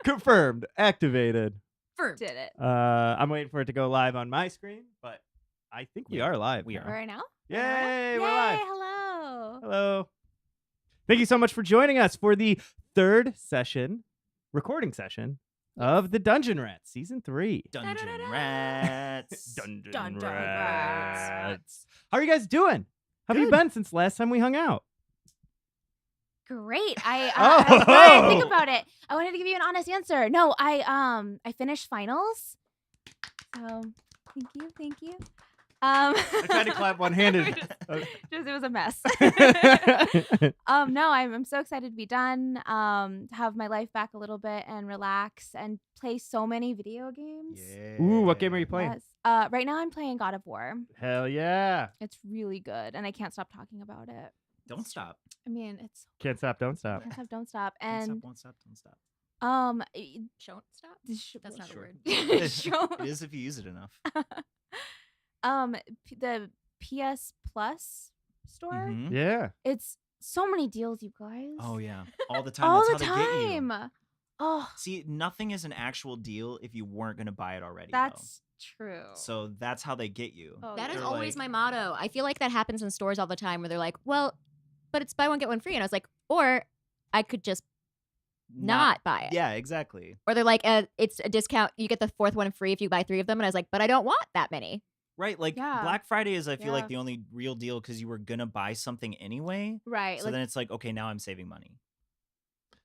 Confirmed. Activated. Firm. Did it. I'm waiting for it to go live on my screen, but I think we are live. We are. Right now? Yay, Yay, we're live. hello. Hello. Thank you so much for joining us for the third recording session of the Dungeon Rats Season 3. Dungeon Rats. Dungeon Rats. Rats. How are you guys doing? How have you Good. been since last time we hung out? Great. I Oh. when I think about it, I wanted to give you an honest answer. No, I finished finals. So thank you. I tried to clap one-handed. It was a mess. No, I'm so excited to be done. To have my life back a little bit and relax and play so many video games. Yeah. Ooh, what game are you playing? Yes. Right now I'm playing God of War. Hell yeah. It's really good, and I can't stop talking about it. Don't stop. I mean, it's Can't stop, don't stop. can't stop, don't stop, Don't and stop, won't stop, don't stop. Don't stop. That's not a Sure. word. It is if you use it enough. The PS Plus store. Mhm. Yeah. It's so many deals, you guys. Oh yeah, all the time. all That's the how they get you. time. Oh, See, nothing is an actual deal if you weren't gonna buy it already. that's true. though. So that's how they get you. Oh, That is They're always like- my motto. I feel like that happens in stores all the time where they're like, well, but it's buy one, get one free. And I was like, or I could just not buy it. Yeah, exactly. Or they're like, it's a discount. You get the fourth one free if you buy 3 of them. And I was like, but I don't want that many. Right, like Yeah. Black Friday is, I feel Yeah. like, the only real deal because you were gonna buy something anyway. Right. So like, then it's like, okay, now I'm saving money.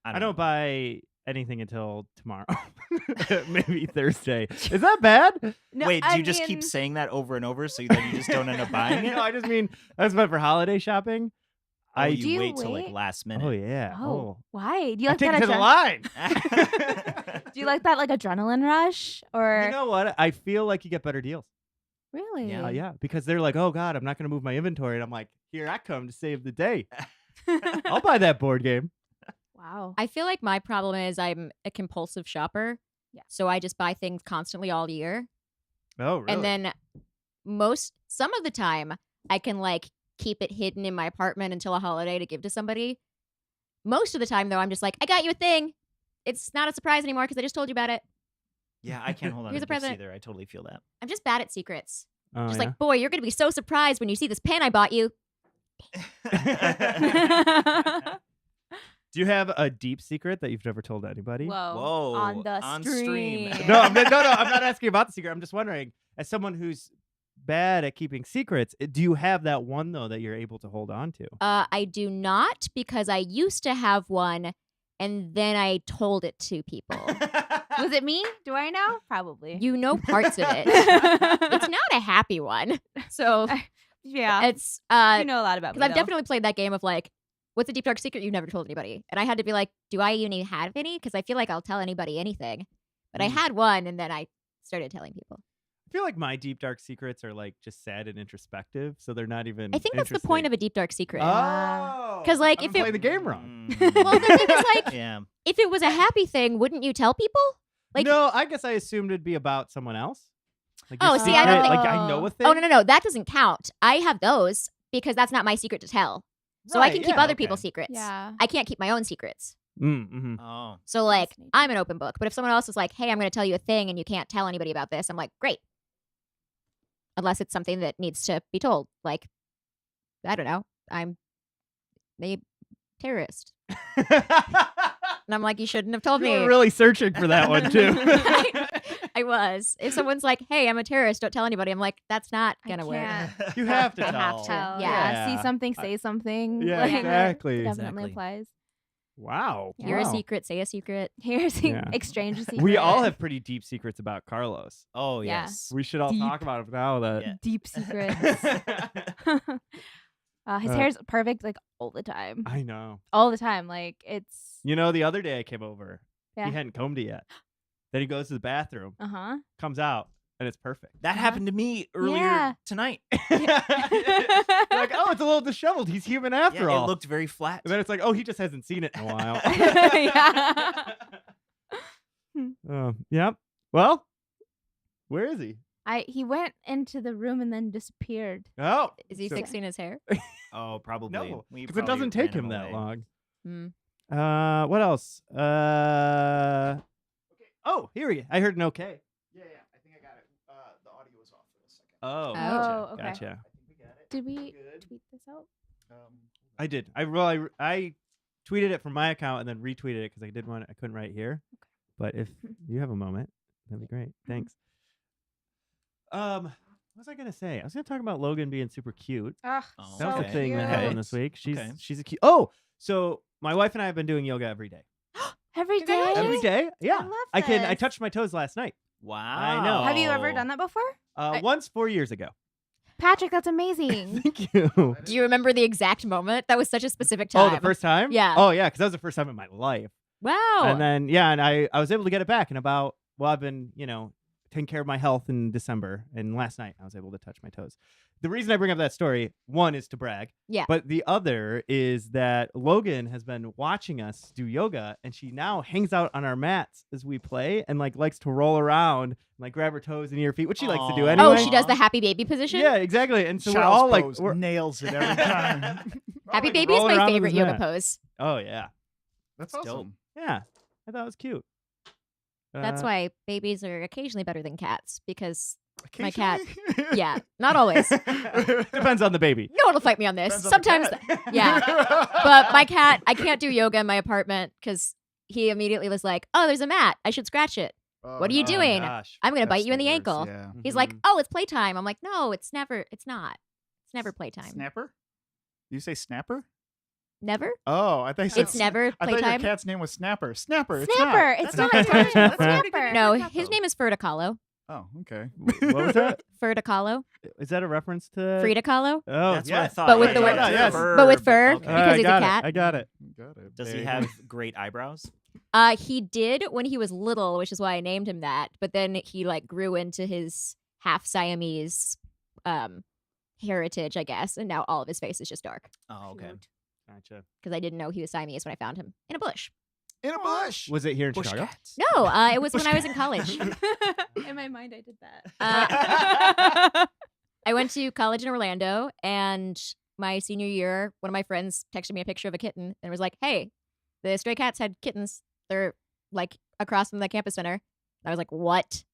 I know. don't buy anything until tomorrow. Maybe Thursday. Is that bad? no, Wait, do I you just keep mean- saying that over and over so that you just don't end up buying it? No, I just mean that's meant for holiday shopping. Oh, Do you you wait till like wait? last minute. Oh yeah. Oh, why? Do you I like take that? it to the line. Do you like that like adrenaline rush or You know what? I feel like you get better deals. really? Yeah. Yeah, because they're like, oh God, I'm not going to move my inventory, and I'm like, here I come to save the day. I'll buy that board game. Wow. I feel like my problem is I'm a compulsive shopper. Yeah. So I just buy things constantly all year. Oh really? And then some of the time I can like keep it hidden in my apartment until a holiday to give to somebody. Most of the time though, I'm just like, I got you a thing. It's not a surprise anymore because I just told you about it. Yeah, I can't hold on Here's to a gifts present. either. I totally feel that. I'm just bad at secrets. Oh, Just yeah? like, boy, you're going to be so surprised when you see this pen I bought you. Do you have a deep secret that you've never told anybody? Whoa. Whoa, On the on stream. stream. No, I'm not asking about the secret. I'm just wondering, as someone who's bad at keeping secrets, do you have that one though that you're able to hold on to? I do not because I used to have one and then I told it to people. Was it me? Do I know? Probably. You know parts of it. It's not a happy one. So yeah. it's You know a lot about me. because I've though. definitely played that game of like, what's a deep dark secret you've never told anybody? And I had to be like, do I even have any? Because I feel like I'll tell anybody anything. But I had one and then I started telling people. I feel like my deep dark secrets are like just sad and introspective, so they're not even. I think that's the point of a deep dark secret. Oh, 'Cause, like, I've if been it- playing the game wrong. Well, the thing is like, Yeah. if it was a happy thing, wouldn't you tell people? Like, no, I guess I assumed it'd be about someone else. Like Oh, your see, I don't secret, think- like I know a thing. oh no, that doesn't count. I have those because that's not my secret to tell. So I Right, can keep yeah, other okay. people's secrets. Yeah. I can't keep my own secrets. Mm-hmm. Oh. So like, Fascinating. I'm an open book. But if someone else is like, "Hey, I'm going to tell you a thing, and you can't tell anybody about this," I'm like, "Great." Unless it's something that needs to be told. Like, I don't know, I'm a terrorist, and I'm like, "You shouldn't have told You me." were really searching for that one too. I was. If someone's like, "Hey, I'm a terrorist. Don't tell anybody," I'm like, "That's not I gonna work." can't. You have to I have tell. to. Tell. Yeah. See something, say something. Yeah, like, exactly. Definitely Exactly. applies. Wow. Hear a wow. secret, say a secret. Here's Yeah. exchange a secret. We all have pretty deep secrets about Carlos. Oh Yeah. yes. We should all Deep. talk about it now. That Yeah. deep secrets. His Uh, hair's perfect like all the time. I know. All the time. Like it's You know, the other day I came over. Yeah. He hadn't combed it yet. Then he goes to the bathroom, uh-huh. comes out, and it's perfect. That happened to me earlier Yeah. tonight. You're like, oh, it's a little disheveled. He's human after Yeah, all. it looked very flat. And then it's like, oh, he just hasn't seen it in a while. Yeah. Yep. Well, where is he? He went into the room and then disappeared. Oh, Is he so- fixing his hair? Oh, probably. No, We because it probably doesn't take ran him that away. long. Hmm. What else? Oh, here we go. I heard an okay. Yeah, I think I got it. The audio was off for a second. Oh, Oh, okay. gotcha. I think we got it. Did we Good. tweet this out? I did. I tweeted it from my account and then retweeted it because I couldn't write here. Okay. But if you have a moment, that'd be great. Thanks. What was I gonna say? I was gonna talk about Logan being super cute. Oh, Oh, That was okay. the thing that Okay. happened this week. She's Okay. a cute. Oh, so my wife and I have been doing yoga every day. Every day? Congratulations. Every day? Yeah. love I this. touched my toes last night. Wow. know. Have you ever done that before? Once 4 years ago. Patrick, that's amazing. Thank you. Do you remember the exact moment? That was such a specific time. Oh, the first time? Yeah. Oh, yeah, because that was the first time in my life. Wow. And then, and I was able to get it back in about, I've been, taking care of my health in December. And last night I was able to touch my toes. The reason I bring up that story, one is to brag. Yeah. But the other is that Logan has been watching us do yoga and she now hangs out on our mats as we play and likes to roll around and grab her toes and your feet, which she likes to do Aw. anyway. Oh, she does the happy baby position? Yeah, exactly. And so Child's we're all pose we're nails it every time. Happy baby is rolling my around on favorite this yoga mat. pose. Oh, yeah. That's Dope. awesome. Yeah. I thought it was cute. That's why babies are occasionally better than cats because, My cat- Occasionally? yeah, not always. Depends on the baby. No one will fight me on this. Depends on the Sometimes, cat. yeah. But my cat, I can't do yoga in my apartment because he immediately was like, "Oh, there's a mat. I should scratch it. What are you Oh, doing? gosh. I'm gonna bite That's you in the worst, ankle." Yeah. He's like, Mhm. "Oh, it's playtime." I'm like, "No, it's never. It's not. It's never playtime. Snapper? You say Snapper? Never. Oh, I thought you said It's never I thought your playtime." cat's name was Snapper. Snapper. Snapper. It's not. That's It's not- Snapper. No, his name is Frida Kahlo. Oh, okay. What was that? Frida Kahlo. Is that a reference to Frida Kahlo. Oh, That's what I yes. thought. But with I the thought word- it was yes. fur, But with fur, okay. because he's a got cat. I got it. Got it. Does There he you have great eyebrows? He did when he was little, which is why I named him that. But then he grew into his half Siamese heritage, I guess, and now all of his face is just dark Oh, okay. Gotcha. because I didn't know he was Siamese when I found him in a bush. In a bush. Was it here in Bush Chicago? cats. No, it was when I was in college. In my mind, I did that. I went to college in Orlando, and my senior year, one of my friends texted me a picture of a kitten and was like, "Hey, the stray cats had kittens. They're across from the campus center." And I was like, "What?"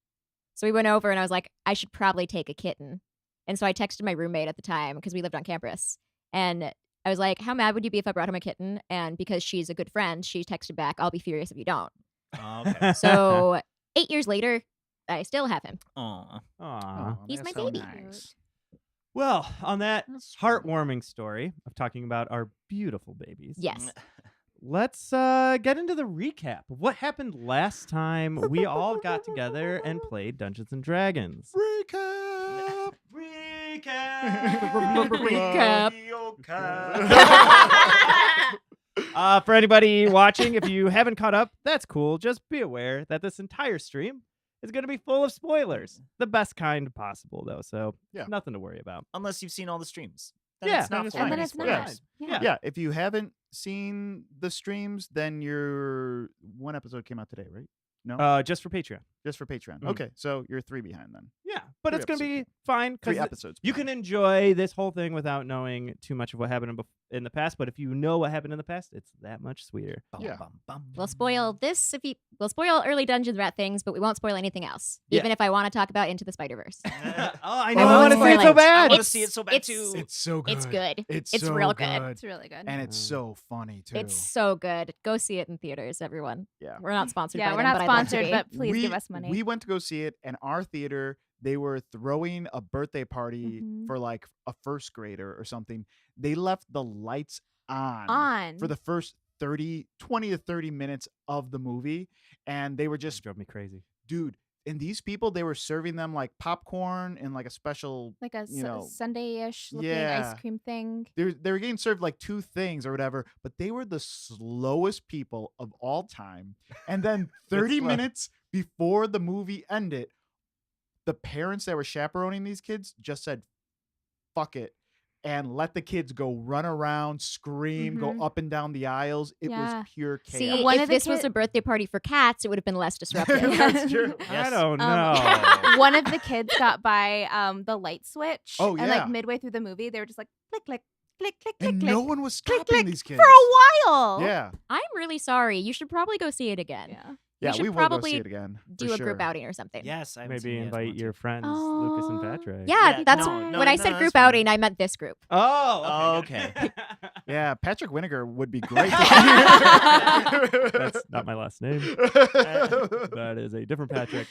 So we went over, and I was like, "I should probably take a kitten." And so I texted my roommate at the time because we lived on campus, and I was like, "How mad would you be if I brought him a kitten?" And because she's a good friend, she texted back, "I'll be furious if you don't." Oh, okay. So 8 years later, I still have him. Aw. Aw. Oh, He's that's my so baby. nice. Well, on that That's heartwarming story of talking about our beautiful babies, Yes. let's get into the recap of what happened last time we all got together and played Dungeons and Dragons. Recap. Recap. For anybody watching, if you haven't caught up, that's cool. Just be aware that this entire stream is going to be full of spoilers. The best kind possible, though, so Yeah. nothing to worry about. Unless you've seen all the streams. Then Yeah, it's not then it's full fine. And of then it's spoilers. not. Yeah. Yeah, if you haven't seen the streams, then your one episode came out today, right? No, Just for Patreon. just for Patreon. Mhm. Okay, so you're 3 behind then. Yeah, but 3 it's going to be episodes. fine 3 because episodes. you behind. can enjoy this whole thing without knowing too much of what happened in the past. But if you know what happened in the past, it's that much sweeter. Bum, Yeah. bum, bum. We'll spoil this we'll spoil early Dungeons Rat things, but we won't spoil anything else. Yeah. Even if I want to talk about Into the Spider-Verse. I I know. I won't want to see it spoil so it. bad. I want to It's- see it so bad it's- too. It's so good. It's good. It's It's so real good. It's really good. And it's so funny too. It's so good. Go see it in theaters, everyone. Yeah. We're not sponsored Yeah, by we're them, not but I'd love to sponsored, be. but please we, give us money. We went to go see it, and our theater, they were throwing a birthday party Mhm. for like a first grader or something. They left the lights on for the first 20 to 30 minutes of the movie, and they were Just just, drove me crazy. dude, and these people, they were serving them like popcorn and like a special, like a you know, Sunday-ish looking yeah. ice cream thing. they were getting served like 2 things or whatever, but they were the slowest people of all time. And then 30 slow. minutes before the movie ended, the parents that were chaperoning these kids just said, fuck it, and let the kids go run around, scream, go Mhm. up and down the aisles. It Yeah. was pure chaos. See, One if of the this was kid- a birthday party for cats, it would have been less disruptive. That's true. I Yes. don't Um, know. One of the kids got by the light switch. Oh, And yeah. like midway through the movie, they were just like click, click, click, click, click, And click. no one was click, stopping click these kids. for a while. Yeah. I'm really sorry. You should probably go see it again. Yeah. Yeah, should we will go see probably it again. for do a group sure. outing or something. Yes, I haven't Maybe seen it yet. I invite want your to. friends, Lucas and Aw. Patrick. Yeah, Yeah, that's no, when I no, said that's group fine. outing, I meant this group. Oh, Oh, okay. okay. Yeah, Patrick Winiger would be great. That's not my last name. That is a different Patrick.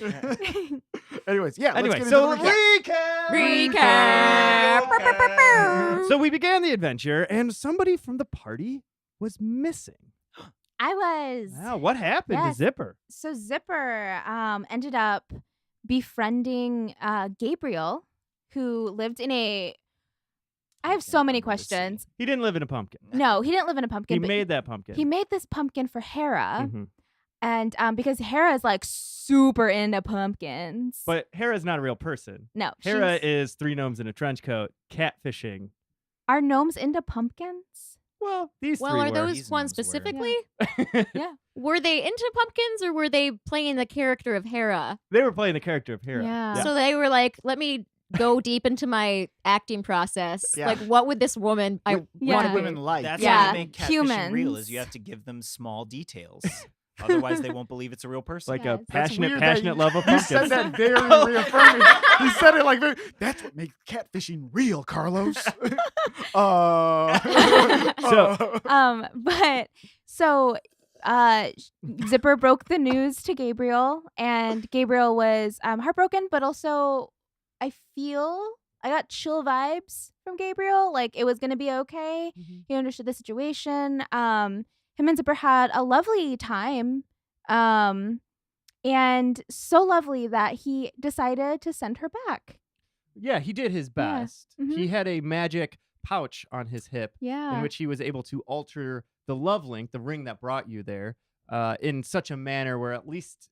Anyways, yeah. Anyway, let's get so into the recap. Recap. Brr, brr, brr, brr. So we began the adventure, and somebody from the party was missing. I was. Wow, what happened Yes. to Zipper? So Zipper ended up befriending Gabriel, who lived in a. I have so many Under the sea. questions. He didn't live in a pumpkin. No, he didn't live in a pumpkin. He but made that pumpkin. he made this pumpkin for Hera, Mhm. and because Hera is like super into pumpkins. But Hera's not a real person. no, Hera she's- is 3 gnomes in a trench coat, catfishing. are gnomes into pumpkins? Well, these Well, 3 are were. those These ones ones were. specifically? Yeah. Were they into pumpkins or were they playing the character of Hera? They were playing the character of Hera. Yeah. So they were like, let me go deep into my acting process. Yeah. Like, what would this woman I What Yeah. want do to women be? like? That's Yeah, how you make catfishing real. Is you humans. have to give them small details. Otherwise, they won't believe it's a real person. Like Yes. a That's passionate, weird that passionate you- love of You pumpkins. said that very reaffirming. You said it like very. That's what makes catfishing real, Carlos. But so Zipper broke the news to Gabriel, and Gabriel was heartbroken, but also I got chill vibes from Gabriel. Like it was gonna be okay. Mhm. He understood the situation. Him and Zipper had a lovely time. And so lovely that he decided to send her back. Yeah, he did his Yeah. best. Mhm. He had a magic pouch on his hip Yeah. in which he was able to alter the love link, the ring that brought you there, in such a manner where at least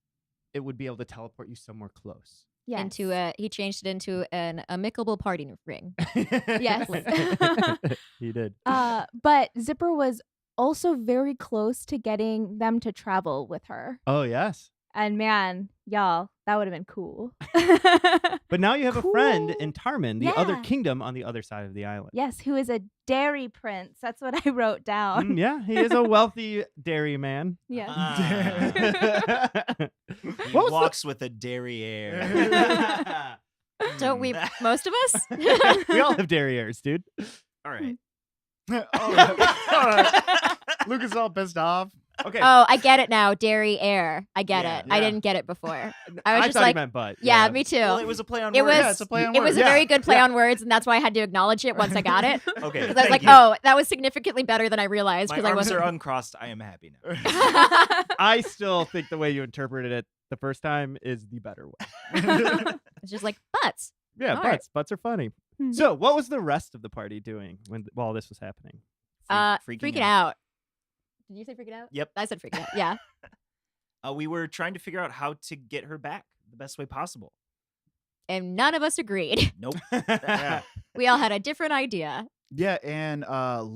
it would be able to teleport you somewhere close. Yes. He changed it into an amicable parting ring. Yes. He did. But Zipper was also very close to getting them to travel with her. Oh, yes. And man, y'all, that would have been cool. But now you have a friend Cool. in Tarman, the other Yeah. kingdom on the other side of the island. Yes, who is a dairy prince. That's what I wrote down. Mm, yeah, he is a wealthy dairy man. Yes. He What was the- walks with a derriere. Don't we, most of us? We all have derrieres, dude. All right. All right. Lucas is all pissed off. Okay. Oh, I get it now. Dairy air. I get Yeah. it. I Yeah. didn't get it before. I was just thought like, he meant butt. yeah, me too. Well, it was a play on It words. was- Yeah, it's a play on It was words. a very good play Yeah. on words, and that's why I had to acknowledge it once I got it. Okay. Because I was thank like, you. oh, that was significantly better than I realized. My Because I arms wasn't. are uncrossed. I am happy now. I still think the way you interpreted it the first time is the better way. It's just like butts. Yeah, All right. butts are funny. Hmm. So, what was the rest of the party doing while this was happening? Freaking out. Did you say freaking out? Yep. I said freaking out. Yeah. We were trying to figure out how to get her back the best way possible. And none of us agreed. Nope. Yeah. We all had a different idea. Yeah, and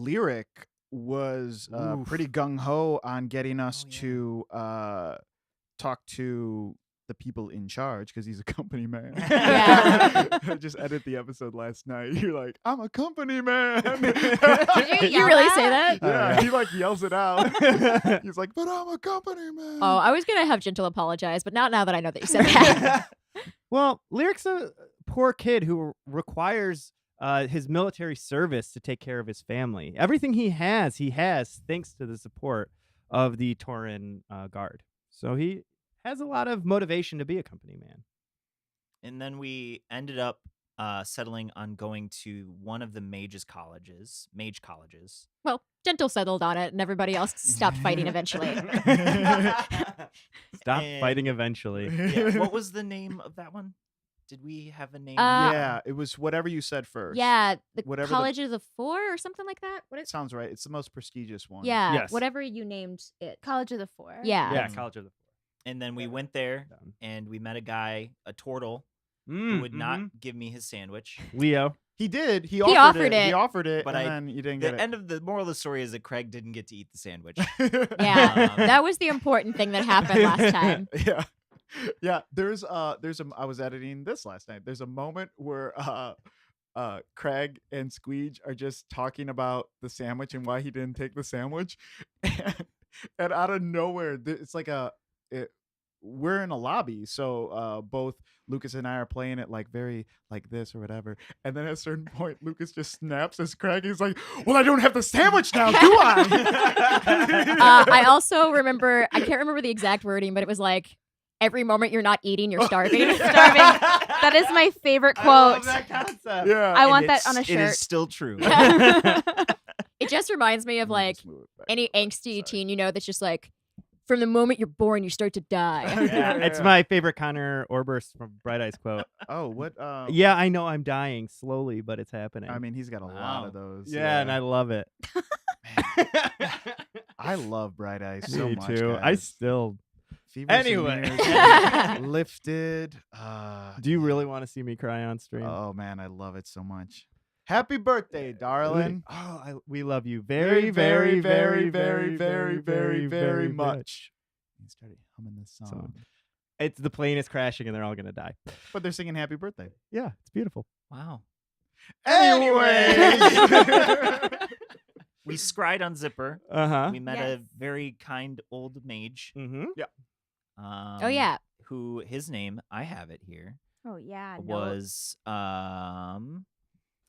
Lyric was Oof. pretty gung ho on getting us Oh, yeah. to talk to the people in charge because he's a company man. Yeah. I just edited the episode last night. You're like, I'm a company man. Did you really say that? Yeah, yeah. he like yells it out. He's like, but I'm a company man. Oh, I was gonna have Gentle apologize, but not now that I know that you said that. Well, Lyric's a poor kid who requires his military service to take care of his family. Everything he has thanks to the support of the Tauren Guard. So he has a lot of motivation to be a company man. And then we ended up settling on going to one of the mage colleges. Well, Gentle settled on it, and everybody else stopped fighting eventually. Stop And- fighting eventually. Yeah. What was the name of that one? Did we have a name? Yeah, it was whatever you said first. Yeah, the Whatever the- College of the Four or something like that. What is? Sounds right. It's the most prestigious one. Yeah, Yes. whatever you named it. College of the Four. Yeah. Yeah, College of the And then we Yeah. went there Four. and we met a guy, a turtle, who Mm, would not give me his sandwich. Leo. He did. He offered offered it. He offered it, But and I- then you didn't The get end of the moral of the story is that Craig didn't get to eat the sandwich. it. Yeah, Um, that was the important thing that happened last time. Yeah. Yeah, there's I was editing this last night. There's a moment where Craig and Squeege are just talking about the sandwich and why he didn't take the sandwich. And out of nowhere, it's like we're in a lobby, so both Lucas and I are playing it like very like this or whatever. And then at a certain point, Lucas just snaps his crack. He's like, "Well, I don't have the sandwich now, do I?" I also remember, I can't remember the exact wording, but it was like, every moment you're not eating, you're starving. Starving. That is my favorite I love quote. that concept. Yeah. I And want that it's- on a It shirt. is still true. It just reminds me of Let me like just move it back any a little bit. angsty Sorry. teen, you know, that's just like, from the moment you're born, you start to die. Yeah, it's my favorite Connor Oberst from Bright Eyes quote. Oh, what? Yeah, I know I'm dying slowly, but it's happening. I mean, he's got a lot Wow. of those. yeah, and I love it. I love Bright Eyes so Me much. too. I guys. still. Fevers and Anyway. Mirrors, Lifted. Do you really want to see me cry on stream? Oh man, I love it so much. Happy birthday, darling. We love you very, very, very, very, very, very, very much. He started humming this So- song, It's the plane is crashing and they're all gonna die. but they're singing "Happy Birthday." Yeah, it's beautiful. Wow. Anyways. We scried on Zipper. Uh-huh. We met Yes. a very kind old mage. Mm-hmm. Oh, yeah. Who his name, I have it here, Oh yeah. no. was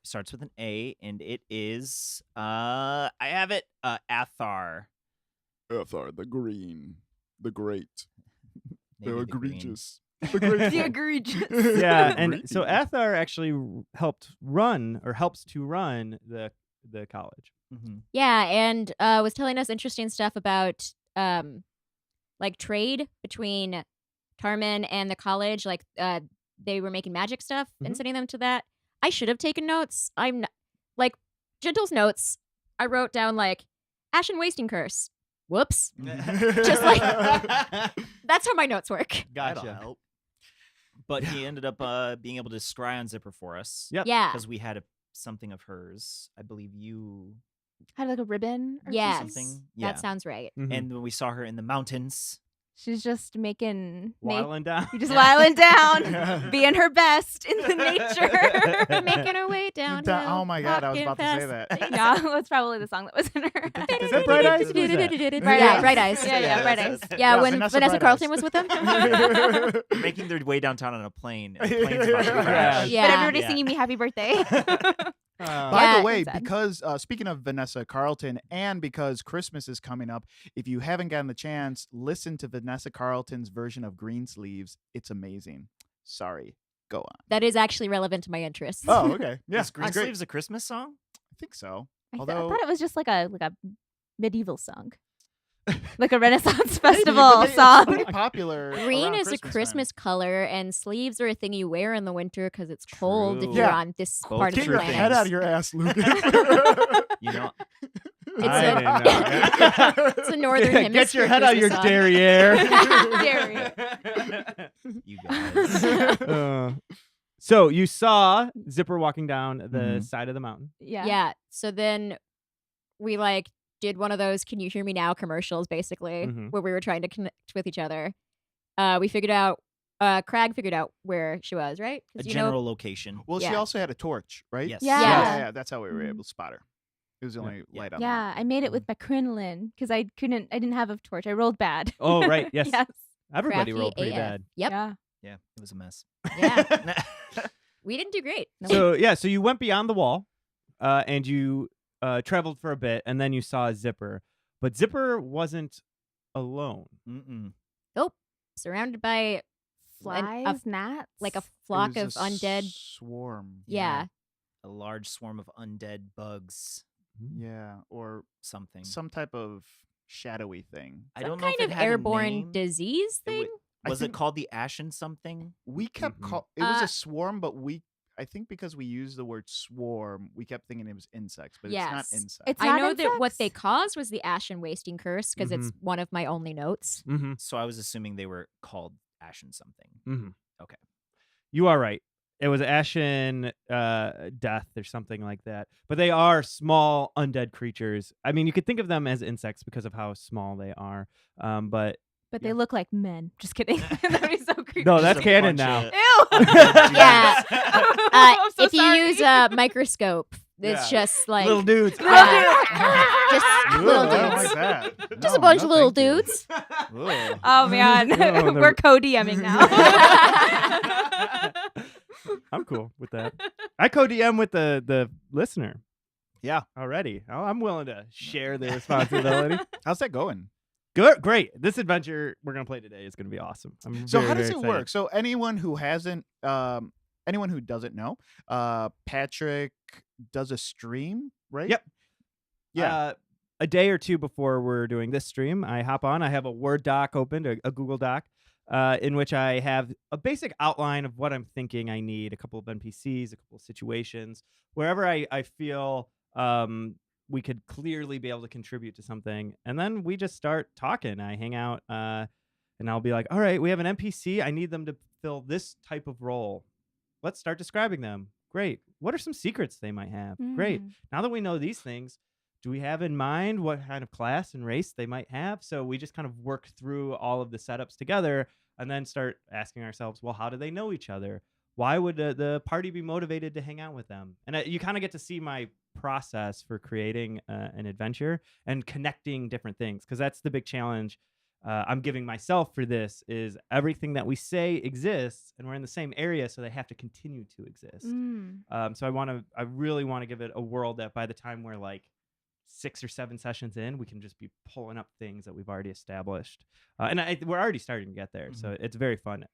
starts with an A, and it is I have it, Athar. Athar, the green, the great, Maybe the green. the great. The egregious. Yeah, and so Green. Athar actually helps to run the college. Mhm. Yeah, and was telling us interesting stuff about like trade between Tarman and the college. Like they were making magic stuff and Mhm. sending them to that. I should have taken notes. I'm not, like Gentle's notes. I wrote down like Ashen Wasting Curse. Whoops. Just like- That's how my notes work. That'll Gotcha. help. But he ended up being able to scry on Zipper for us. Yep. Yeah. Because we had something of hers. I believe you. Had like a ribbon. Or Yes. something? Yeah. That sounds right. Mhm. And when we saw her in the mountains, She's just making Waddling down. You're just whiling down, being her best in the nature. Making her way downhill. Oh my god, I was walking about to say fast. that. Yeah, that's probably the song that was in her. Is that Bright Eyes? Who's that? Yeah, Bright Eyes. Yeah, Bright Eyes. Yeah, when Vanessa Vanessa Bright Carlton Eyes. was with them. making their way downtown on a plane. And the plane's about to Yeah. crash. Yeah. But everybody's Yeah. singing me happy birthday. By Yeah, the way, that's sad. because speaking of Vanessa Carlton, and because Christmas is coming up, if you haven't gotten the chance, listen to Vanessa Carlton's version of Greensleeves. It's amazing. Sorry, go on. That is actually relevant to my interests. Oh, okay. Yeah, Is that's great. Greensleeves a Christmas song? I think so. I Although thought it was just like a medieval song, like a Renaissance maybe, festival but it's song. pretty popular. Green around is a time. Christmas color, and sleeves are a thing you wear in the winter because it's cold if True. you're Yeah. on this Both part of Get the true your planet. head things. out of your ass, Lucas. You know, It's I a- didn't know. It's a northern Get hemisphere your head out of your Christmas song. derriere. you guys. So you saw Zipper walking down the Mhm. side of the mountain. Yeah. So then we like did one of those "Can you hear me now" commercials, basically, Mhm. where we were trying to connect with each other. We figured out. Crag figured out where she was, right? A 'Cause you general location. Well, she Yeah. also had a torch, right? Yes. Yeah. Yeah. That's how we were Mhm. able to spot her. It was the only Yeah. light on. Yeah, I made it with my crinoline because I didn't have a torch. I rolled bad. Oh, right. Yes. yes. Everybody Crafty rolled pretty AF. bad. Yep. Yeah. Yeah, it was a mess. Yeah. We didn't do great. So you went beyond the wall, and you traveled for a bit, and then you saw Zipper, but Zipper wasn't alone. Mm-mm. Surrounded by Flies, gnats. like a It flock was of a undead. swarm. Yeah. A large swarm of undead bugs, Yeah, or something. some type of shadowy thing. I Some don't know kind if of it had a airborne name. disease It wa- thing. I Was it think- called the Ashen something? We kept Mhm. it was Uh, a swarm, but I think because we used the word swarm, we kept thinking it was insects, but it's Yes. not insects. It's I not know that what they insects? caused was the Ashen Wasting Curse because it's one of my only notes. Mm-hmm. So I was assuming they were called Ashen something. Mm-hmm. Okay. You are right. It was Ashen Death or something like that. But they are small undead creatures. I mean, you could think of them as insects because of how small they are. But But Yeah. they look like men. Just kidding. That'd be so creepy. No, Just that's a canon bunch now. of Ew. undead Yeah. dudes. I'm so If you sorry. use a microscope, It's Yeah. just like Little dudes. just Ugh, little I don't dudes. like that. Just a No, bunch no, of little thank you. dudes. Ugh. Oh man, No, we're co-DMing now. I'm cool with that. I co-DM with the listener Yeah. already. I'm willing to share the responsibility. How's that going? Good, great. This adventure we're gonna play today is gonna be awesome. I'm So very, how does very it excited. work? So anyone who hasn't, anyone who doesn't know, Patrick does a stream, right? Yep. Yeah. A day or two before we're doing this stream, I hop on. I have a Word doc opened, a Google Doc, in which I have a basic outline of what I'm thinking I need, a couple of NPCs, a couple of situations, wherever I feel we could clearly be able to contribute to something. And then we just start talking. I hang out and I'll be like, all right, we have an NPC. I need them to fill this type of role. Let's start describing them. Great. What are some secrets they might have? Great. Now that we know these things, do we have in mind what kind of class and race they might have? So we just kind of work through all of the setups together and then start asking ourselves, well, how do they know each other? Why would the party be motivated to hang out with them? And you kind of get to see my process for creating an adventure and connecting different things, because that's the big challenge I'm giving myself for this is everything that we say exists and we're in the same area, so they have to continue to exist. So I really want to give it a world that by the time we're like 6 or 7 sessions in, we can just be pulling up things that we've already established. We're already starting to get there. So it's very fun.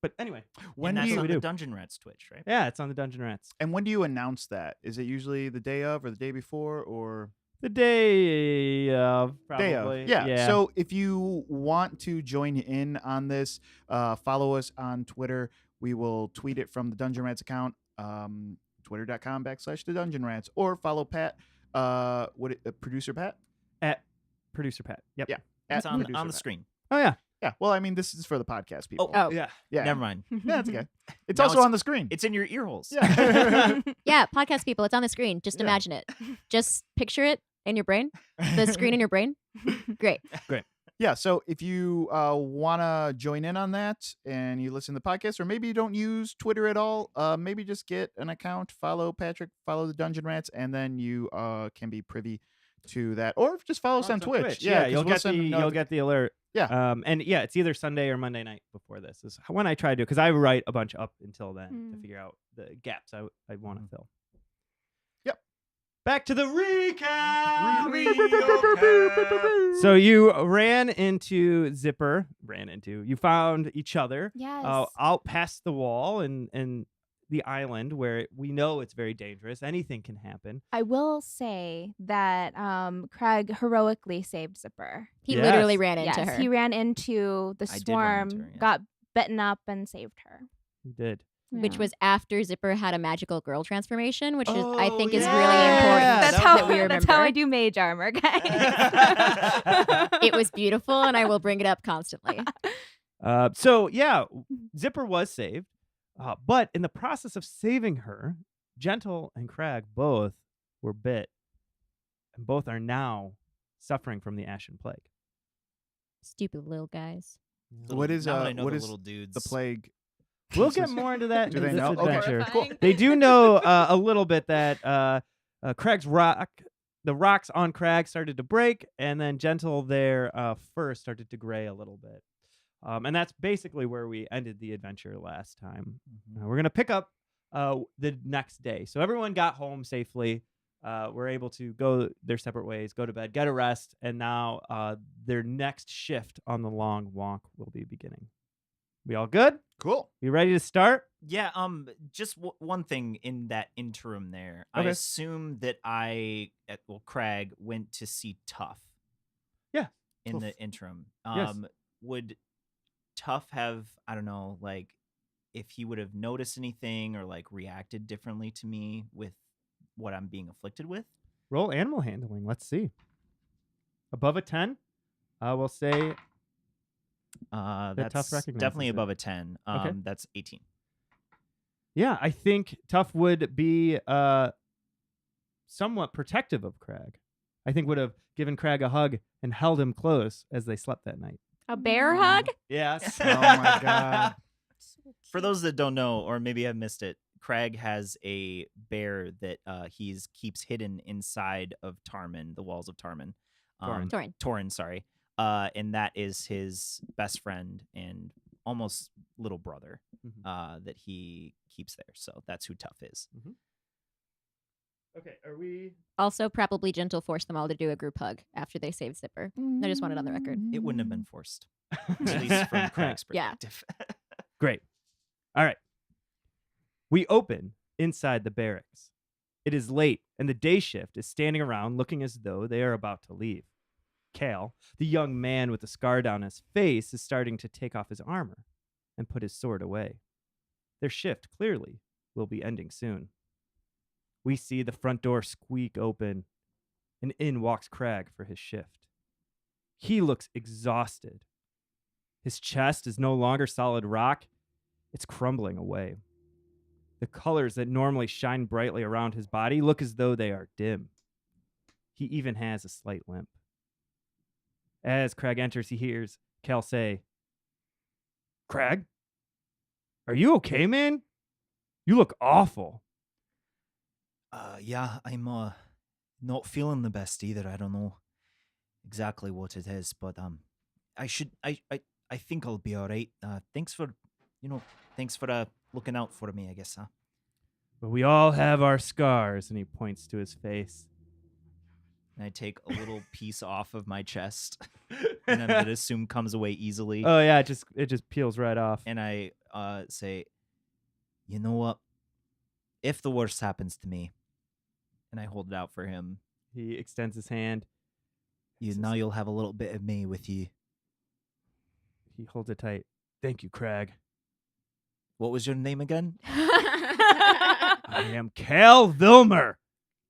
But anyway, When and do that's you on do? the Dungeon Rats Twitch, right? yeah, it's on the Dungeon Rats. and when do you announce that? Is it usually the day of or the day before or The day of, day probably. of? Yeah. So if you want to join in on this, follow us on Twitter. We will tweet it from the Dungeon Rats account, twitter.com/the Dungeon Rats, or follow Pat. Producer Pat? At Producer Pat. Yep. Yeah. It's At on Producer the Pat. screen. Oh, yeah. Yeah. Well, I mean, this is for the podcast people. Oh. Yeah. yeah. Never mind. Yeah, that's okay. It's Now also it's- on the screen. It's in your ear holes. Yeah. Yeah, podcast people, it's on the screen. Just Yeah. imagine it. Just picture it in your brain. The screen in your brain. Great. Yeah, so if you want to join in on that and you listen to the podcast, or maybe you don't use Twitter at all, maybe just get an account, follow Patrick, follow the Dungeon Rats, and then you can be privy to that. Or just follow us on Twitch. Yeah, 'cause you'll we'll send you'll get the alert. Yeah. And yeah, it's either Sunday or Monday night before this is when I try to, because I write a bunch up until then to figure out the gaps I want to fill. Yep. Back to the recap. So you ran into Zipper. You found each other Yes. out past the wall and the island where we know it's very dangerous. Anything can happen. I will say that Craig heroically saved Zipper. He Yes. literally ran into Yes, her. he ran into the I did run swarm, into her, yes. got bitten up, and saved her. You did. Which Yeah. was after Zipper had a magical girl transformation, which is I Oh, think is yeah. really important. That's that how that we remember. that's how I do mage armor, guys. It was beautiful, and I will bring it up constantly. So yeah, Zipper was saved, but in the process of saving her, Gentle and Crag both were bit, and both are now suffering from the Ashen Plague. Stupid little guys. What is now that I know what the is little dudes? the plague? We'll get more into that Do in they this know? Okay, adventure. cool. They do know a little bit that Crag's the rocks on Crag started to break, and then Gentle there first started to gray a little bit. And that's basically where we ended the adventure last time. We're going to pick up the next day. So everyone got home safely. We're able to go their separate ways, go to bed, get a rest, and now their next shift on the long walk will be beginning. We all good? Cool. You ready to start? Yeah. Just one thing in that interim there. I Okay. assume that Craig went to see Tough. Yeah. In Tough. the interim, Yes. would Tough have, I don't know, like if he would have noticed anything or like reacted differently to me with what I'm being afflicted with? Roll animal handling. Let's see. Above a 10, we'll say That's Tough recognizes definitely it. above a 10. Okay. That's 18. yeah, I think Tough would be somewhat protective of Crag. I think would have given Crag a hug and held him close as they slept that night. A bear hug? Yes. Oh my god. For those that don't know, or maybe have missed it, Craig has a bear that keeps hidden inside of Tarman, the walls of Tarman. Torin. Torin, sorry. And that is his best friend and almost little brother that he keeps there. So that's who Tough is. Okay, are we? Also, probably Gentle forced them all to do a group hug after they saved Zipper. I just want it on the record. It wouldn't have been forced, at least from Craig's Yeah. perspective. Great. All right. We open inside the barracks. It is late, and the day shift is standing around looking as though they are about to leave. Cal, the young man with the scar down his face, is starting to take off his armor and put his sword away. Their shift, clearly, will be ending soon. We see the front door squeak open, and in walks Crag for his shift. He looks exhausted. His chest is no longer solid rock. It's crumbling away. The colors that normally shine brightly around his body look as though they are dim. He even has a slight limp. As Crag enters, he hears Cal say, "Crag, are you okay, man? You look awful." Yeah, I'm not feeling the best either. I don't know exactly what it is, but I think I'll be all right. Thanks for looking out for me, I guess, huh? But we all have our scars, and he points to his face. And I take a little piece off of my chest, and then that assume comes away easily. Oh yeah, it just peels right off. And I say, you know what? If the worst happens to me, and I hold it out for him, He extends his hand. now you'll have a little bit of me with you. He holds it tight. "Thank you, Crag. What was your name again? I am Cal Vilmer,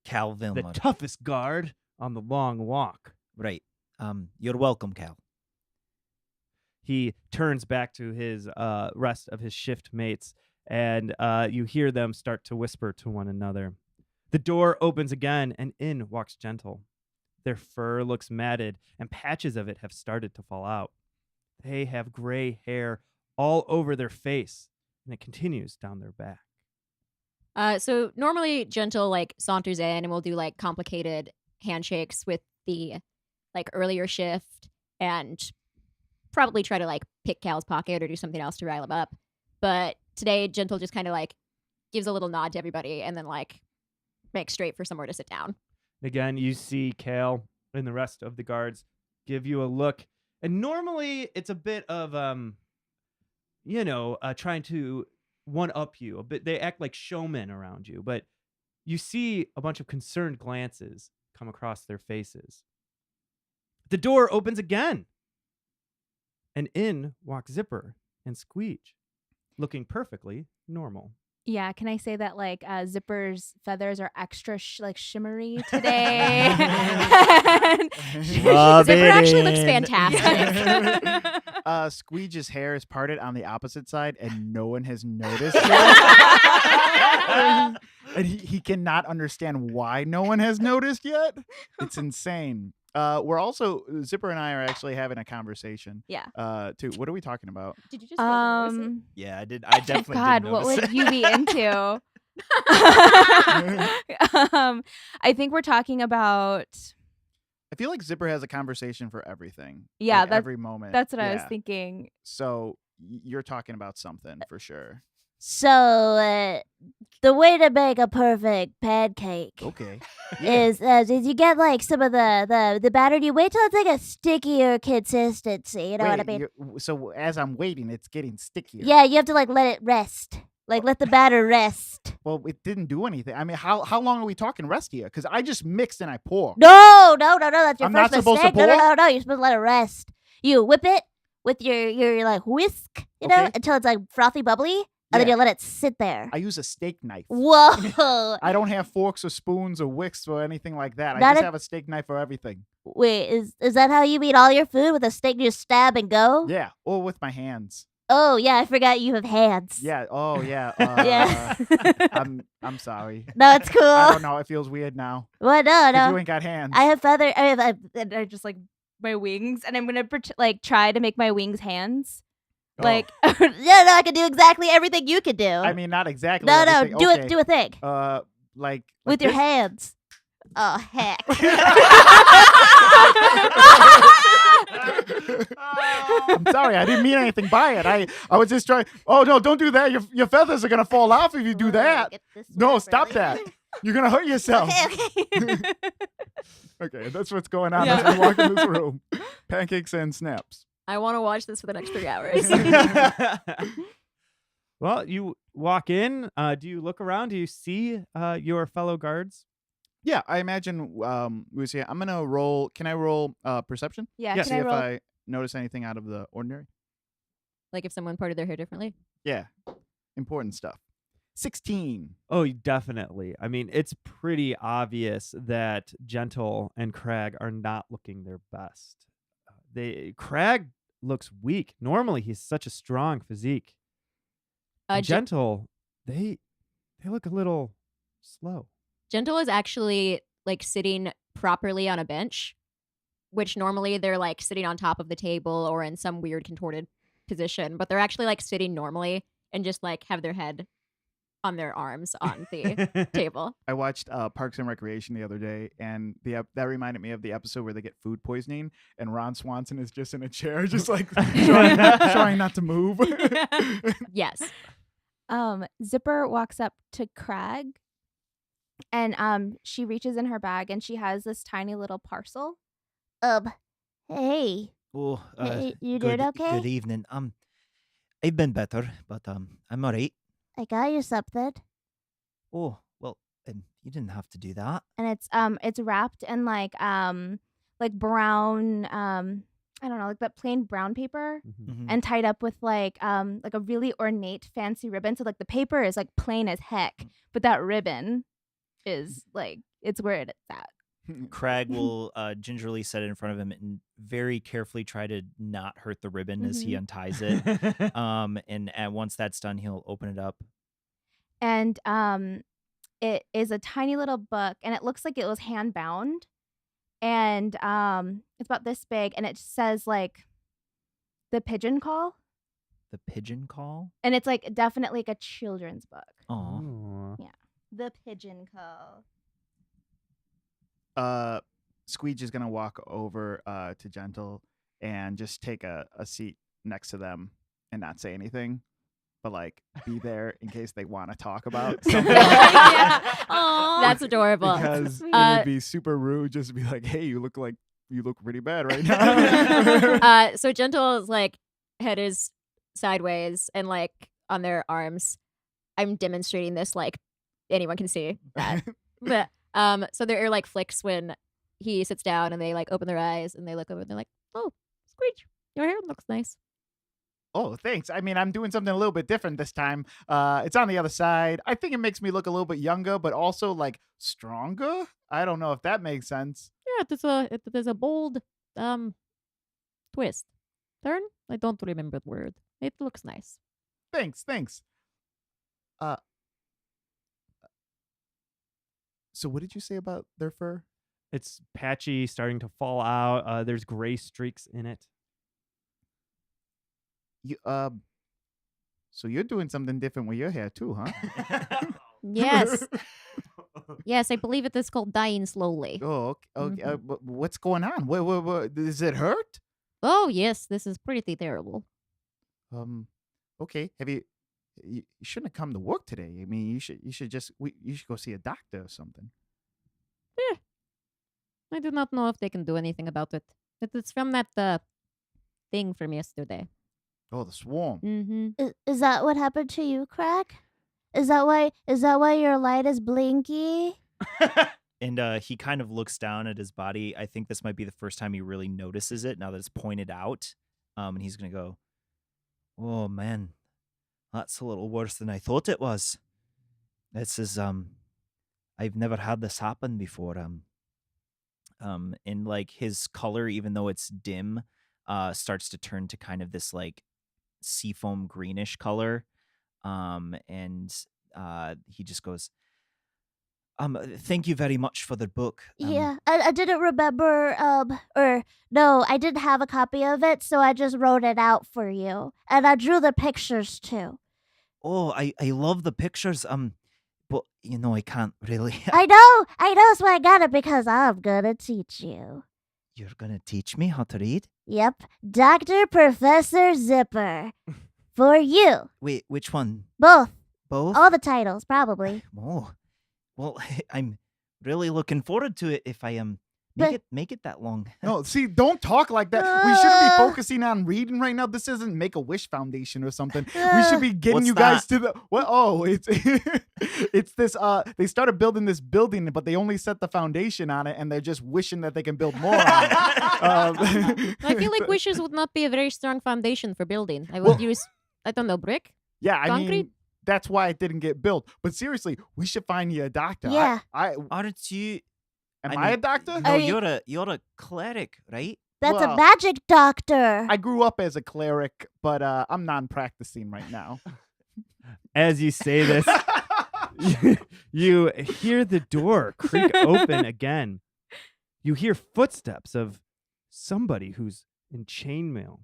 Cal the Vilmar. toughest guard on the long walk." Right. You're welcome, Cal. He turns back to his rest of his shift mates, and you hear them start to whisper to one another. The door opens again, and in walks Gentle. Their fur looks matted, and patches of it have started to fall out. They have gray hair all over their face, and it continues down their back. So normally Gentle like saunters in and will do like complicated handshakes with the like earlier shift and probably try to like pick Cal's pocket or do something else to rile him up. But today Gentle just kind of like gives a little nod to everybody and then like makes straight for somewhere to sit down. Again, you see Cal and the rest of the guards give you a look. And normally it's a bit of, trying to one-up you. A bit. They act like showmen around you. But you see a bunch of concerned glances come across their faces. The door opens again. And in walk Zipper and Squeege, looking perfectly normal. Yeah, can I say that like Zipper's feathers are extra shimmery today? Zipper actually looks fantastic. Squeege's hair is parted on the opposite side, and no one has noticed yet. And he cannot understand why no one has noticed yet. It's insane. We're also Zipper and I are actually having a conversation. Yeah. Too. What are we talking about? Did you just notice it? Yeah, I did. I definitely God, did what notice would it. you be into? I think we're talking about. I feel like Zipper has a conversation for everything. Yeah, like every moment. That's what I was Yeah. thinking. So you're talking about something for sure. So, the way to make a perfect pancake Okay. is you get like some of the batter. You wait till it's like a stickier consistency. You know what I mean? So as I'm waiting, it's getting stickier. Yeah, you have to like let it rest. Like let the batter rest. Well, it didn't do anything. I mean, how long are we talking rest here? Because I just mixed and I pour. No. That's your I'm first not supposed to mistake. No. pour? You're supposed to let it rest. You whip it with your like whisk, you know, Okay. until it's like frothy bubbly, and then Yeah. you let it sit there. I use a steak knife. Whoa. I don't have forks or spoons or whisks or anything like that. I Not just a- have a steak knife for everything. Wait, is that how you eat all your food, with a steak? You just stab and go? Yeah, or with my hands. Oh yeah, I forgot you have hands. Yeah. Oh yeah. Yeah. I'm sorry. No, it's cool. I don't know. It feels weird now. Well, 'Cause no. you ain't got hands. I have feather. And I just like my wings, and I'm gonna try to make my wings hands. Like, no, I can do exactly everything you could do. I mean, not exactly. no, everything. do Okay. it. Do a thing Like with your this? hands. Oh heck! I'm sorry, I didn't mean anything by it. I was just trying. Oh no, don't do that. Your feathers are gonna fall off if you do that. Get this No, one stop really- that. You're gonna hurt yourself. Okay. Okay, that's what's going on Yeah. as we walk in this room. Pancakes and snaps. I want to watch this for the next 3 hours. Well, you walk in. Do you look around? Do you see your fellow guards? Yeah, I imagine we see. I'm gonna roll. Can I roll perception? yeah, Yeah, can See I if roll? I notice anything out of the ordinary. Like if someone parted their hair differently. Yeah, important stuff. 16. Oh, definitely. I mean, it's pretty obvious that Gentle and Crag are not looking their best. Crag looks weak. Normally, he's such a strong physique. Gentle, they look a little slow. Gentle is actually like sitting properly on a bench, which normally they're like sitting on top of the table or in some weird contorted position, but they're actually like sitting normally and just like have their head on their arms on the table. I watched Parks and Recreation the other day, and that reminded me of the episode where they get food poisoning, and Ron Swanson is just in a chair, just like trying not to move. Yes. Zipper walks up to Crag, and she reaches in her bag and she has this tiny little parcel. Hey, Oh, hey, you doing okay? Good evening. I've been better, but I'm alright. I got you something, Oh, well, you didn't have to do that. And it's wrapped in like brown I don't know, like that plain brown paper, Mhm. and tied up with like a really ornate fancy ribbon. So like the paper is like plain as heck, but that ribbon is like it's where it's at. Crag will gingerly set it in front of him and very carefully try to not hurt the ribbon as he unties it. And once that's done, he'll open it up. And it is a tiny little book, and it looks like it was hand bound, and it's about this big, and it says like the pigeon call, The pigeon call. and it's like definitely like a children's book. Oh, Aw. The pigeon call. Squeege is gonna walk over to Gentle and just take a seat next to them and not say anything, but like be there in case they want to talk about something. Aw. That's adorable. Because it Uh, would be super rude just to be like, "Hey, you look pretty bad right now." So Gentle's like head is sideways and like on their arms. I'm demonstrating this like anyone can see that. But so their ear like flicks when he sits down and they like open their eyes and they look over and they're like, "Oh, Screech, your hair looks nice." Oh, thanks. I memean, I'm doing something a little bit different this time. It's on the other side. I think it makes me look a little bit younger, but also like stronger. I don't know if that makes sense. Yeah, there's a bold twist. Turn? I don't remember the word. It looks nice. Thanks. So what did you say about their fur? It's patchy, starting to fall out. There's gray streaks in it. You so you're doing something different with your hair too, huh? Yes. Yes, I believe it is called dying slowly. Oh, okay. What's going on? What does it hurt? Oh, yes, this is pretty terrible. Okay. You shouldn't have come to work today. I mean, you should go see a doctor or something. I do not know if they can do anything about it. It's from that thing from yesterday. Oh, the swarm. Mm-hmm. is that what happened to you, Crack? Is that why your light is blinky? And he kind of looks down at his body. I think this might be the first time he really notices it now that it's pointed out. And he's gonna go, "Oh man, that's a little worse than I thought it was. This is I've never had this happen before. And like his color, even though it's dim, starts to turn to kind of this like seafoam greenish color. And he just goes, Thank you very much for the book. Yeah, I didn't remember, or no, I didn't have a copy of it, so I just wrote it out for you. And I drew the pictures too. Oh, I love the pictures. But I can't really. I know, so I got it because I'm gonna teach you. You're gonna teach me how to read? Yep, Dr. Professor Zipper. For you. Wait, which one? Both. Both? All the titles, probably. Oh, well, I'm really looking forward to it. If I But- make it that long. No, see, don't talk like that. We shouldn't be focusing on reading right now. This isn't Make-A-Wish Foundation or something. We should be getting What's you guys to the what? Oh, it's it's this. They started building this building, but they only set the foundation on it, and they're just wishing that they can build more on it. I feel like wishes would not be a very strong foundation for building. I would use, I don't know, brick? Yeah, I mean, Concrete? that's why it didn't get built. But seriously, we should find you a doctor. Yeah. Aren't you? Am I a doctor? No, Are you- you're a cleric, right? That's a Well, magic doctor. I grew up as a cleric, but I'm non-practicing right now. As you say this, you hear the door creak open again. You hear footsteps of somebody who's in chainmail.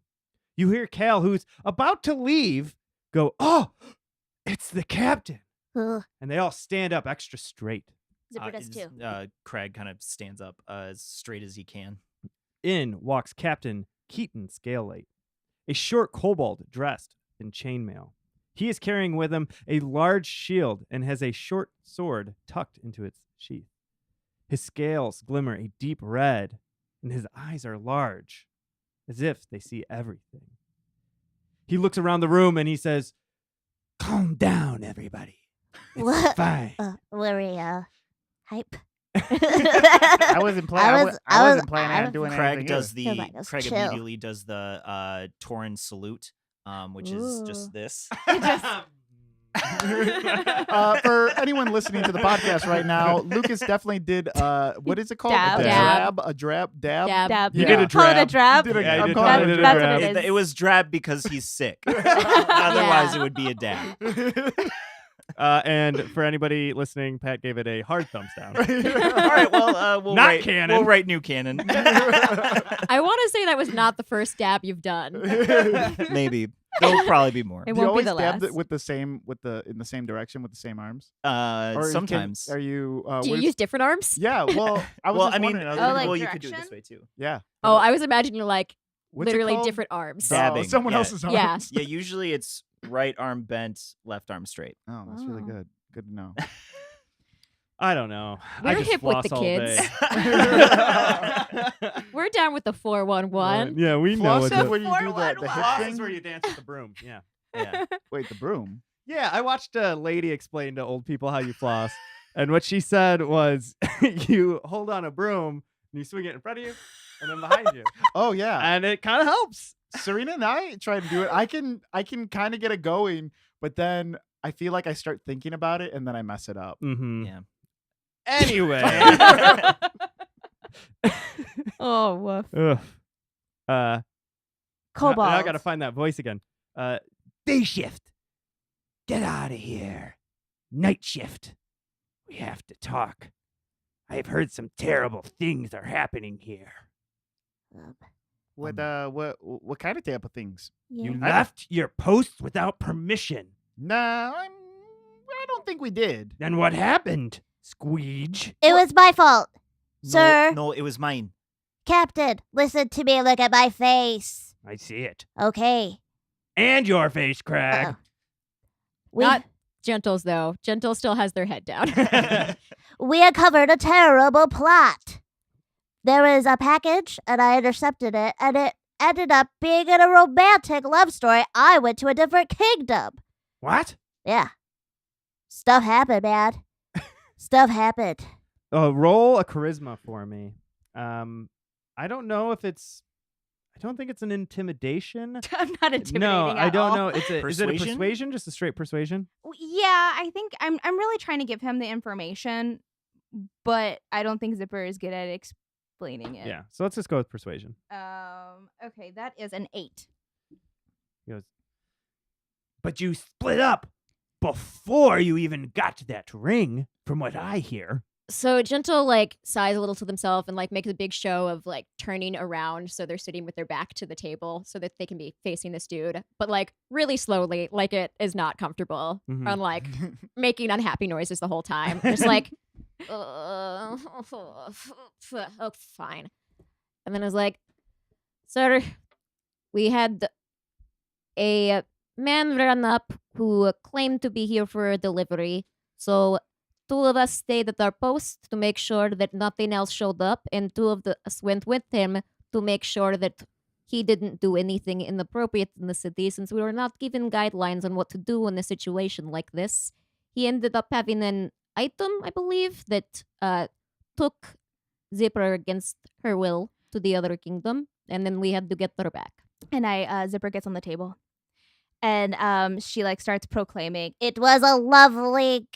You hear Cal, who's about to leave, go, "Oh, it's the captain." Ugh, And they all stand up extra straight. Zipper does too. Craig kind of stands up as straight as he can. In walks Captain Keaton Scalelate, a short kobold dressed in chainmail. He is carrying with him a large shield and has a short sword tucked into its sheath. His scales glimmer a deep red, and his eyes are large, as if they see everything. He looks around the room and he says, "Calm down, everybody. It's What? fine." Were we, hype? I wasn't planning. I wasn't planning on doing Craig anything. does Yeah, the like, let's Craig chill. immediately does the Torin salute, which is Ooh. just this. For anyone listening to the podcast right now, Lucas definitely did. What is it called? Dab. A Dab. drab, a drab, dab. Dab. Dab. You did a Call it a drab. drab. You did a- Yeah, you I'm did calling call it it a That's drab. what it is. It was drab because he's sick. Otherwise, it would be a dab. And for anybody listening, Pat gave it a hard thumbs down. All right, well, we'll Not write canon. We'll write new canon. I want to say that was not the first dab you've done. Maybe there'll probably be more. It Do you won't be always the dab last. with the same, in the same direction with the same arms? Sometimes. Are you? Do you use different arms? Yeah. Well, I was well, just I mean, wondering. Oh, like well, you could do it direction? this way too. Yeah. Oh, I was imagining like What's it literally called? different arms. Dabbing, Someone yeah. else's arms. Yeah. Yeah, usually it's right arm bent, left arm straight. Oh, that's really Oh. good. Good to know. I don't know. I We're just hip with the floss all kids. day. We're down with the 411. Yeah, we know Floss what's is up. when you do the hip Floss thing. is where you dance with the broom. Yeah. Yeah. Wait, the broom. Yeah, I watched a lady explain to old people how you floss. And what she said was you hold on a broom and you swing it in front of you and then behind you. Oh yeah. And it kind of helps. Serena and I try to do it. I can kind of get it going, but then I feel like I start thinking about it and then I mess it up. Mm-hmm. Yeah. Anyway. Oh, woof. Ugh. Now Cobalt. I gotta find that voice again. Day shift. Get out of here. Night shift. We have to talk. I've heard some terrible things are happening here. What kind of type of things? You Yeah. left your post without permission. Nah, I don't think we did. Then what happened, Squeege? It was my fault. Sir, No, it was mine. Captain, listen to me. Look at my face. I see it. Okay. And your face, Crag. Uh-oh. We Not Gentles, though. Gentle still has their head down. we uncovered a terrible plot. There was a package, and I intercepted it, and it ended up being in a romantic love story. I went to a different kingdom. What? Yeah. Stuff happened, man. Stuff happened. Roll a charisma for me. I don't know if it's. I don't think it's an intimidation. I'm not intimidating. No, I at don't all. know. Is it a Persuasion? persuasion? Just a straight persuasion? Yeah, I think I'm really trying to give him the information, but I don't think Zipper is good at explaining it. Yeah. So let's just go with persuasion. Okay, that is an 8. He goes, but you split up. before you even got that ring, from what I hear. So Gentle like sighs a little to themselves and like makes a big show of like turning around so they're sitting with their back to the table so that they can be facing this dude, but like really slowly, like it is not comfortable, Mhm. and like making unhappy noises the whole time. Just like, oh, fine. And then I was like, sir, we had a man run up who claimed to be here for a delivery. So two of us stayed at our post to make sure that nothing else showed up, and two of us went with him to make sure that he didn't do anything inappropriate in the city, since we were not given guidelines on what to do in a situation like this. He ended up having an item, I believe, that took Zipper against her will to the other kingdom, and then we had to get her back. And Zipper gets on the table, and she like starts proclaiming, It was a lovely.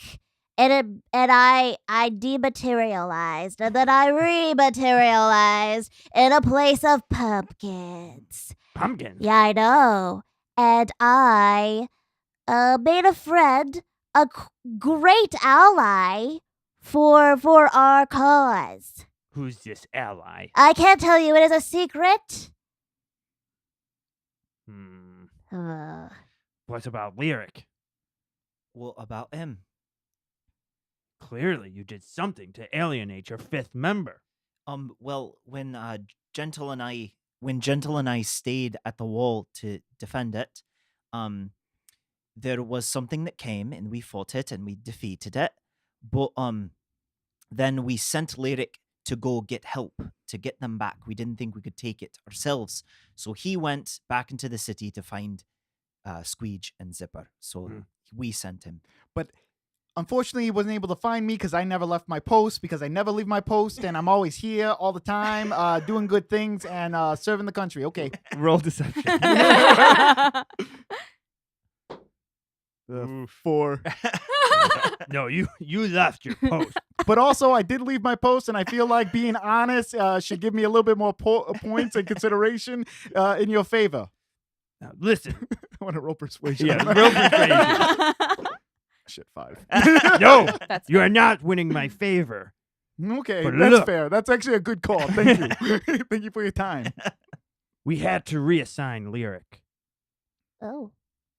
And I dematerialized, and then I rematerialized in a place of pumpkins. Pumpkins. Yeah, I know. And I made a friend, great ally for our cause. Who's this ally? I can't tell you; it is a secret. Uh, What about Lyric? What about him? Clearly, you did something to alienate your fifth member. Well, when Gentle and I stayed at the wall to defend it, there was something that came and we fought it and we defeated it. But then we sent Lyric to go get help to get them back. We didn't think we could take it ourselves, so he went back into the city to find Squeege and Zipper. So we sent him. But unfortunately, he wasn't able to find me because I never left my post, because I never leave my post, and I'm always here all the time, doing good things and serving the country. Okay. Roll deception. 4. No, you left your post. But also, I did leave my post, and I feel like being honest should give me a little bit more points and consideration in your favor. Now, listen. I want to roll persuasion. Yeah, roll persuasion. Shit, 5. No, That's you are not winning my favor. Okay, But that's look. fair. That's actually a good call. Thank you. Thank you for your time. We had to reassign Lyric. oh.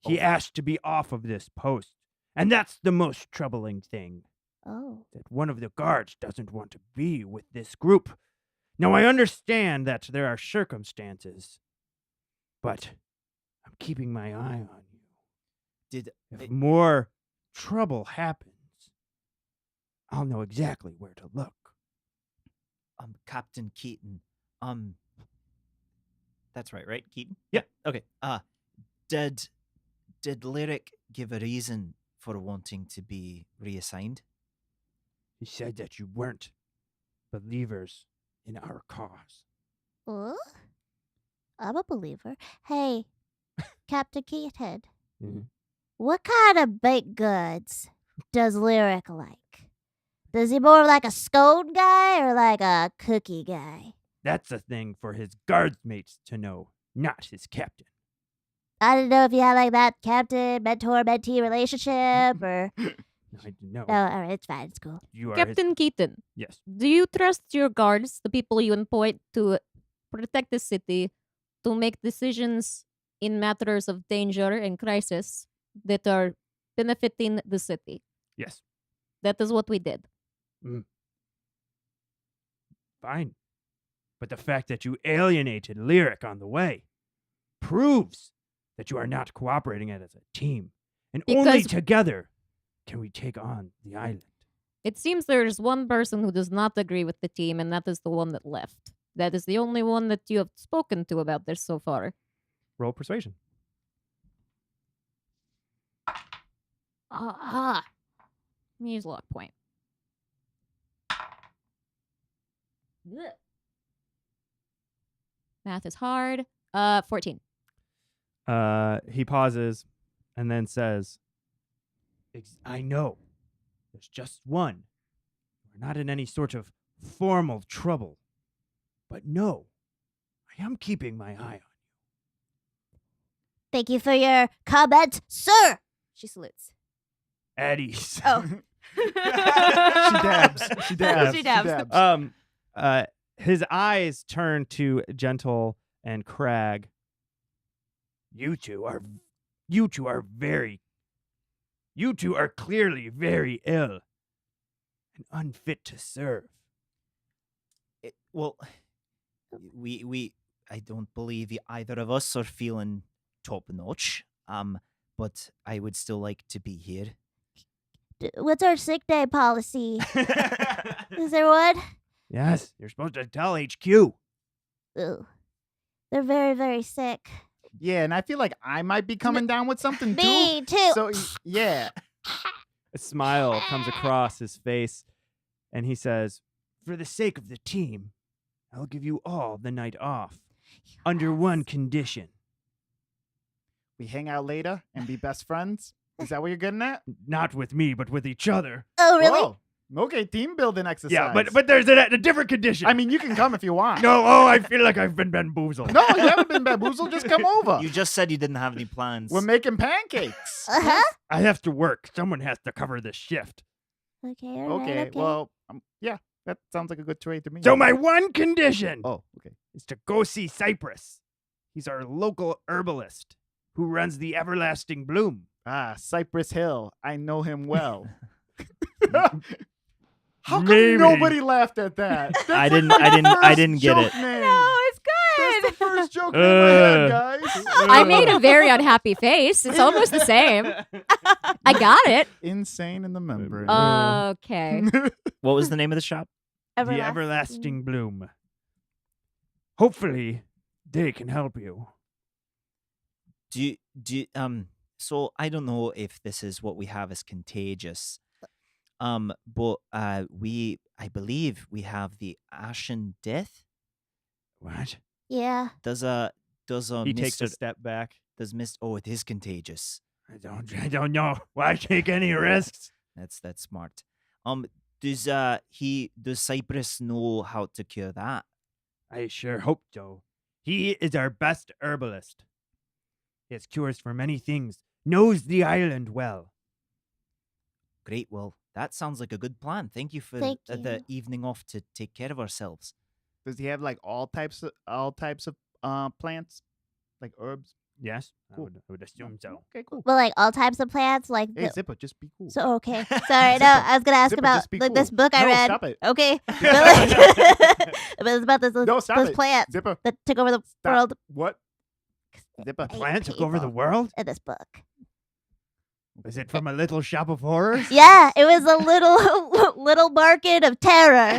He asked to be off of this post. And that's the most troubling thing, Oh. that one of the guards doesn't want to be with this group. Now, I understand that there are circumstances, but I'm keeping my eye on you. Did If more trouble happens, I'll know exactly where to look. Captain Keaton, that's right, Keaton? Yeah. Okay. Did Lyric give a reason for wanting to be reassigned? He said that you weren't believers in our cause. I'm a believer. Hey, Captain Keaton, Mhm. what kind of baked goods does Lyric like? Does he more like a scone guy or like a cookie guy? That's a thing for his guardsmates to know, not his captain. I didn't know if you had like that captain, mentor, mentee relationship or. No, I didn't know. No, all right, it's fine. It's cool. You are Captain Keaton, Yes. do you trust your guards, the people you appoint to protect the city, to make decisions in matters of danger and crisis that are benefiting the city? Yes. That is what we did. Fine. But the fact that you alienated Lyric on the way proves that you are not cooperating as a team. And only Because- together can we take on the island. It seems there's one person who does not agree with the team, and that is the one that left. That is the only one that you have spoken to about this so far. Roll persuasion. Let me use luck point. Ugh. Math is hard. 14. He pauses and then says, I know. There's just one. We're not in any sort of formal trouble. But no, I am keeping my eye on. Thank you for your comment, sir. she salutes. at ease. Oh. She dabs. She dabs. She dabs. His eyes turn to Gentle and Crag. You two are clearly very ill and unfit to serve. Well, I don't believe either of us are feeling top notch. But I would still like to be here. What's our sick day policy? Is there one? Yes, you're supposed to tell HQ. Ooh. They're very, very sick. Yeah, and I feel like I might be coming down with something too. Me too. So yeah. A smile comes across his face, and he says, "For the sake of the team, I'll give you all the night off, under one condition. We hang out later and be best friends. Is that what you're getting at? Not with me, but with each other." Oh, really? Whoa. Okay, team building exercise. Yeah, but there's a different condition. I mean, you can come if you want. no, I feel like I've been bamboozled. No, you haven't been bamboozled. Just come over. You just said you didn't have any plans. We're making pancakes. Uh-huh. I have to work. Someone has to cover this shift. Okay, all right, Okay, well, yeah, that sounds like a good trade to me. So my one condition Oh, okay. is to go see Cypress. He's our local herbalist who runs the Everlasting Bloom. Ah, Cypress Hill. I know him well. How come Maybe. nobody laughed at that? That's I like didn't- my I didn't- I first didn't get joke it. name. No, it's That's the good. first joke name I had, guys. I made a very unhappy face. It's almost the same. I got it. Insane in the membrane. Okay. What was the name of the shop? The Everlasting Bloom. Hopefully, they can help you. So I don't know if this is what we have as contagious. But I believe we have the Ashen Death. What? Yeah. Does He takes a Mr. step back. Oh, it is contagious. I don't know. Why take any risks? That's smart. Does Cypress know how to cure that? I sure hope so. He is our best herbalist. He has cures for many things. Knows the island well. Great. Well, that sounds like a good plan. Thank you for Thank the you. evening off to take care of ourselves. Does he have like all types of plants, like herbs? Yes, Cool. I would assume so. Okay, cool. Well, like all types of plants, like Hey, Zipper, just be cool. so. Okay, sorry. No, I was gonna ask Zipper, about just be like this cool. book I No, read. stop it. Okay, but, like, but it's about this No, stop this it. plant Zipper, that took over the stop. world. What? Zipper. Eight Plant took over the people world? in this book. Is it from a little shop of horrors? Yeah, it was a little market of terror.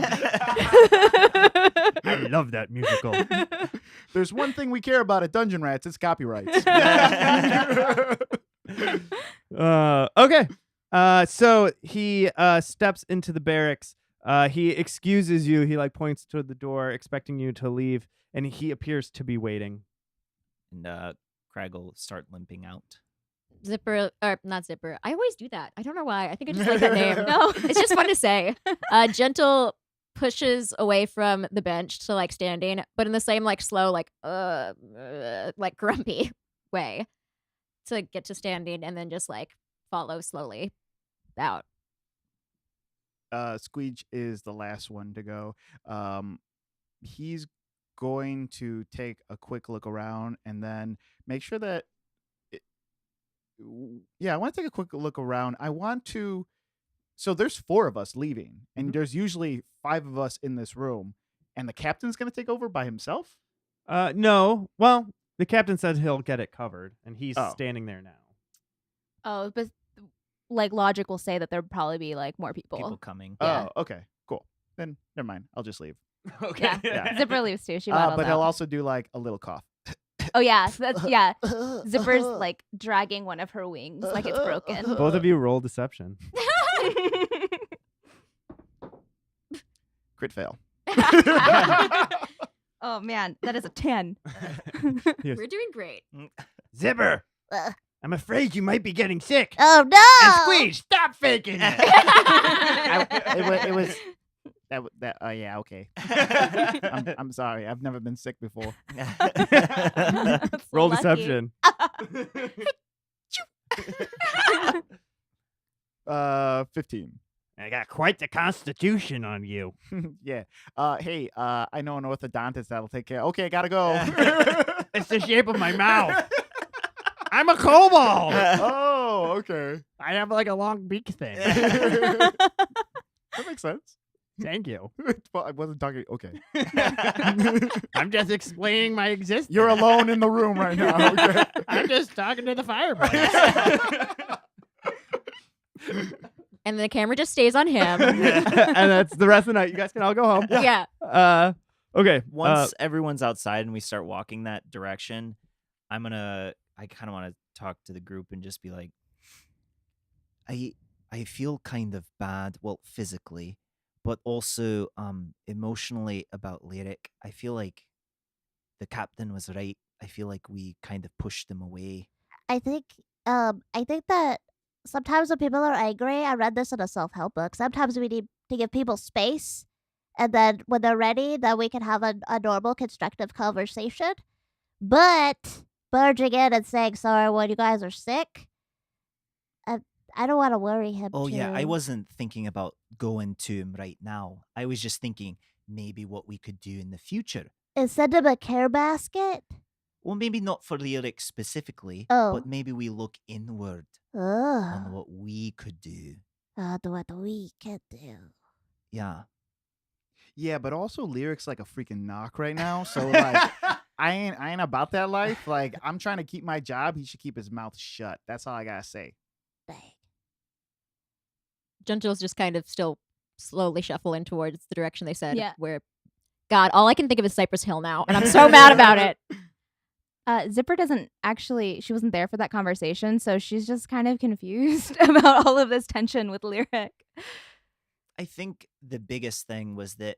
I love that musical. There's one thing we care about at Dungeon Rats. It's copyrights. Okay. So he steps into the barracks. He excuses you. He like points to the door, expecting you to leave, and he appears to be waiting. And Craig will start limping out. Zipper, or not Zipper. I always do that. I don't know why. I think I just like that name. No, it's just fun to say. Gentle pushes away from the bench to like standing, but in the same like slow, like grumpy way to get to standing, and then just like follow slowly out. Squeege is the last one to go. He's going to take a quick look around and then make sure that I want to take a quick look around. I want to so there's 4 of us leaving, and there's usually 5 of us in this room, and the captain's going to take over by himself? No. Well, the captain said he'll get it covered, and he's Oh. standing there now. Oh, but like logic will say that there'd probably be like more people. People coming. Yeah. Oh, okay. Cool. Then never mind. I'll just leave. Okay. Yeah. Zipper leaves too. She waddles But he'll out. also do like a little cough. Oh yeah, so that's yeah. Zipper's like dragging one of her wings like it's broken. Both of you roll deception. Crit fail. Oh man, that is a 10. Yes. We're doing great. Zipper, Uh, I'm afraid you might be getting sick. oh And no! Squeeze, stop faking it. It was that. Oh yeah, okay. I'm sorry. I've never been sick before. That's Roll lucky. deception. 15. I got quite the constitution on you. Yeah. Hey, I know an orthodontist that'll take care. Okay, gotta go. It's the shape of my mouth. I'm a kobold. Oh, okay. I have like a long beak thing. That makes sense. Thank you. Well, I wasn't talking. Okay. I'm just explaining my existence. You're alone in the room right now. Okay. I'm just talking to the fireplace. And the camera just stays on him. And that's the rest of the night. You guys can all go home. Yeah. Okay. Once everyone's outside and we start walking that direction, I kind of want to talk to the group and just be like, I feel kind of bad, well, physically, but also emotionally about Lyric. I feel like the captain was right. I feel like we kind of pushed him away. I think that sometimes when people are angry, I read this in a self-help book. Sometimes we need to give people space, and then when they're ready, then we can have a normal, constructive conversation. But barging in and saying sorry when you guys are sick, I don't want to worry him. Oh, yeah. I too. wasn't thinking about going to him right now. I was just thinking maybe what we could do in the future. And send him a care basket. Well, maybe not for Lyric specifically, Oh. but maybe we look inward on Oh, what we could do. what we can do. Yeah. Yeah, but also Lyric's like a freaking knock right now. So like, I ain't about that life. Like, I'm trying to keep my job. He should keep his mouth shut. That's all I gotta say. Dang. Gentile's just kind of still slowly shuffling towards the direction they said. Yeah. Where, God, all I can think of is Cypress Hill now, and I'm so mad about it. Zipper doesn't actually, she wasn't there for that conversation, so she's just kind of confused about all of this tension with Lyric. I think the biggest thing was that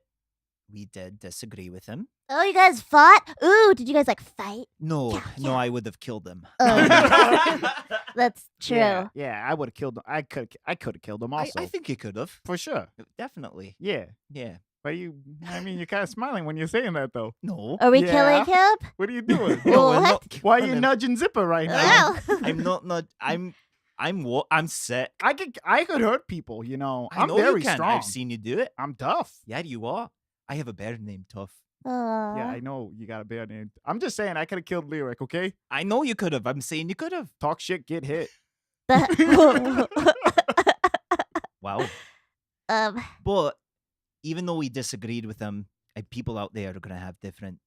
we did disagree with him. Oh, you guys fought? Ooh, did you guys like fight? No, Yeah, no, yeah. I would have killed him. Oh, that's true. Yeah, I would have killed him. I could have killed him also. I think you could have. for sure. Definitely. Yeah. Yeah. But you're kind of smiling when you're saying that, though. No. Are we Yeah. killing him? What are you doing? No, we're What? not Why are killing you him. nudging Zipper right now? Oh. I'm not. I'm sick. I could hurt people, you know. I I'm know very you can. strong. I've seen you do it. I'm tough. Yeah, you are. I have a bear named Tough. Yeah, I know you got a bear name. I'm just saying I could have killed Lyric, okay? I know you could have. I'm saying you could have. Talk shit, get hit. Wow. But even though we disagreed with them, people out there are going to have different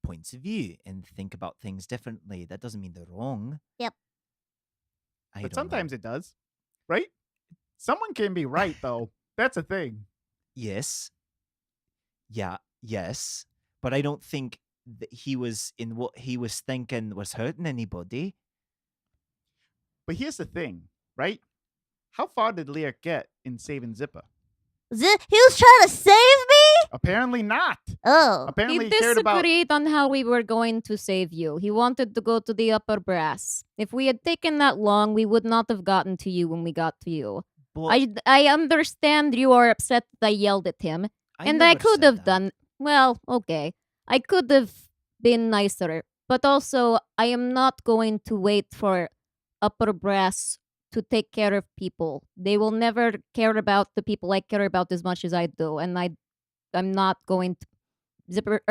points of view and think about things differently. That doesn't mean they're wrong. Yep. But sometimes it does, right? Someone can be right, though. That's a thing. Yes. Yeah. Yes. But I don't think that he was in what he was thinking was hurting anybody. But here's the thing, right? How far did Lyric get in saving Zipper? He was trying to save me? Apparently not. Oh. Apparently He he cared about. disagreed on how we were going to save you. He wanted to go to the upper brass. If we had taken that long, we would not have gotten to you when we got to you. But I understand you are upset that I yelled at him, and I never could said have that. done well. Okay, I could have been nicer, but also I am not going to wait for upper brass to take care of people. They will never care about the people I care about as much as I do, and I'm not going to Zipper.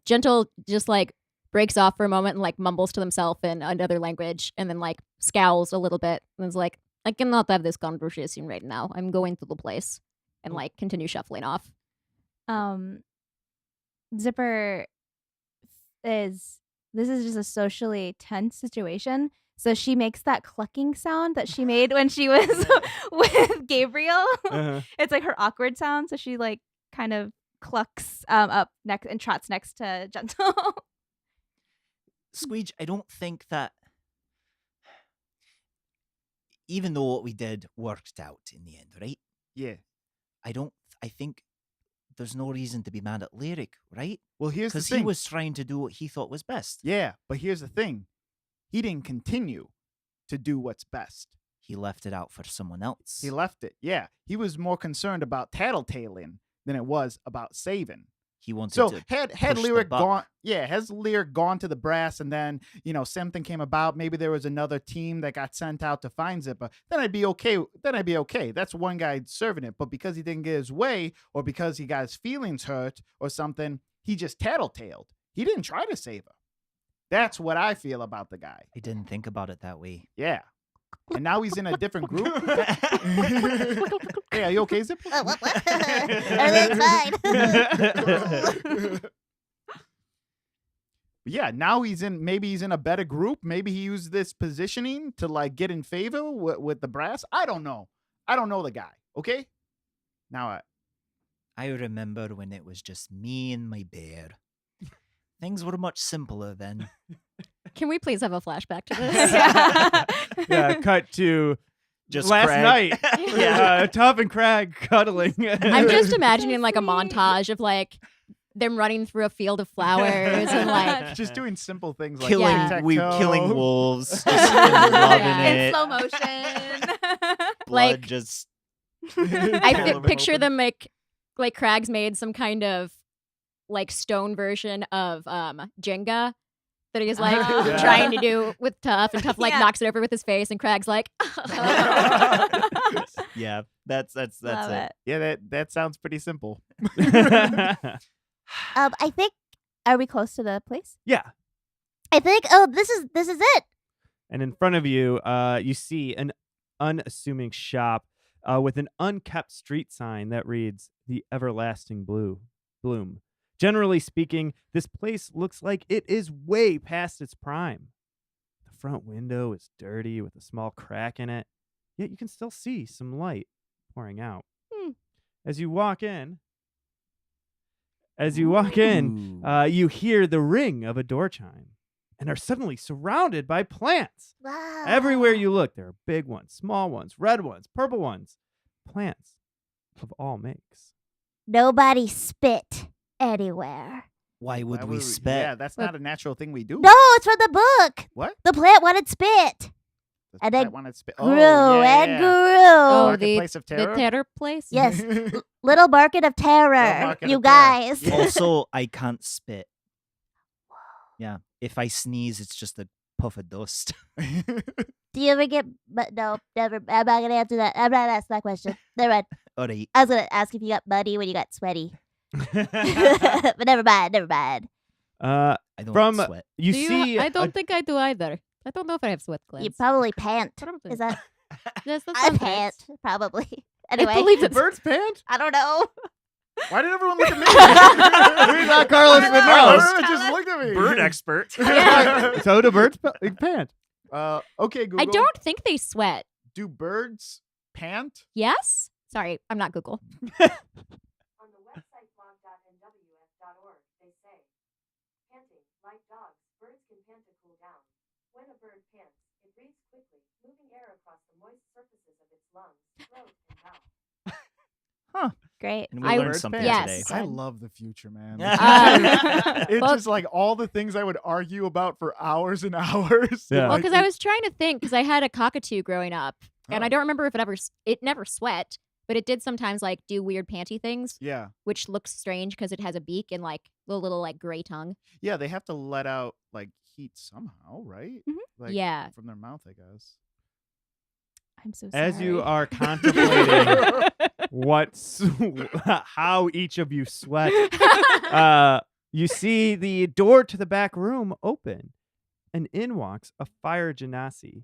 Gentle just like breaks off for a moment and like mumbles to himself in another language, and then like scowls a little bit and is like, "I cannot have this conversation right now. I'm going to the place," and like continue shuffling off. Zipper this is just a socially tense situation. So she makes that clucking sound that she made when she was with Gabriel. Uh-huh. It's like her awkward sound. So she like kind of clucks up next and trots next to Gentle. Squeege, I don't think that even though what we did worked out in the end, right? Yeah. I think there's no reason to be mad at Lyric, right? Well, here's the Because thing. he was trying to do what he thought was best. Yeah, but here's the thing. He didn't continue to do what's best. He left it out for someone else. He left it. Yeah. He was more concerned about tattletaling than it was about saving. he wanted So to had push the Lyric buck. gone, has Lyric gone to the brass, and then something came about. Maybe there was another team that got sent out to find Zipper. Then I'd be okay. That's one guy serving it. But because he didn't get his way, or because he got his feelings hurt, or something, he just tattletaled. He didn't try to save her. That's what I feel about the guy. I didn't think about it that way. Yeah. And now he's in a different group. Hey, are you okay, Zipper? What? Everything's fine. Yeah, now maybe he's in a better group. Maybe he used this positioning to like get in favor with the brass. I don't know. I don't know the guy. Okay. Now I remember when it was just me and my bear. Things were much simpler then. Can we please have a flashback to this? Yeah, cut to Just last Craig. night. Yeah. Tuff and Crag cuddling. I'm just imagining like a montage of like them running through a field of flowers and like just doing simple things like killing tic-tac-toe. killing wolves, just loving Yeah. In it. slow motion. Blood like- just picture them like Crag's made some kind of like stone version of Jenga that he's like Yeah. trying to do with Tuff, and Tuff like Yeah. knocks it over with his face, and Crag's like yeah. That's Love it. it. Yeah, that sounds pretty simple. I think. Are we close to the place? Yeah. I think. Oh, this is it. And in front of you, you see an unassuming shop with an unkept street sign that reads "The Everlasting Bloom." Generally speaking, this place looks like it is way past its prime. The front window is dirty with a small crack in it, yet you can still see some light pouring out. As you walk in, Ooh. you hear the ring of a door chime and are suddenly surrounded by plants. Wow. Everywhere you look, there are big ones, small ones, red ones, purple ones. Plants of all makes. Nobody spit anywhere. Why would Why we would spit? Yeah, that's not a natural thing we do. No, it's from the book. What? The plant wanted spit. The And then plant wanted spit. Grew Oh, yeah, and yeah. grew. oh Marketplace of the Terror? terror place. Yes. Little market of terror. Market You of Terror. guys. Yeah. Also, I can't spit. Yeah, if I sneeze, it's just a puff of dust. Do you ever get? But no, never. I'm not gonna answer that. I'm not gonna ask that question. Never mind. All right. I was gonna ask if you got muddy when you got sweaty, but never mind. Never mind. I don't From sweat. you Do see, I a- don't think I do either. I don't know if I have sweat glands. You probably pant. Probably. Is that? Yes, that I sounds pant. right. Probably. I Anyway, believe the it's birds pant. I don't know. Why did everyone look at me? We thought Carlos would Carlos, know. just look at me. Bird expert. So do birds pant? Okay, Google. I don't think they sweat. Do birds pant? Yes? Sorry, I'm not Google. On the website blog.nwf.org, they say, panting, like dogs, birds can pant to cool down. When a bird pants, it breathes quickly, moving air across the moist surfaces of its lungs, throat, and mouth. Great. And we I- learned Bird something Yes. today. I love the future, man. It's Well- just like all the things I would argue about for hours and hours. Yeah. Well, Like, because I was trying to think, because I had a cockatoo growing up, and Oh. I don't remember if it never sweat, but it did sometimes like do weird panty things, yeah, which looks strange because it has a beak and like the little like gray tongue. yeah, they have to let out like heat somehow, right? Mhm. Like, Yeah. from their mouth, I guess. I'm so sorry. As you are contemplating how each of you sweat, you see the door to the back room open, and in walks a fire genasi.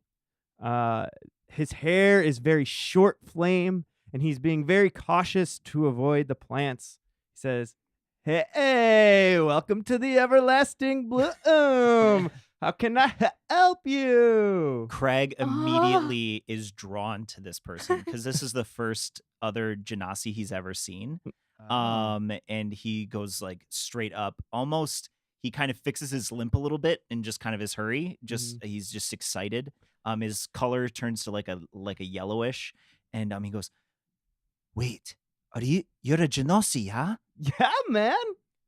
His hair is very short flame, and he's being very cautious to avoid the plants. He says, "Hey, welcome to the everlasting bloom. How can I help you?" Craig immediately is drawn to this person because this is the first other Genasi he's ever seen. And he goes like straight up, almost he kind of fixes his limp a little bit in just kind of his hurry. Just he's just excited. His color turns to like a yellowish, and he goes, "Wait, you're a Genasi, huh? Yeah, man.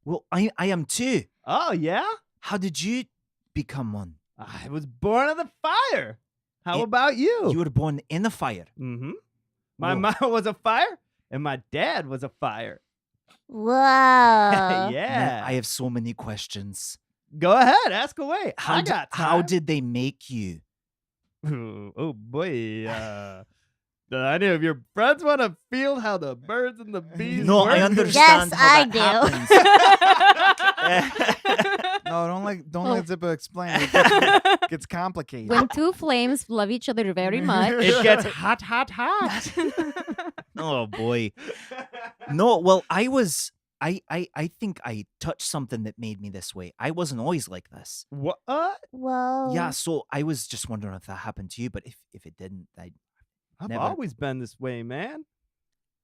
Well, I am too. Oh, yeah? How did you become one? I was born of the fire. How It- about you? You were born in the fire. Mm-hmm. My Whoa. mom was a fire, and my dad was a fire. Whoa. yeah. Man, I have so many questions. Go ahead, ask away. I got How time. did they make you? Oh boy. Do any of your friends want to feel how the birds and the bees No, work? I understand how I that happens. No, don't let Zippo explain. It gets complicated. When two flames love each other very much. It gets hot, hot, hot. Oh boy. No, well, I think I touched something that made me this way. I wasn't always like this. What? Whoa. Yeah, so I was just wondering if that happened to you, but if it didn't, I've Never. always been this way, man.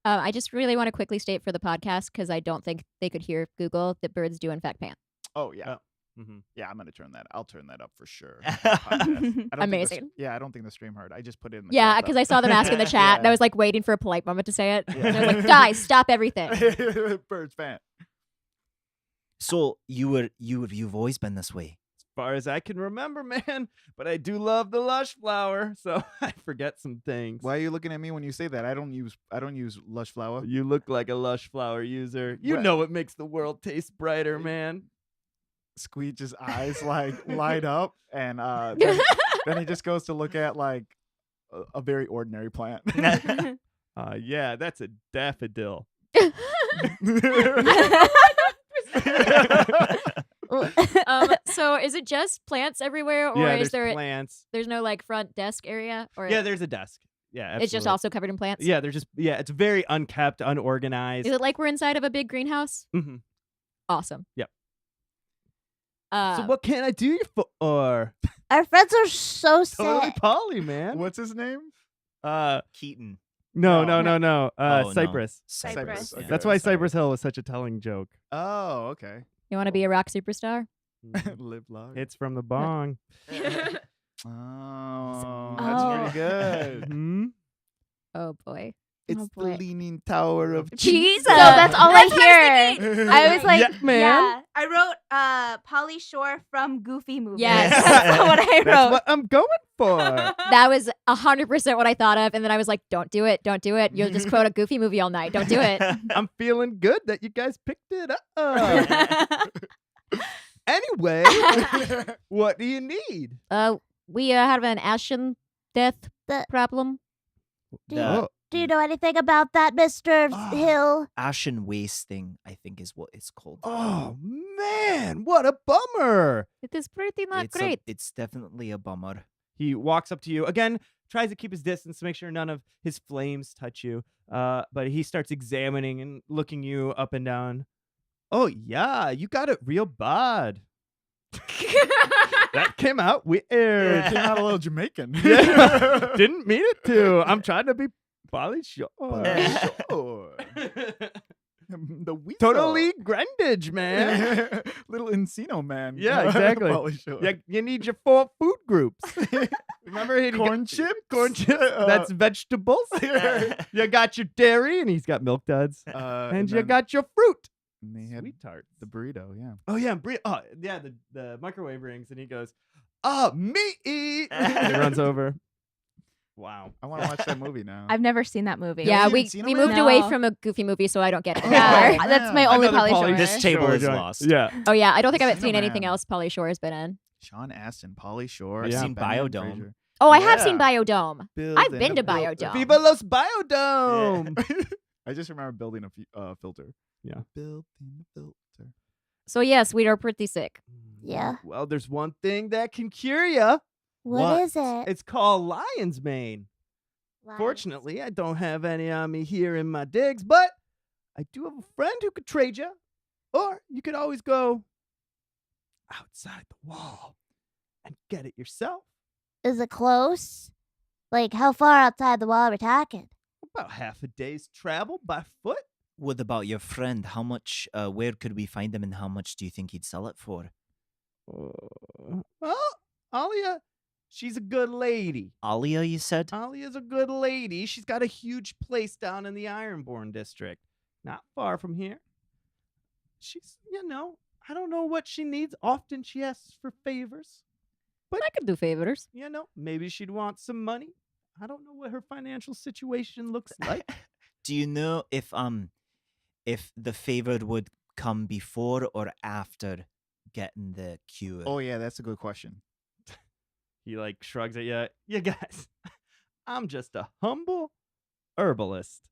I just really want to quickly state for the podcast, because I don't think they could hear Google, that birds do in fact pant. Oh yeah, Mm-hmm. yeah. I'm gonna turn that. I'll turn that up for sure. on the podcast. I don't think the Amazing. I don't think the stream heard. I just put it in the Yeah, chat, because though. I saw them ask in the chat, and I was like waiting for a polite moment to say it. And I was like, guys, stop everything. Birds fan. so you've always been this way. As far as I can remember, man. But I do love the lush flower, so I forget some things. Why are you looking at me when you say that? I don't use lush flower. You look like a lush flower user. You What? know what makes the world taste brighter, man. Squeech's eyes like light up, and then he just goes to look at like a very ordinary plant. Yeah, that's a daffodil. So is it just plants everywhere, or Yeah, is there's there plants. there's no like front desk area, or Yeah, there's a desk. Yeah, it's just absolutely. also covered in plants? Yeah, it's very unkept, unorganized. Is it like we're inside of a big greenhouse? Mhm. Awesome. Yep. Uh, So what can I do you for? Our friends are so Totally sick. Polly, man. What's his name? Keaton. No. No. No. Oh, no. Cypress. Cypress. Okay, That's why sorry. Cypress Hill was such a telling joke. Oh, okay. you want to be a rock superstar? Live large. It's from the bong. Oh, Oh. that's pretty good. Mhm. Oh boy. It's Oh, the boy. leaning tower of Jesus. So that's all That's what I hear. I was like, Yeah, man. yeah. I wrote Polly Shore from Goofy movie. Yes. That's what I wrote. That's what I'm going for. That was 100% what I thought of, and then I was like, "Don't do it! Don't do it! You'll just quote a Goofy movie all night. Don't do it." I'm feeling good that you guys picked it up. Anyway, what do you need? We have an ashen death The- problem. Do you, Oh, do you know anything about that, Mr. Ah. Hill? Ashen wasting, I think, is what it's called. oh man, what a bummer. It is pretty not it's great. it's definitely a bummer. He walks up to you again, tries to keep his distance to make sure none of his flames touch you. But he starts examining and looking you up and down. Oh yeah, you got it real bad. That came out weird. It came out a little Jamaican. Yeah. Didn't mean it to. I'm trying to be Polly Shore. Sure. The weasel. Totally grindage, man. Little Encino man. Yeah, exactly. Polly Shore. You need your 4 food groups. Remember, he Corn chips. corn chips. That's vegetables. You got your dairy, and he's got milk duds, and you then- got your fruit. and they had Sweet tarts. the burrito. Yeah. Oh yeah, the microwave rings, and he goes, "Ah, meat!" He runs over. Wow. I want to watch that movie now. I've never seen that movie. Yeah, you we haven't seen we it moved yet? away No. from a Goofy movie, so I don't get it Yeah, anymore. that's my man. only Another Polly Shore. This table is joint. lost. Yeah. Oh yeah, I don't think I've Encino seen anything Man. else Polly Shore has been in. Sean Astin, Polly Shore. I've Scott seen Benton, Biodome. Fraser. Oh, I have seen Yeah. Biodome. Building I've been a to filter. Biodome. Viva los Biodome. I just remember building a filter. Yeah. Building a filter. So yes, we are pretty sick. Yeah. Well, there's one thing that can cure you. What is it? It's called lion's mane. Lions. Fortunately, I don't have any on me here in my digs, but I do have a friend who could trade you. Or you could always go outside the wall and get it yourself. Is it close? Like, how far outside the wall are we talking? About half a day's travel by foot. What about your friend? How much? Where could we find him, and how much do you think he'd sell it for? Well, Alia, she's a good lady. Alia, you said? Alia's a good lady. She's got a huge place down in the Ironborn district, not far from here. She's, I don't know what she needs. Often she asks for favors. I could do favors. Maybe she'd want some money. I don't know what her financial situation looks like. Do you know if the favor would come before or after getting the cure. Oh yeah, that's a good question. He like shrugs at you. You guys, I'm just a humble herbalist.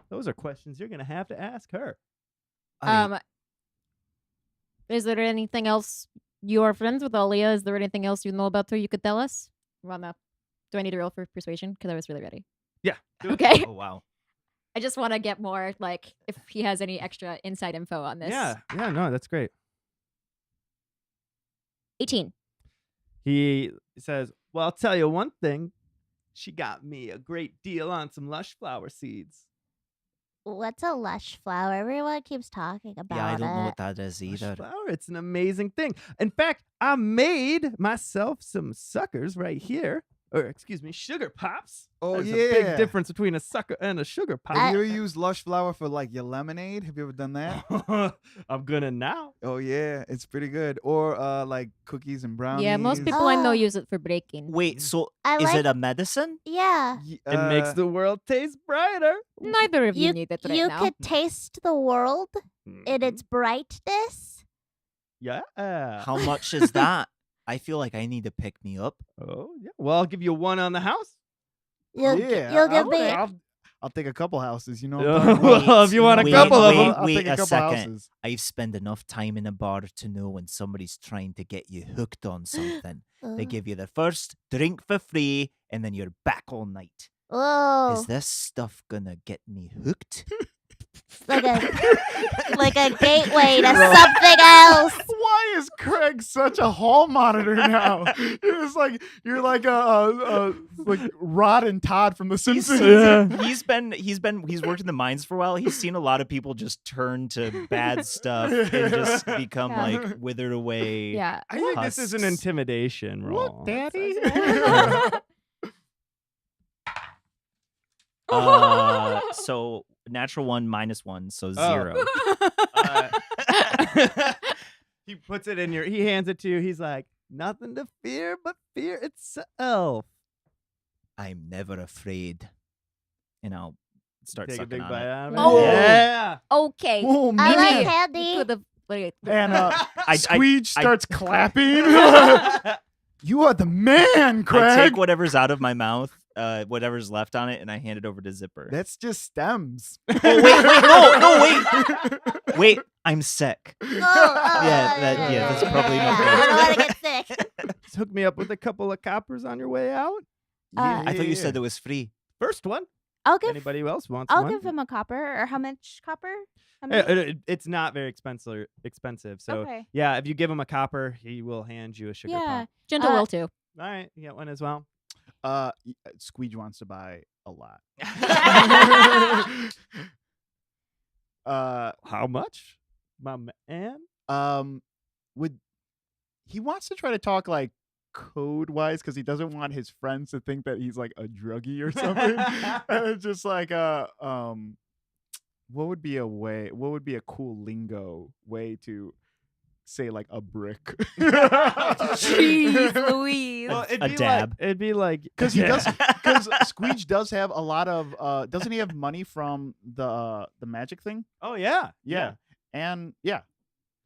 Those are questions you're gonna have to ask her. Is there anything else? You are friends with Alia. Is there anything else you know about her you could tell us? Rama, do I need to roll for persuasion? Because I was really ready. Yeah. do it. Okay. Oh wow. I just want to get more, like, if he has any extra inside info on this. Yeah. Yeah. No, that's great. 18. He says, "Well, I'll tell you one thing. She got me a great deal on some lush flower seeds." What's a lush flower? Everyone keeps talking about Yeah, I don't know it. what that is Lush either. flower, it's an amazing thing. In fact, I made myself some suckers right here. Or excuse me, sugar pops. Oh, There's a big yeah. difference between a sucker and a sugar pop. Have you ever used lush flower for like your lemonade? Have you ever done that? I'm gonna now. Oh yeah, it's pretty good. Or like cookies and brownies. Yeah, most people I know Oh. use it for breaking. Wait, so I is like. it a medicine? Yeah. It makes the world taste brighter. Neither of you, You need it right you now. could taste the world in its brightness. Yeah. How much is that? I feel like I need to pick me up. Oh yeah. Well, I'll give you one on the house. You'll Yeah, you'll give I'll, me. I'll take a couple houses. You know. What Oh, I'm talking about. well, if you want a wait, couple of wait, them, I'll wait take a a couple second. houses. I've spent enough time in a bar to know when somebody's trying to get you hooked on something. They give you the first drink for free, and then you're back all night. Whoa. Is this stuff gonna get me hooked? like a gateway to something else. Why is Craig such a hall monitor now? You're like like Rod and Todd from The Simpsons. He's worked in the mines for a while. He's seen a lot of people just turn to bad stuff and just become Yeah. like withered away. Yeah. I think this is an husks. intimidation roll. What, Daddy? So natural 1 -1, so Oh. 0. He puts it in your. He hands it to you. He's like, "Nothing to fear but fear itself." I'm never afraid. And I'll start Take a sucking big on bite it. out of it. Oh. Yeah. Okay. Oh, I man. like Maybe- candy. Could have- wait, And I- Squeege I- starts clapping. You are the man, Craig. I take whatever's out of my mouth, whatever's left on it, and I hand it over to Zipper. That's just stems. Oh, wait, no, wait. I'm sick. Yeah, that's probably not I don't want to get sick. Just hook me up with a couple of coppers on your way out. I thought you said it was free. First one. I'll give. Anybody else wants I'll one? give him a copper. Or how much copper? How Eh, many? It's not very expensive. So Okay. yeah, if you give him a copper, he will hand you a sugar Yeah. pop. Gentle will too. All right, you get one as well. Squeege wants to buy a lot. How much, my man? Would he wants to try to talk like code wise because he doesn't want his friends to think that he's like a druggie or something. And it's just like what would be a cool lingo way to say like a brick? Jeez Louise. Well, A dab. It'd be like Because he does, because Squeege does have a lot of doesn't he have money from the magic thing? Oh yeah, Yeah. And yeah.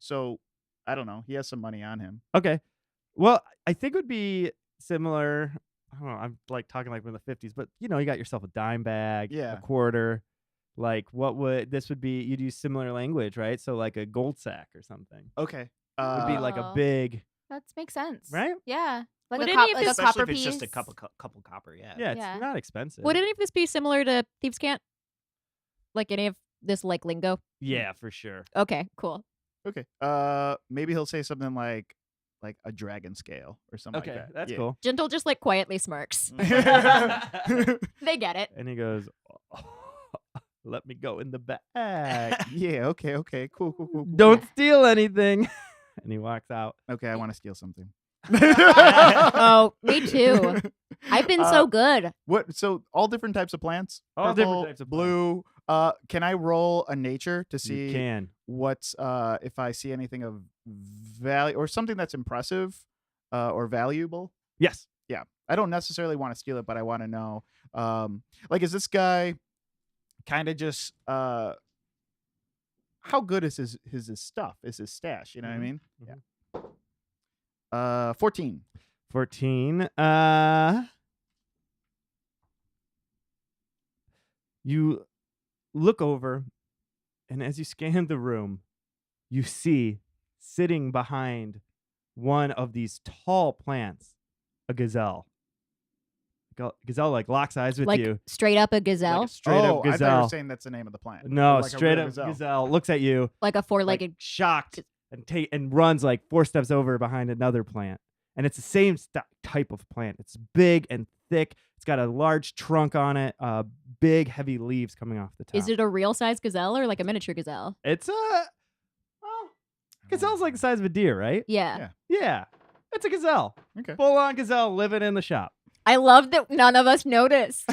So I don't know. He has some money on him. Okay. Well, I think it would be similar. I don't know. I'm like talking like from the 50s, but you got yourself a dime bag, Yeah. a quarter. Like, what would this would be? You'd use similar language, right? So like a gold sack or something Okay. would be like a Oh. big, That makes sense. right? Yeah. Like Would a, any of like this- a Especially copper if it's piece. just a couple copper, yeah. Yeah, it's Yeah. not expensive. Would any of this be similar to Thieves' Cant? Like any of this like lingo? Yeah, for sure. Okay, cool. Okay. Maybe he'll say something like a dragon scale or something Okay, like that. that's Yeah. cool. Gentle just like quietly smirks. They get it. And he goes, "Let me go in the back. Yeah. Okay. Cool. Don't steal anything." And he walks out. Okay, I want to steal something. Oh, me too. I've been so good. What? So all different types of plants. All different Purple, types of blue. Can I roll a nature to You see can. what's if I see anything of value or something that's impressive or valuable? Yes. Yeah, I don't necessarily want to steal it, but I want to know. Like, is this guy kind of just how good is his stuff? Is his stash? You know what I mean? Yeah. 14. 14. You look over, and as you scan the room, you see sitting behind one of these tall plants a gazelle. Gazelle like locks eyes with Like you. straight up a Like gazelle, a straight oh, up I thought you gazelle. were saying that's the name of the plant. No, Like a straight real up gazelle looks at you, like a like, four-legged. shocked, and runs like 4 steps over behind another plant. And it's the same type of plant. It's big and thick. It's got a large trunk on it. Big, heavy leaves coming off the top. Is it a real size gazelle or like a miniature gazelle? It's gazelle's like the size of a deer, right? Yeah. Yeah, it's a gazelle. Okay. Full on gazelle living in the shop. I love that none of us noticed.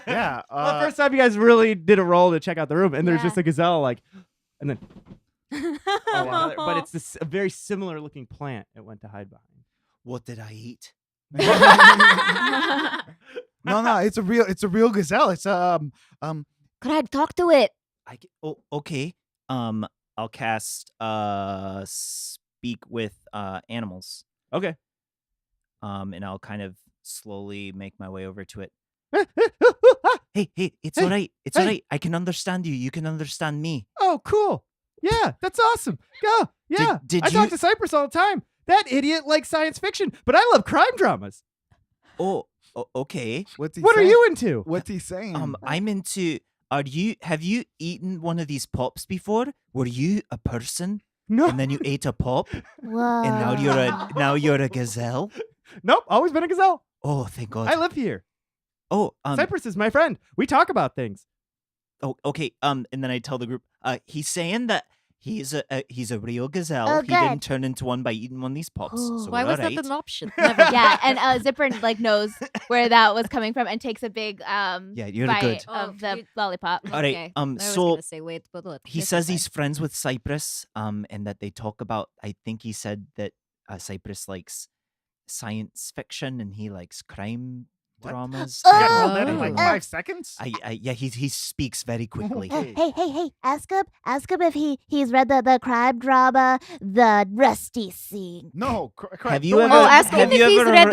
Yeah. Well, the first time you guys really did a roll to check out the room, and there's Yeah. just a gazelle, like, and then but it's this a very similar looking plant it went to hide behind. What did I eat? No, it's a real gazelle. It's Could I talk to it? Oh, okay. I'll cast speak with animals. Okay. And I'll kind of slowly make my way over to it. oh, Hey, it's Hey, all right. It's hey. all right. I can understand you. You can understand me. cool. Yeah, that's awesome. Go. Yeah. did I you- talk to Cypress all the time. That idiot likes science fiction, but I love crime dramas. Oh, okay. What's he What are saying? you into? What's he saying? I'm into. Have you eaten one of these pops before? Were you a person No. and then you ate a pop Whoa. and now you're a gazelle? Nope. Always been a gazelle. Oh, thank God. I live here. Oh, Cypress is my friend. We talk about things. oh, okay. And then I tell the group, he's saying that he's a real gazelle. Oh, He didn't good. turn into one by eating one of these pops. Oh. So Why we're was all that right. an option? Yeah, and Zipper like knows where that was coming from and takes a big Yeah, you're bite good. of Oh, the you- lollipop. All right, Okay. I was so gonna say, wait, but look, He this says is he's fine. friends with Cypress, and that they talk about. I think he said that Cypress likes science fiction and he likes crime What? dramas. You Oh, got all that in like Oh. 5 seconds? Yeah, he speaks very quickly. Hey! Ask him if he's read the crime drama, The Rusty Scene. No. Have you Oh, ever- ask have him you if he's ever read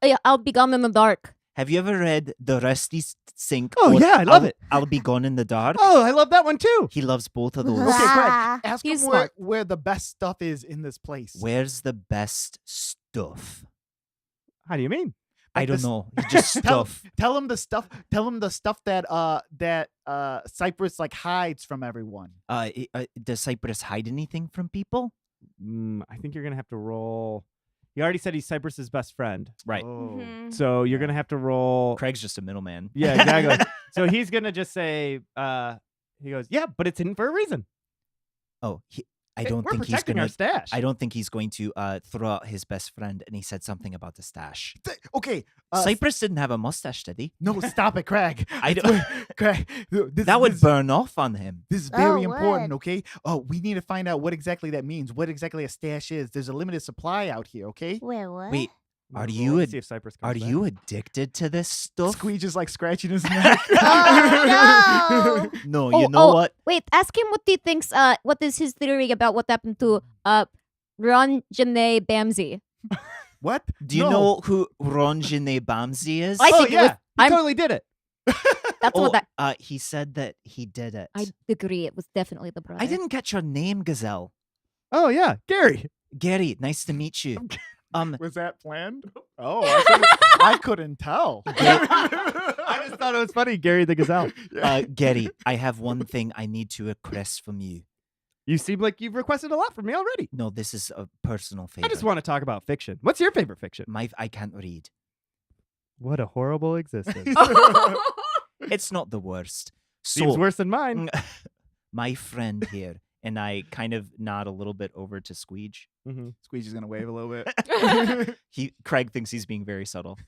the I'll Be Gone in the Dark. Have you ever read The Rusty Sink? Oh, or yeah, I love it. I'll Be Gone in the Dark. Oh, I love that one too. He loves both of those. Okay, Ah. Craig. Ask He's him smart. where the best stuff is in this place. Where's the best stuff? How do you mean? I Like don't this- know. Just Tell, stuff. tell him the stuff. Tell him the stuff that Cypress like hides from everyone. Does Cypress hide anything from people? I think you're gonna have to roll. He already said he's Cypress's best friend, Right. Oh. Mhm. so you're gonna have to roll. Craig's just a middleman. Yeah, exactly. So he's gonna just say, he goes, yeah, but it's in for a reason. Oh, I Hey, don't we're think he's protecting gonna. our stash. I don't think he's going to throw out his best friend. And he said something about the stash. Okay. Cypress didn't have a mustache, did he? No, stop it, Craig. I It's don't- where- Craig. That would burn off on him. This is very Oh, important, would. okay? Oh, we need to find out what exactly that means. What exactly a stash is. There's a limited supply out here, okay? Wait, what? Wait, I'm are gonna you roll to a- see if Cypress are comes back. you addicted to this stuff? Squeege is like scratching his neck. Oh, No, Oh, you know oh, what? Wait, ask him what he thinks. What is his theory about what happened to Ron Janae Bamsey? What? Do you No. know who Ronjine Bamsi is? I Oh think it was- yeah, he I'm- totally did it. That's oh, what that. he said that he did it. I agree. It was definitely the brother. I didn't catch your name, Gazelle. Oh yeah, Gary. Gary, nice to meet you. Was that planned? Oh, I couldn't tell. I just thought it was funny, Gary the Gazelle. Gary, I have one thing I need to request from you. You seem like you've requested a lot from me already. No, this is a personal favor. I just want to talk about fiction. What's your favorite fiction? I can't read. What a horrible existence. It's not the worst. Seems So, worse than mine. my friend here, and I kind of nod a little bit over to Squeege. Mhm. Squeegee's gonna wave a little bit. Craig thinks he's being very subtle.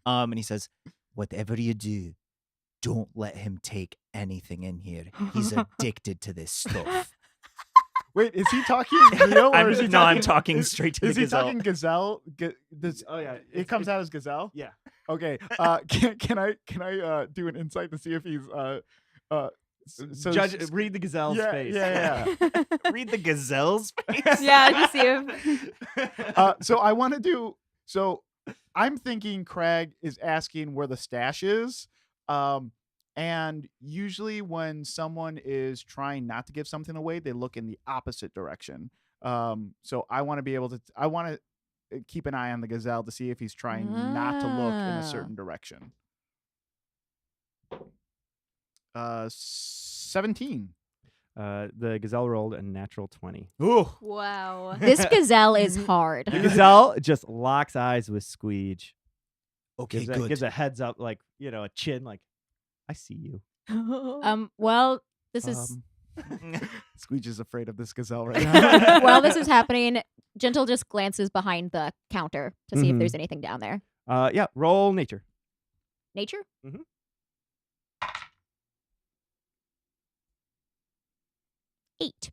And he says, whatever you do, don't let him take anything in here. He's addicted to this stuff. Wait, is he talking real or is he I'm talking? talking straight to Is the he gazelle. talking gazelle? Oh yeah, It comes out as gazelle. Yeah. Okay. Can I do an insight to see if he's So read the gazelle's yeah, face. Yeah. Read the gazelle's face. Yeah, just see if So I want to do. So I'm thinking Craig is asking where the stash is. And usually when someone is trying not to give something away, they look in the opposite direction. So I want to be able to. I want to keep an eye on the gazelle to see if he's trying not to look in a Ah. certain direction. 17. The gazelle rolled a natural 20. Ooh. wow. This gazelle is hard. The gazelle just locks eyes with Squeege. Okay, Gives a heads up, like, a chin, like, I see you. Well, this is Squeege is afraid of this gazelle right now. while this is happening, Gentle just glances behind the counter to see if Mhm. there's anything down there. Yeah, roll nature. Nature? Mhm. 8.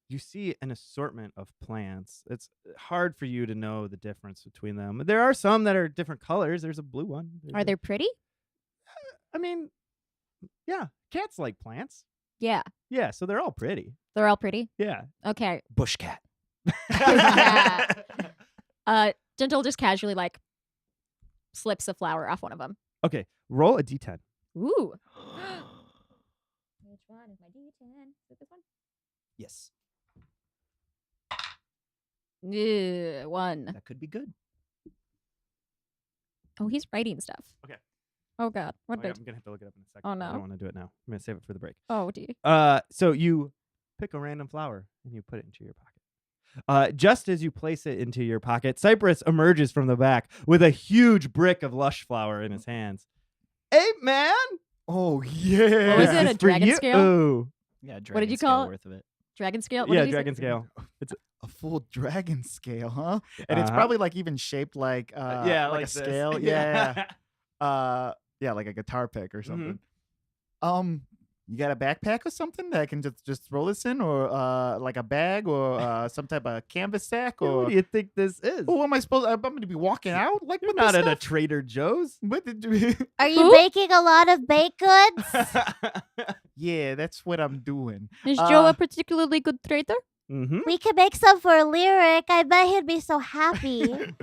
You see an assortment of plants. It's hard for you to know the difference between them. There are some that are different colors. There's a blue one. Are they pretty? I mean, yeah, cats like plants. Yeah. Yeah, so they're all pretty. They're all pretty. Yeah. Okay. Bush cat. Gentle just casually like slips a flower off one of them. Okay, roll a d10. Ooh. Which one is my D10? Is it this one? Yes, 1. that could be good. Oh, he's writing stuff. Okay. Oh God. What Oh, yeah, did? I'm gonna have to look it up in a second. Oh, I no. don't want to do it now. I'm gonna save it for the break. Oh, dear. So you pick a random flower and you put it into your pocket. Just as you place it into your pocket, Cypress emerges from the back with a huge brick of lush flower in his hands. Hey, man! Oh yeah. What was This it, is a for dragon you. scale? Ooh. Yeah, What did dragon you scale call it? worth of it. Dragon scale? What Yeah, did he say? dragon scale. A full dragon scale, huh? And it's Uh-huh. probably like even shaped like Yeah, like a this. scale. Yeah. Yeah, like a guitar pick or something. You got a backpack or something that I can just roll this in, or like a bag, or some type of canvas sack, or What do you think this is? oh, what am I supposed? I'm going to be walking out like You're with not this at a stuff? Trader Joe's. What did you? Are you Who? baking a lot of baked goods? Yeah, that's what I'm doing. Is Joe a particularly good trader? Mm-hmm. We could make some for Lyric. I bet he'd be so happy.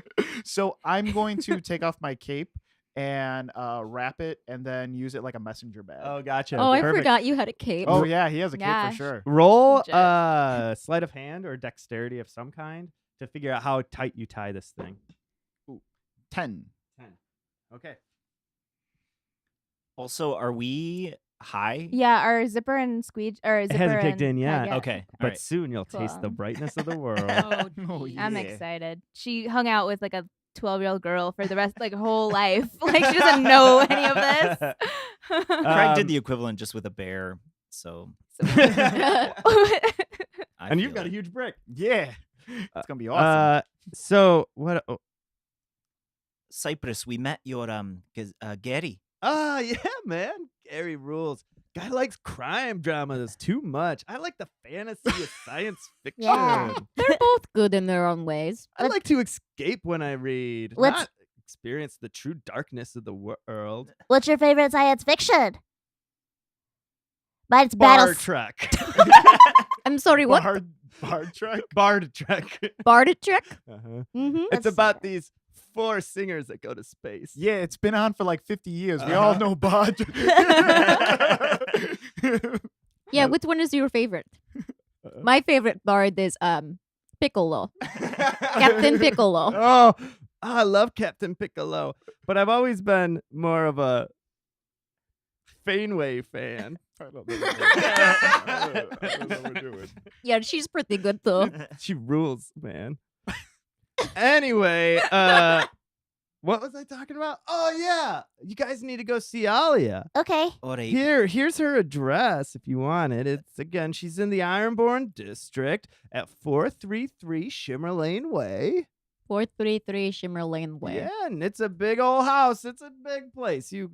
So I'm going to take off my cape and wrap it, and then use it like a messenger bag. Oh, gotcha. Oh, I Perfect. forgot you had a cape. Oh, yeah, he has a cape Gosh. for sure. Roll Legit. sleight of hand or dexterity of some kind to figure out how tight you tie this thing. 10. 10. Okay. Also, are we high? Yeah, our zipper and squeege or It zipper hasn't kicked and in yet. Craig, Okay, But all right. soon you'll taste the Cool. brightness of the world. Oh, Oh, gee. I'm yeah. excited. She hung out with like a 12-year-old girl for the rest like her whole life. Like she doesn't know any of this. Craig did Um, the equivalent just with a bear, so and I you've feel got a it. huge brick. Yeah. It's going to be awesome. So what? Oh, Cypress. We met your Gary. yeah, man. Gary rules. Guy likes crime dramas too much. I like the fantasy of science fiction. Yeah. They're both good in their own ways. I like to escape when I read, What's- not experience the true darkness of the world. What's your favorite science fiction? Mine's Bar Battles. Trek. I'm sorry, what? Bard Trek? Bard Trek. Barded trick? Uh-huh. Mm-hmm. It's That's- about these 4 singers that go to space. Yeah, it's been on for like 50 years. We all Uh-huh. know Bard. Yeah, which one is your favorite? My favorite bard is Piccolo. Captain Piccolo. Oh, I love Captain Piccolo, but I've always been more of a Fainway fan. I don't know what we're doing. Yeah, she's pretty good too. She rules, man. Anyway, what was I talking about? Oh yeah, you guys need to go see Alia. Okay. All right. Here's her address if you want it. It's again, she's in the Ironborn district at 433 Shimmer Lane Way. 433 Shimmer Lane Way. Yeah, and it's a big old house. It's a big place. You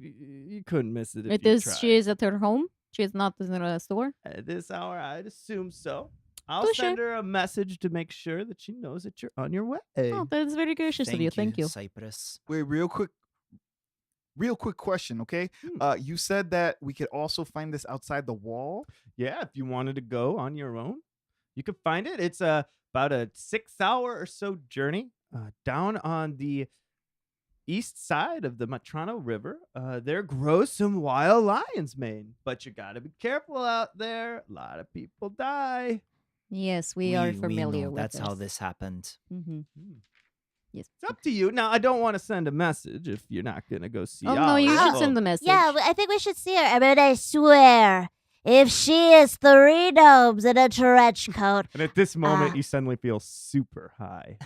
couldn't miss it if It you is. tried. She is at her home. She is not in a store. At this hour, I'd assume so. I'll Touche. send her a message to make sure that she knows that you're on your way. Oh, that is very gracious of you. Thank you. Cypress. Wait, real quick. real quick question, okay? You said that we could also find this outside the wall. Yeah, if you wanted to go on your own, you could find it. It's about a 6-hour or so journey down on the east side of the Matrano River. There grows some wild lion's mane, but you gotta be careful out there. A lot of people die. Yes, we are know familiar with that's how this. this happened. Mm-hmm. Yes. It's up to you. Now, I don't want to send a message if you're not gonna go see. Oh no, you ours. should Oh. send the message. Yeah, I think we should see her. But I swear, if she is 3 gnomes in a trench coat, And at this moment, Ah. you suddenly feel super high.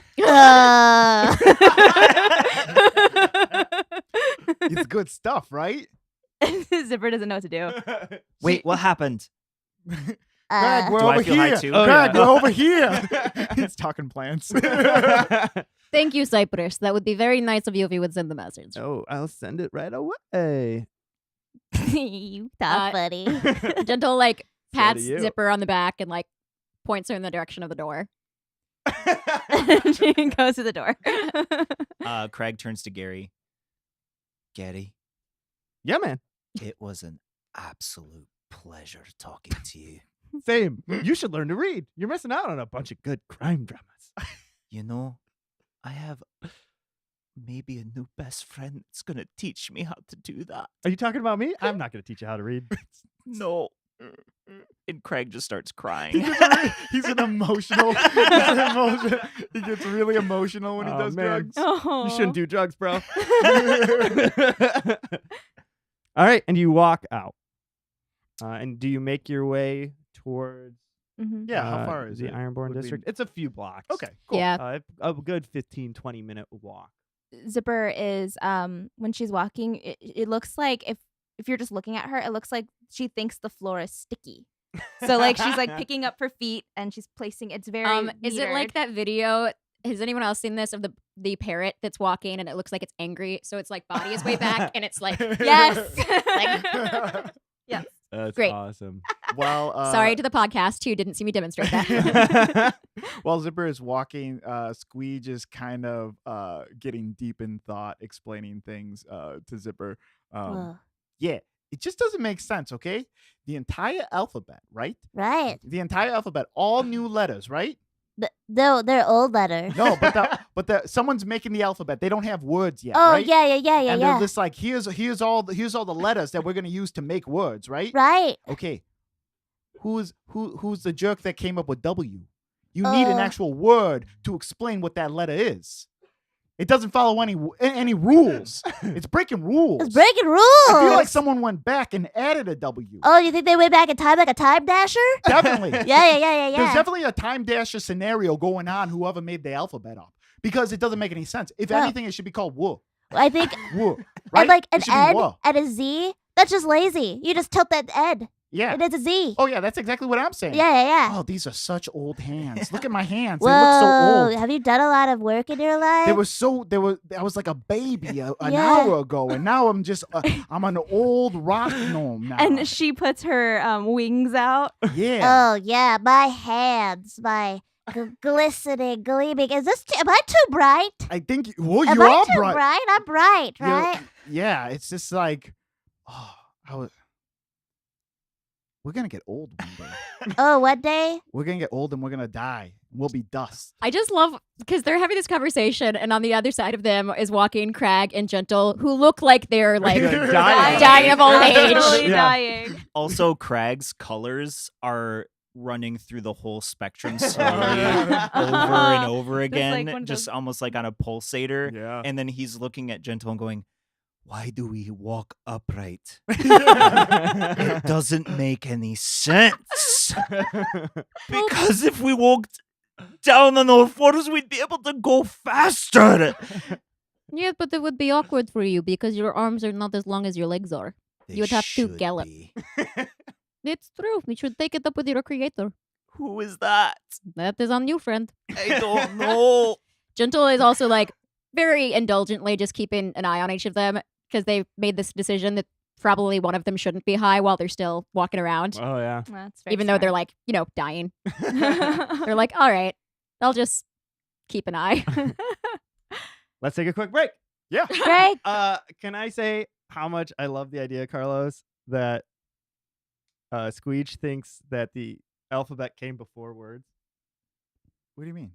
It's good stuff, right? Zipper doesn't know what to do. Wait, what happened? Craig, we're Do I over feel high here. too? Oh, Craig, yeah. we're over here. He's talking plants. Thank you, Cypress. That would be very nice of you if you would send the message. Oh, I'll send it right away. you thought funny. Gentle like So pats do you. Zipper on the back and like points her in the direction of the door. She goes to the door. Craig turns to Gary. Gary, Yeah, man. it was an absolute pleasure talking to you. Same. You should learn to read. You're missing out on a bunch of good crime dramas. You know, I have maybe a new best friend that's gonna teach me how to do that. Are you talking about me? I'm not going to teach you how to read. No. And Craig just starts He crying. he's an emotional. He gets really emotional when he Oh, does man. drugs. Oh. You shouldn't do drugs, bro. All right, and you walk out. And do you make your way towards Mhm. Yeah, how far is the it? Ironborn Would we- District? It's a few blocks. Okay, cool. Yeah. A good 15-20 minute walk. Zipper is when she's walking, it looks like if you're just looking at her, it looks like she thinks the floor is sticky. So like she's like picking up her feet and she's placing it's very Is it like metered. that video? Has anyone else seen this of the parrot that's walking and it looks like it's angry? So it's like body is way back and it's like Yes. Like- Yes. That's Great. awesome. While sorry to the podcast who didn't see me demonstrate that. while Zipper is walking, Squeege is kind of getting deep in thought, explaining things to Zipper. Whoa. Yeah, it just doesn't make sense. Okay, the entire alphabet, right? Right. The entire alphabet, all new letters, right? No, they're old letters. No, but someone's making the alphabet. They don't have words yet, Oh, right? yeah, And they're just like, here's all the letters that we're gonna use to make words, right? Right. Okay. Who's the jerk that came up with W? You need an Uh. actual word to explain what that letter is. It doesn't follow any rules. It's breaking rules. It's breaking rules. I feel like someone went back and added a W. Oh, you think they went back in time like a time dasher? Definitely. Yeah. There's definitely a time dasher scenario going on, whoever made the alphabet up. Because it doesn't make any sense. If Well- anything, it should be called woo. I think Woo. Right? and like It an should be N woo. and a Z. That's just lazy. You just tilt that N. Yeah. And it's a Z. Oh, yeah, that's exactly what I'm saying. Yeah. Oh, these are such old hands. Look at my hands. Whoa. They look so old. Have you done a lot of work in your life? I was like a baby an Yeah. hour ago, and now I'm just I'm an old rock gnome now. And she puts her wings out. yeah. Oh yeah, my hands, my glistening, gleaming. Am I too bright? I think Am you I are too bright. bright? I'm bright, You're- right? Yeah, it's just like we're gonna get old one day. Oh, what day? We're gonna get old and we're gonna die. We'll be dust. I just love because they're having this conversation, and on the other side of them is walking Crag and Gentle, who look like they're like Dying. dying of old age. Totally Yeah. dying. Also, Craig's colors are running through the whole spectrum slowly Yeah. over and over Just like again, one of just those- almost like on a pulsator. Yeah. And then he's looking at Gentle and going, "Why do we walk upright? It doesn't make any sense. Because if we walked down on all fours, we'd be able to go faster." Yeah, but it would be awkward for you because your arms are not as long as your legs are. You would have to should gallop. be. It's true. You should take it up with your creator. Who is that? That is on you, friend. I don't know. Gentle is also like very indulgently just keeping an eye on each of them because they made this decision that probably one of them shouldn't be high while they're still walking around, Oh yeah. That's very even though they're smart. like, dying. They're like, all right, I'll just keep an eye. Let's take a quick break. Yeah. Greg, Can I say how much I love the idea, Carlos, that Squeege thinks that the alphabet came before words. What do you mean?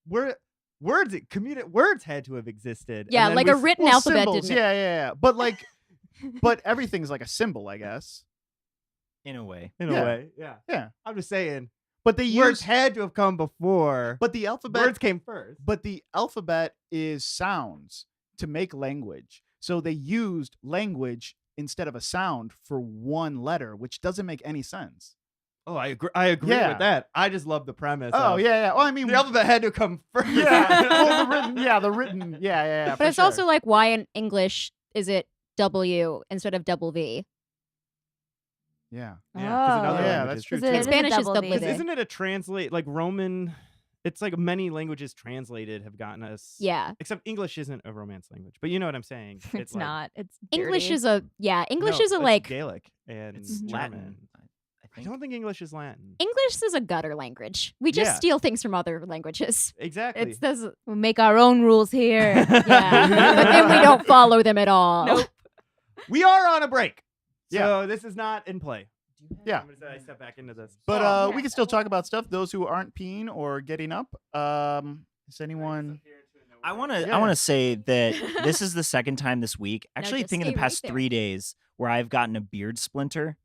Words had to have existed. and Yeah, then like we a written Well, alphabet symbols, didn't. yeah. But like, but everything's like a symbol, I guess. In a way. in a Yeah. way. Yeah. Yeah. I'm just saying. But they Words use, had to have come before. but the alphabet, words came first. but the alphabet is sounds to make language. So they used language instead of a sound for one letter, which doesn't make any sense. Oh, I agree Yeah. with that. I just love the premise. Oh of yeah. Well, I mean, The alphabet had to come first. yeah. Well, the written. Yeah. But it's also like, why in English is it W instead of double V? yeah. Yeah, 'cause in other Oh. Yeah, languages- that's true. Is too. it- In is a Spanish, it's double double V. V. Isn't it a translate like Roman? It's like many languages translated have gotten us. Yeah. Except English isn't a Romance language, but you know what I'm saying. It's like, not. It's English dirty. is a English no, is a it's like Gaelic and It's German. Latin. I I think. don't think English is Latin. English is a gutter language. We just Yeah. steal things from other languages. Exactly. It's this We'll make our own rules here. yeah, but then we don't follow them at all. Nope. We are on a break, Yeah. so this is not in play. Yeah. I'm gonna step back into this. But Oh, we can still talk about stuff. Those who aren't peeing or getting up. Is anyone? I want to. Yeah. I want to say that this is the second time this week. Actually, I just think in the stay right past there. 3 days where I've gotten a beard splinter.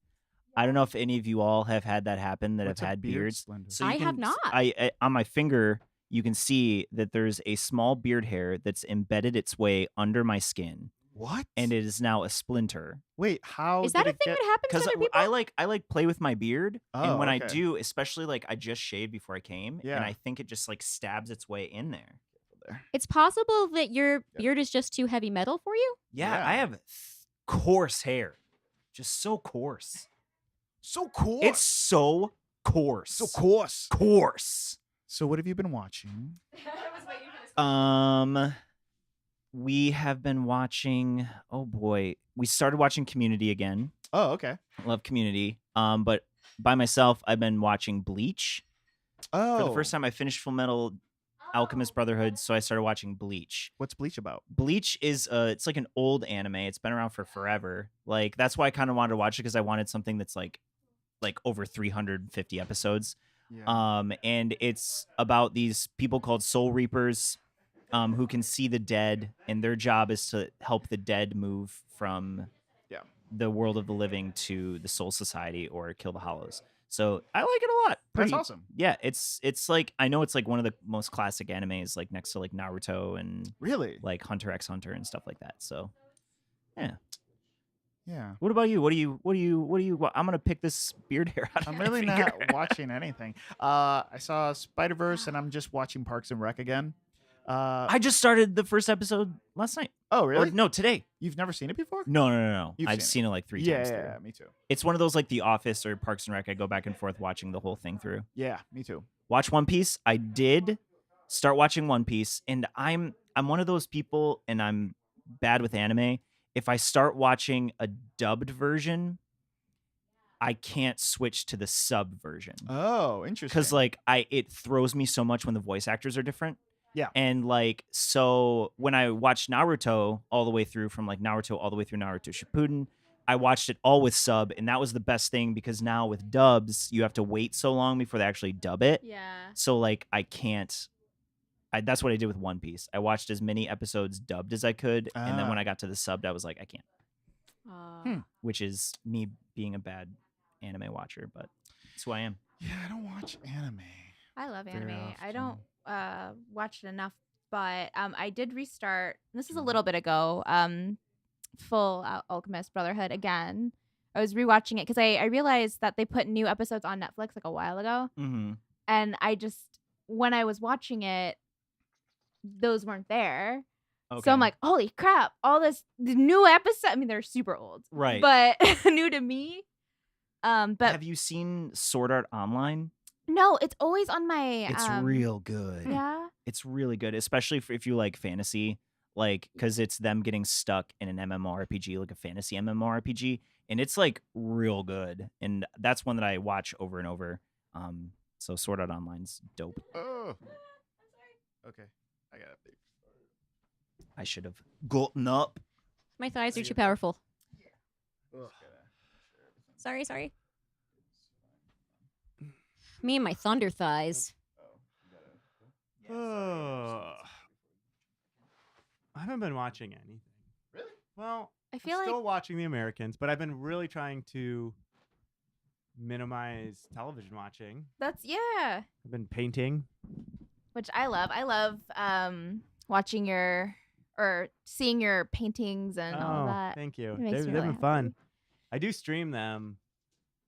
I don't know if any of you all have had that happen that What's have a had beard beards. splinter? So I you have can- not. I on my finger, you can see that there's a small beard hair that's embedded its way under my skin, What? and it is now a splinter. Wait, how Is that did a it thing get? that happens to Because other people? I like play with my beard, Oh, and when I okay. do, especially like I just shaved before I came, Yeah. and I think it just like stabs its way in there. It's possible that your beard is just too heavy metal for you. Yeah, Yeah. I have coarse hair, just so coarse. So cool. It's so coarse. so coarse. Coarse. So what have you been watching? We have been watching. Oh boy, we started watching Community again. Oh, okay. Love Community. But by myself, I've been watching Bleach. Oh, For the first time, I finished Full Metal Alchemist Brotherhood, so I started watching Bleach. What's Bleach about? Bleach is it's like an old anime. It's been around for forever. Like that's why I kind of wanted to watch it because I wanted something that's like over 350 episodes. Yeah. And it's about these people called Soul Reapers, who can see the dead, and their job is to help the dead move from Yeah. the world of the living to the Soul Society or kill the Hollows. So I like it a lot. That's Pretty- awesome. Yeah, it's like I know it's like one of the most classic animes, like next to like Naruto and Really? like Hunter x Hunter and stuff like that. So Yeah. what about you? What do you? I'm gonna pick this beard hair out. Of I'm my really finger. not watching anything. I saw Spider-Verse and I'm just watching Parks and Rec again. I just started the first episode last night. Oh, Or really? no, today. You've never seen it before? No. You've I've seen seen it like 3 Yeah, times. yeah, through. yeah, me too. It's one of those like The Office or Parks and Rec. I go back and forth watching the whole thing through. Yeah, me too. Watch One Piece. I did start watching One Piece, and I'm one of those people, and I'm bad with anime. If I start watching a dubbed version, I can't switch to the sub version Oh, interesting. because like it throws me so much when the voice actors are different. Yeah. And like so when I watched Naruto all the way through from like Naruto all the way through Naruto Shippuden, I watched it all with sub, and that was the best thing because now with dubs you have to wait so long before they actually dub it. Yeah. So like I can't. That's what I did with One Piece. I watched as many episodes dubbed as I could, and then when Ah. I got to the subbed, I was like, I can't. Which is me being a bad anime watcher, but it's who I am. Yeah, I don't watch anime. I love Very anime. I don't often. watch it enough, but I did restart. This is a little bit ago. Full Alchemist Brotherhood again. I was rewatching it because I realized that they put new episodes on Netflix like a while ago, Mm-hmm. and I just when I was watching it, those weren't there. So I'm like, holy crap! The new episode. I mean, they're super old, right. but new to me. But have you seen Sword Art Online? no, it's always on my. It's real good. Yeah. It's really good, especially if you like fantasy, like because it's them getting stuck in an MMORPG, like a fantasy MMORPG, and it's like real good. And that's one that I watch over and over. So Sword Art Online's dope. Oh. Okay, I got it. I should have gotten up. My thighs are too powerful. Sorry. Me and my thunder thighs. I haven't been watching anything. Really? Well, I I'm feel like still watching The Americans, but I've been really trying to minimize television watching. that's I've been painting. which I love. I love watching or seeing your paintings and all that. Thank you. It makes They've me been really fun. happy. I do stream them,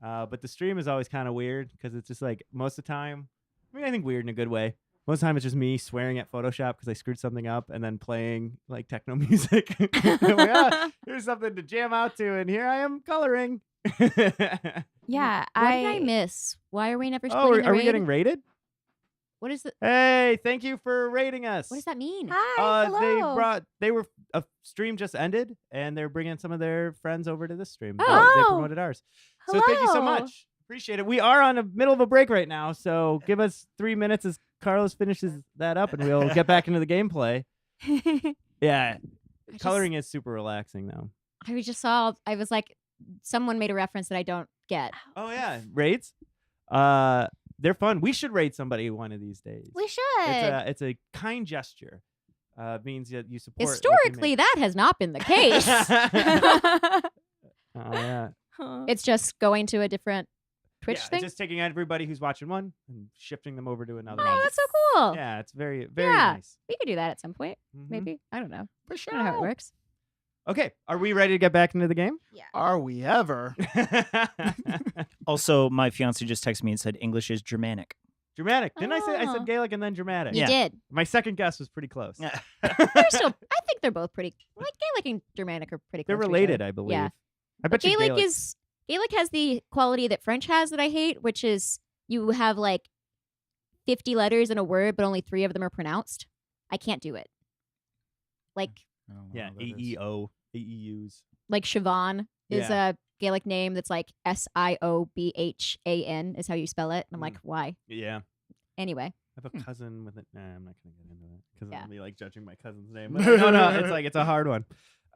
but the stream is always kind of weird because it's just like most of the time. I mean, I think weird in a good way. Most of the time, it's just me swearing at Photoshop because I screwed something up, and then playing like techno music. Here's something to jam out to, and here I am coloring. Yeah, What did I miss? Why are we never Oh, splitting the are we raid? getting rated? What is the? Hey, thank you for rating us. What does that mean? Hi, hello. They were a stream just ended, and they're bringing some of their friends over to this stream. Oh. They promoted ours. So thank you so Hello. much. Appreciate it. We are on the middle of a break right now, so give us 3 minutes as Carlos finishes that up, and we'll get back into the gameplay. Yeah, coloring is super relaxing though. I just saw. I was like, someone made a reference that I don't get. Oh yeah, raids. They're fun. We should raid somebody one of these days. We should. It's a kind gesture. Means that you support. Historically, that has not been the case. Oh yeah. It's just going to a different Twitch Yeah, thing. it's just taking everybody who's watching one and shifting them over to another. Oh, one. that's so cool. Yeah, it's very, very Yeah. nice. We could do that at some point. Mhm. Maybe. I don't know. For I don't know how it sure. works. Okay, are we ready to get back into the game? Are we ever? Also, my fiance just texted me and said English is Germanic. Germanic. Didn't I say? I Oh. said Gaelic and then Germanic. You Yeah. did. My second guess was pretty close. Yeah. They're still. I think they're both pretty. Like Gaelic and Germanic are pretty. They're close to each related, other. I believe. Yeah. I bet you Gaelic has the quality that French has that I hate, which is you have like 50 letters in a word, but only 3 of them are pronounced. I can't do it. Like Yeah, AEO, AEUs. like Siobhan is Yeah. a Gaelic name that's like Siobhan is how you spell it. And I'm like, why? Yeah. Anyway, I have a cousin with it. Nah, I'm not gonna get into that because Yeah. I'm be like judging my cousin's name. But no, it's a hard one.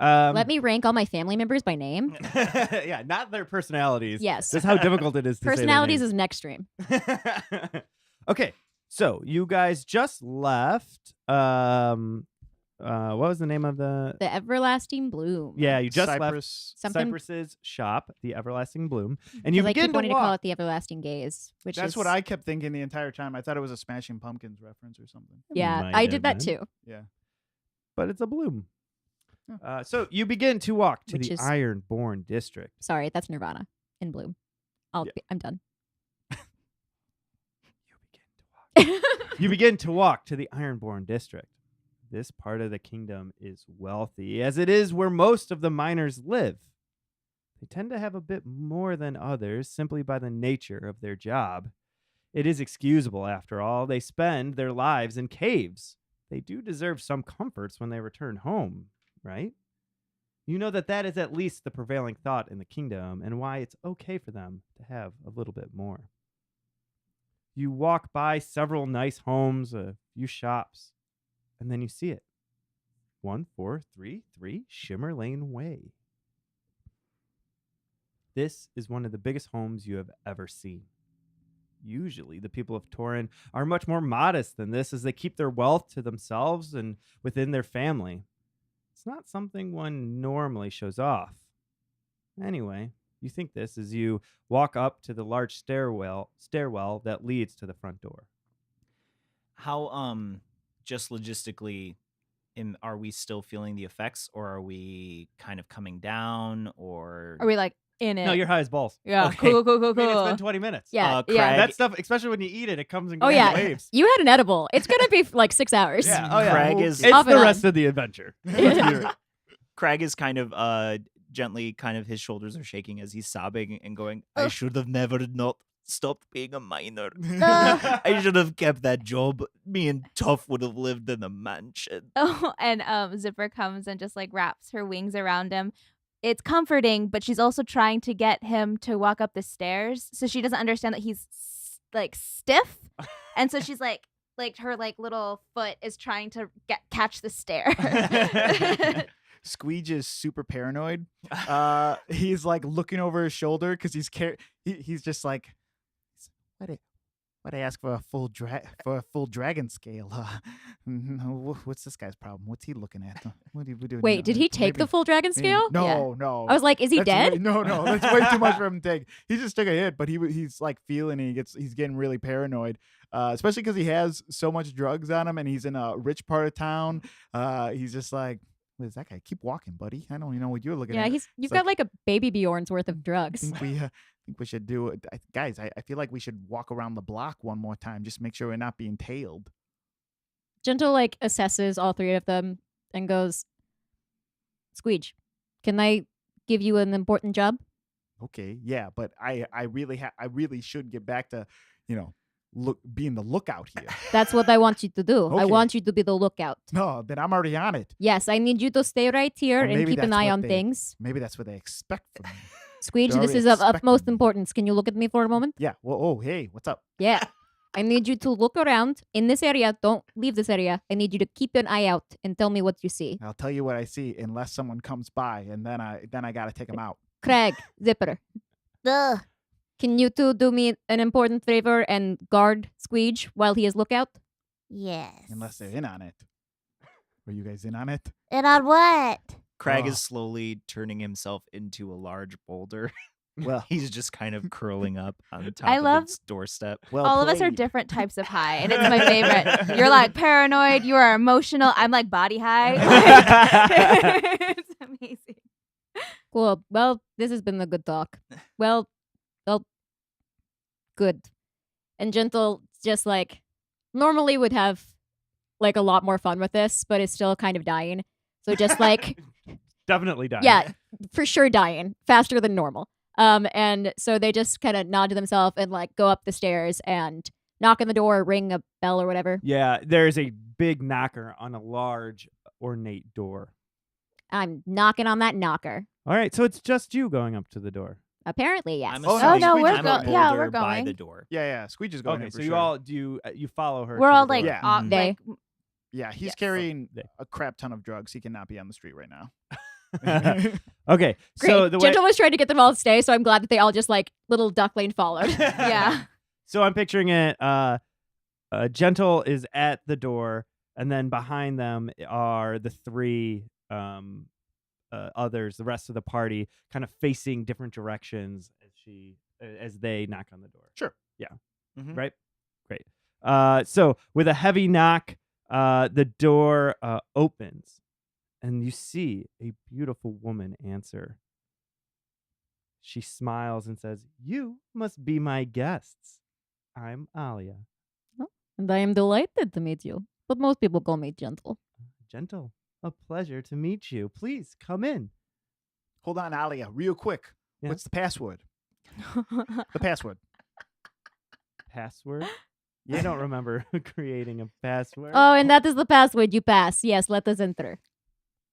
let me rank all my family members by name. yeah, not their personalities. Yes. That's how difficult it is to Personalities say is next stream. their names. Okay, so you guys just left. What was the name of the? The Everlasting Bloom. Yeah, you just left Cypress. Something. Cypress's shop, the Everlasting Bloom, and you Because I begin keep to wanting to call walk. it the Everlasting Gaze, which That's is what I kept thinking the entire time. I thought it was a Smashing Pumpkins reference or something. Yeah, Might I have did that been. too. Yeah. But it's a bloom. Huh. So you begin to walk to Which the is- Ironborn district. Sorry, that's Nirvana in Bloom. Yeah. I'm done. You begin to walk to the Ironborn district. This part of the kingdom is wealthy, as it is where most of the miners live. They tend to have a bit more than others simply by the nature of their job. It is excusable, after all. They spend their lives in caves. They do deserve some comforts when they return home, right? You know that is at least the prevailing thought in the kingdom, and why it's okay for them to have a little bit more. You walk by several nice homes, a few shops, and then you see it. 1433 Shimmer Lane Way. This is one of the biggest homes you have ever seen. Usually, the people of Torin are much more modest than this, as they keep their wealth to themselves and within their family. It's not something one normally shows off. Anyway, you think this as you walk up to the large stairwell that leads to the front door. How just logistically are we still feeling the effects, or are we kind of coming down, or Are we like in it? No, you're high as balls. Yeah. Okay. Cool. I mean, it's been 20 minutes. Yeah, Craig, yeah. That stuff, especially when you eat it, it comes and Oh goes in yeah, waves. you had an edible. It's gonna be like 6 hours. Yeah. Oh yeah. Craig is- It's Off the and on. rest of the adventure. Let's be real. Craig is kind of gently, kind of his shoulders are shaking as he's sobbing and going, I should have never not stopped being a miner. I should have kept that job. Me and Tough would have lived in a mansion. Oh, and Zipper comes and just like wraps her wings around him. It's comforting, but she's also trying to get him to walk up the stairs, so she doesn't understand that he's like stiff, and so she's like her like little foot is trying to catch the stair. Squeege is super paranoid. He's like looking over his shoulder because he's just like, why'd I ask for a full dragon scale? What's this guy's problem? What's he looking at? What do we do? Wait, did he take the full dragon scale? No, no. I was like, is he That's dead? no, that's way too much for him to take. He just took a hit, but he's like feeling it. He's getting really paranoid, especially because he has so much drugs on him, and he's in a rich part of town. He's just like, what is that guy? Keep walking, buddy. I don't even know what you're looking Yeah, at. you've got like a baby Bjorn's worth of I drugs. think we should do it, guys. I feel like we should walk around the block one more time, just make sure we're not being tailed. Gentle like assesses all three of them and goes, Squeege, can I give you an important job? Okay, yeah, but I really should get back to, being the lookout here. That's what I want you to do. I Okay. want you to be the lookout. No, then I'm already on it. Yes, I need you to stay right here Or and maybe keep an that's eye what on they- things. Maybe that's what they expect from me. Squeege, They're this already is of utmost expecting me. importance. Can you look at me for a moment? Yeah. Well, oh, hey, what's up? Yeah. I need you to look around in this area. Don't leave this area. I need you to keep an eye out and tell me what you see. I'll tell you what I see unless someone comes by, and then I gotta take them out. Craig, Zipper, Ugh. can you two do me an important favor and guard Squeege while he is lookout? Yes. Unless they're in on it. Are you guys in on it? And on what? Craig Oh. is slowly turning himself into a large boulder. Well, He's just kind of curling up on top I of love- its doorstep. well All of us are played. different types of high, and it's my favorite. You're like paranoid. You are emotional. I'm like body high. It's amazing. Cool. Well, this has been a good talk. Well, good. And Gentle just like normally would have like a lot more fun with this, but is still kind of dying. So just like Definitely dying. yeah, for sure dying faster than normal. And so they just kind of nod to themselves and like go up the stairs and knock on the door, ring a bell or whatever. Yeah, there's a big knocker on a large, ornate door. I'm knocking on that knocker. All right, so it's just you going up to the door. Apparently, yes. I'm Oh, assuming no, we're I'm a go- yeah, boulder we're by going. the door. Yeah. Squeege is going Okay, in so for you sure. all you follow her. We're to all the like, door. Yeah. off, They- like Yeah, he's Yes. carrying They- a crap ton of drugs. He cannot be on the street right now. Okay, Great. so the way Gentle was trying to get them all to stay, so I'm glad that they all just like little duckling followed. yeah. So I'm picturing it. Gentle is at the door, and then behind them are the three others, the rest of the party, kind of facing different directions as they knock on the door. Sure. Yeah. Mhm. Right. Great. So with a heavy knock, the door opens, and you see a beautiful woman answer. She smiles and says, "You must be my guests. I'm Alia. And I am delighted to meet you. But most people call me Gentle. Gentle. A pleasure to meet you. Please come in." Hold on, Alia, real quick. Yeah. What's the password? The password. Password? I don't remember creating a password. Oh, and that is the password you pass. Yes, let us enter.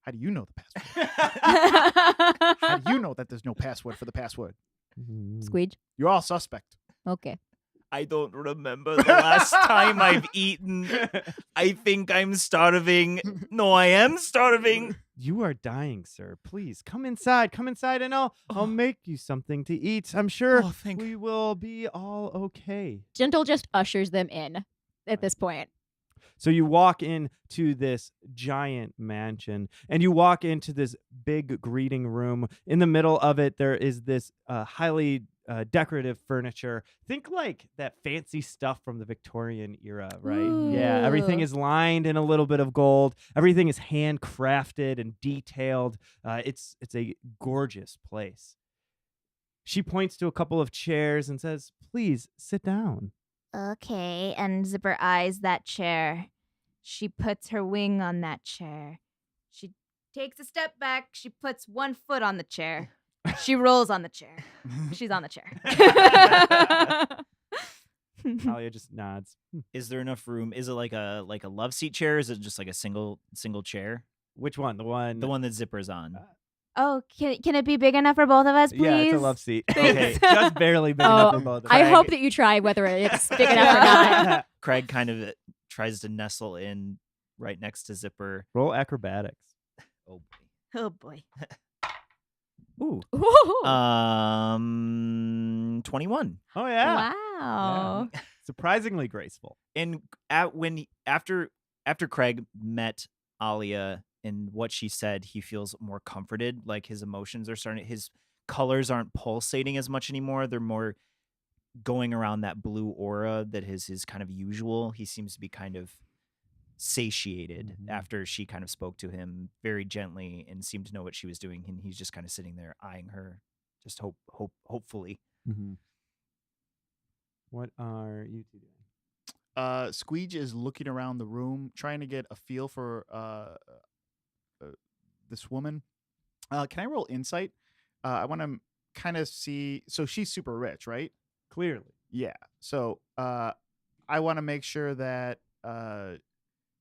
How do you know the password? How do you know that there's no password for the password? Mm. Squeege. You're all suspect. Okay. I don't remember the last time I've eaten. I think I'm starving. No, I am starving. You are dying, sir. Please come inside. Come inside, and I'll make you something to eat. I'm sure Oh, thank we will be all okay. Gentle just ushers them in at this point. So you walk into this giant mansion, and you walk into this big greeting room. In the middle of it, there is this highly decorative furniture. Think like that fancy stuff from the Victorian era, right? Yeah, everything Ooh. is lined in a little bit of gold. Everything is handcrafted and detailed. It's a gorgeous place. She points to a couple of chairs and says, "Please sit down." Okay, and Zipper eyes that chair. She puts her wing on that chair. She takes a step back. She puts one foot on the chair. She rolls on the chair. She's on the chair. Talia just nods. Is there enough room? Is it like a love seat chair? Is it just like a single chair? Which one? The one? The one that Zipper's on. Oh, can it be big enough for both of us, please? Yeah, it's a love seat. Thanks. Okay, just barely big enough for both of I us. hope that you try whether it's big enough or not. Craig kind of tries to nestle in right next to Zipper. Roll acrobatics. Oh, Oh boy. Ooh. Ooh. 21. Oh yeah. Wow. Surprisingly graceful. And after Craig met Alia and what she said, he feels more comforted. Like his emotions are his colors aren't pulsating as much anymore. They're more going around that blue aura that is his kind of usual. He seems to be kind of satiated after she kind of spoke to him very gently and seemed to know what she was doing, and he's just kind of sitting there eyeing her, just hopefully. Mm-hmm. What are you two doing? Squeege is looking around the room, trying to get a feel for this woman. Can I roll insight? I want to kind of see. So she's super rich, right? Clearly. Yeah. So I want to make sure that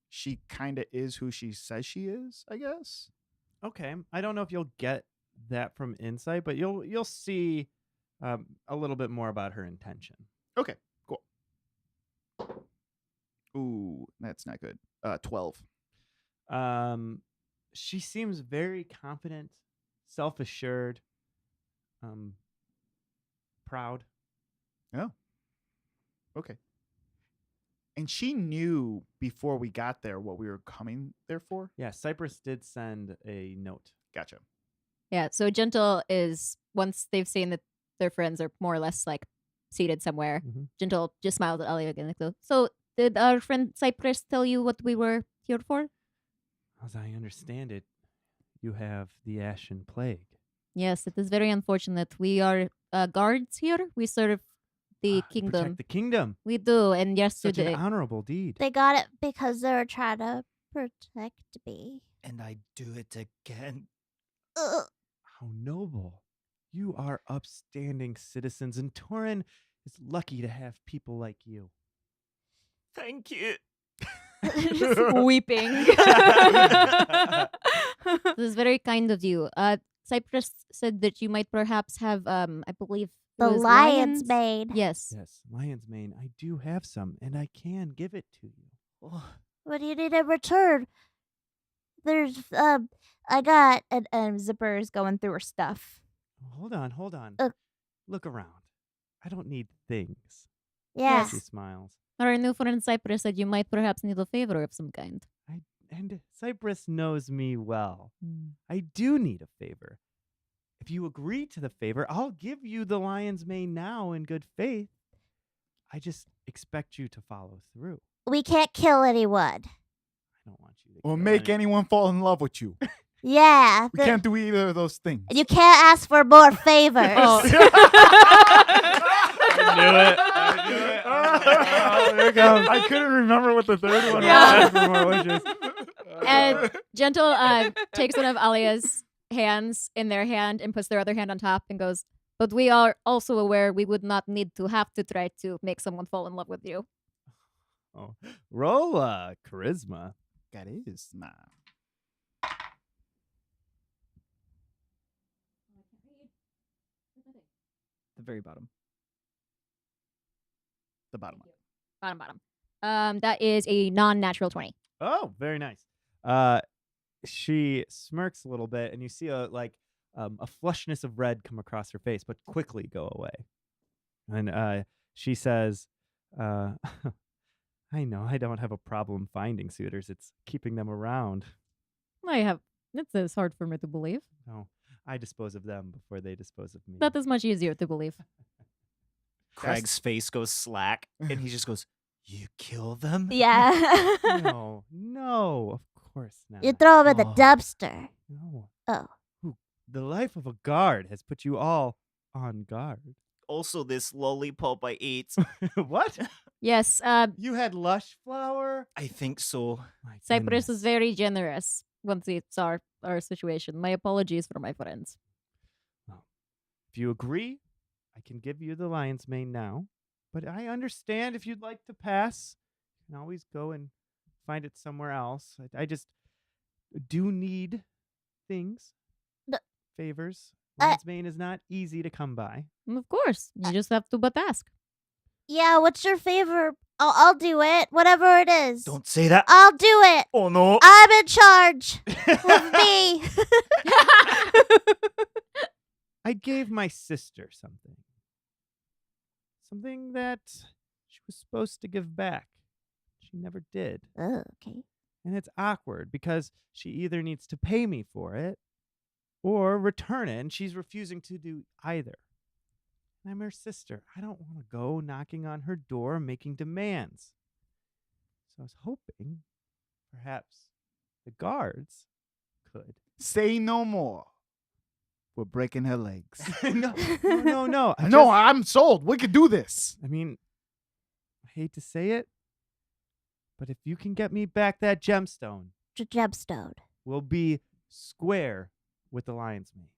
she kind of is who she says she is, I guess. Okay. I don't know if you'll get that from insight, but you'll see a little bit more about her intention. Okay, cool. Ooh, that's not good. 12. She seems very confident, self-assured, proud. Oh. Okay. And she knew before we got there what we were coming there for? Yeah, Cypress did send a note. Gotcha. Yeah, so Gentle is, once they've seen that their friends are more or less like seated somewhere, Mhm. Gentle just smiles at Alia again. Like, so did our friend Cypress tell you what we were here for? As I understand it, you have the Ashen Plague. Yes, it is very unfortunate. We are guards here. We serve the You kingdom. protect the kingdom. We do, and Such yesterday. an honorable deed. They got it because they were trying to protect me. And I do it again. Ugh. How noble. You are upstanding citizens, and Torin is lucky to have people like you. Thank you. Just weeping. This is very kind of you. Cypress said that you might perhaps have, I believe, it The was lion's lions? mane. Yes. Yes, lion's mane. I do have some, and I can give it to you. Oh, What do you need in return? There's I got And Zipper's going through her stuff. Hold on. Look around. I don't need things. yeah. She smiles. Our new friend Cypress said you might perhaps need a favor of some kind. And Cypress knows me well. I do need a favor. If you agree to the favor, I'll give you the lion's mane now in good faith. I just expect you to follow through. We can't kill anyone. I don't want you to Or kill make any- anyone fall in love with you. Yeah. We can't do either of those things. You can't ask for more favors. Oh. I knew it. Oh, there it goes. I couldn't remember what the third one Yeah. was. For more wishes. And Gentle takes one of Alia's hands in their hand and puts their other hand on top and goes, but we are also aware we would not need to have to try to make someone fall in love with you. Oh. Roll charisma. Charisma. The very bottom. The bottom one. Bottom. That is a non-natural 20. Oh, very nice. She smirks a little bit, and you see a flushness of red come across her face, but quickly go away. And she says, "I know I don't have a problem finding suitors. It's keeping them around. It's hard for me to believe. No, I dispose of them before they dispose of me." That is much easier to believe. Craig's face goes slack, and he just goes, "You kill them?" Yeah. No, of course not. You throw him in the Oh. dumpster. No. Oh. The life of a guard has put you all on guard. Also, this lollipop I ate. What? Yes, You had lush flower? I think so. My Cypress was goodness. very generous once he saw our situation. My apologies for my friends. If you agree, I can give you the lion's mane now. But I understand if you'd like to pass. You can always go and find it somewhere else. I just do need things, The- favors. I- Lion's mane is not easy to come by. Of course, you just have to but ask. Yeah, what's your favor I'll do it. Whatever it is. Don't say that. I'll do it. Oh no. I'm in charge. With me. I gave my sister something. Something that she was supposed to give back. She never did. Oh, okay. And it's awkward because she either needs to pay me for it or return it, and she's refusing to do either. And I'm her sister. I don't want to go knocking on her door making demands. So I was hoping perhaps the guards could. Say no more. We're breaking her legs. No. No, I'm sold. We could do this. I mean, I hate to say it, but if you can get me back that gemstone, Gemstone. we'll be square with the lion's mane.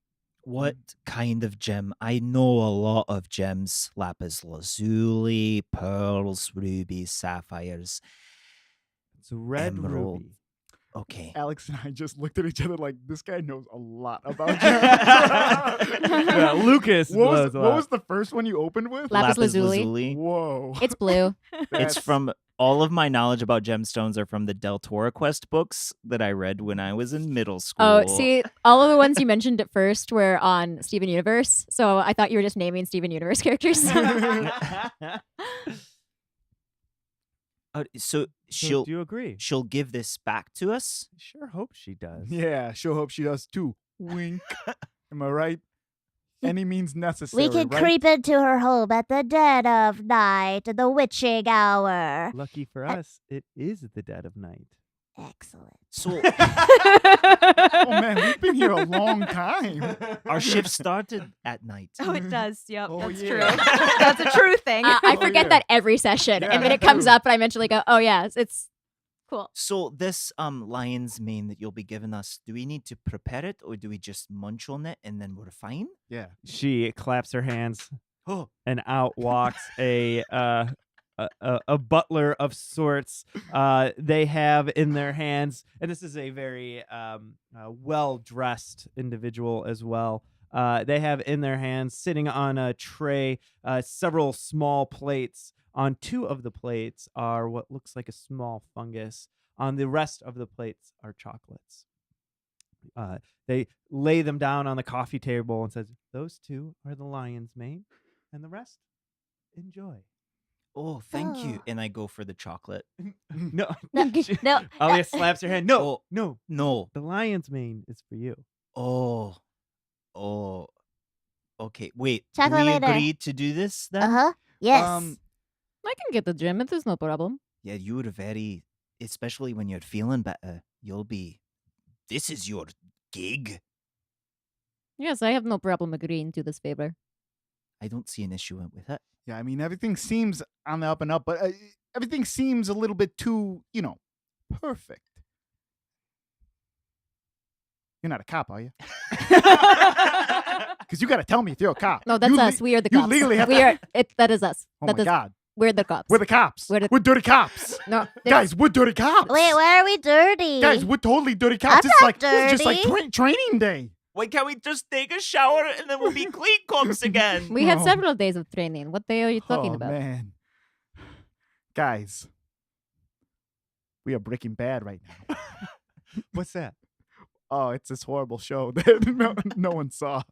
What kind of gem? I know a lot of gems. Lapis lazuli, pearls, rubies, sapphires. It's a red Emerald. ruby. Okay. Alex and I just looked at each other like, this guy knows a lot about Yeah, gems. Lucas What knows was, a what lot. was the first one you opened with? Lapis lazuli. Whoa. It's blue. It's That's- from all of my knowledge about gemstones are from the Del Toro Quest books that I read when I was in middle school. Oh, see, all of the ones you mentioned at first were on Steven Universe, so I thought you were just naming Steven Universe characters. So So she'll do you agree? she'll give this back to us. I sure hope she does. Yeah, sure hope she does too. Wink. Am I right? Any means necessary. We can right? creep into her home at the dead of night in the witching hour. Lucky for us, it is the dead of night. Excellent. So Oh man, we've been here a long time. our shift started at night. Oh, it does. Yep, Oh, that's yeah. true. That's a true thing. I Oh, forget yeah. that every session, Yeah, and then me it comes too. up, and I eventually go, "Oh yeah, it's cool." So this lion's mane that you'll be giving us, do we need to prepare it or do we just munch on it and then we're fine? Yeah. She claps her hands, Oh, and out walks a butler of sorts. They have in their hands, and this is a very well dressed individual as well. They have in their hands, sitting on a tray, several small plates. On two of the plates are what looks like a small fungus. On the rest of the plates are chocolates. They lay them down on the coffee table and says, "Those two are the lion's mane, and the rest, enjoy." oh, thank you. Oh. And I go for the chocolate. No, No, Alia slaps her hand. No, Oh. no, No. the lion's mane is for you. Oh. Okay. Wait. Chocolate do we later. agree to do this then? Uh-huh. Yes. I can get the gem. It is no problem. Yeah, you're very, especially when you're feeling better, you'll be, this is your gig. Yes, I have no problem agreeing to this favor. I don't see an issue with it. Yeah, I mean, everything seems on the up and up, but everything seems a little bit too, perfect. You're not a cop, are you? Because you got to tell me if you're a cop. No, that's You us. We are the you cops. legally have we to- are. That is us. Oh That my is- God. We're the cops. We're the cops. We're the- We're dirty cops. No, Guys, we're dirty cops. Wait, why are we dirty? Guys, we're totally dirty cops. I'm It's not like this is just like dirty. training day. Why can't we just take a shower and then we'll be clean cops again? we had No. several days of training. What day are you talking Oh, about? man. Guys, we are Breaking Bad right now. What's that? Oh, it's this horrible show that no one saw.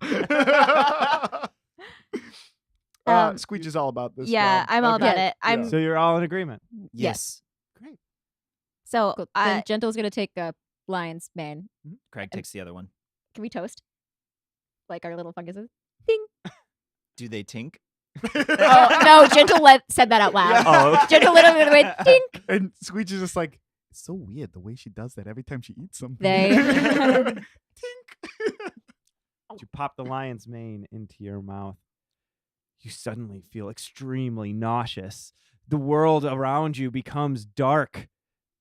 Squeech is all about this. yeah, job. I'm all Okay. about it. I'm So you're all in agreement. Yes. Great. so Cool. Then Gentle's gonna take a lion's mane. Craig takes the other one. Can we toast? Like our little funguses? Do they tink? Oh no, Gentle said that out loud. Oh, okay. Gentle literally went dink. And Squeech is just like, it's so weird the way she does that every time she eats something. They- Tink. You pop the lion's mane into your mouth. You suddenly feel extremely nauseous. The world around you becomes dark.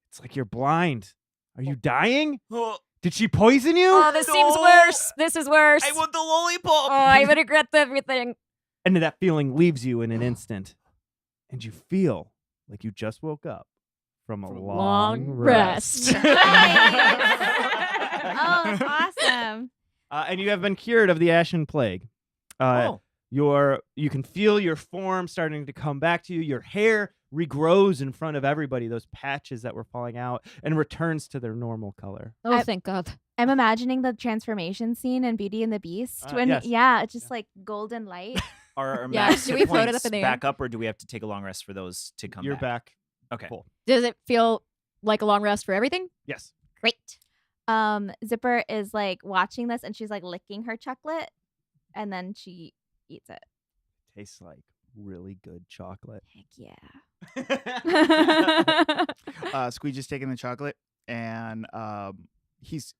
It's like you're blind. Are you dying? Oh, Did she poison you? Oh, this seems No. worse. This is worse. I want the lollipop. Oh, I regret everything. And that feeling leaves you in an instant. And you feel like you just woke up from a long rest. oh, awesome. And you have been cured of the Ashen Plague. Oh. You can feel your form starting to come back to you. Your hair regrows in front of everybody, those patches that were falling out, and returns to their normal color. Oh, thank God. I'm imagining the transformation scene in Beauty and the Beast when yes. it's just like golden light. Are our Yeah, max should hit we float it points up in the air? back up, or do we have to take a long rest for those to come You're back? back. Okay. Full. Does it feel like a long rest for everything? Yes. Great. Zipper is like watching this and she's like licking her chocolate and then she eats it. Tastes like really good chocolate. Heck yeah. Squeegee's taking the chocolate, and he's.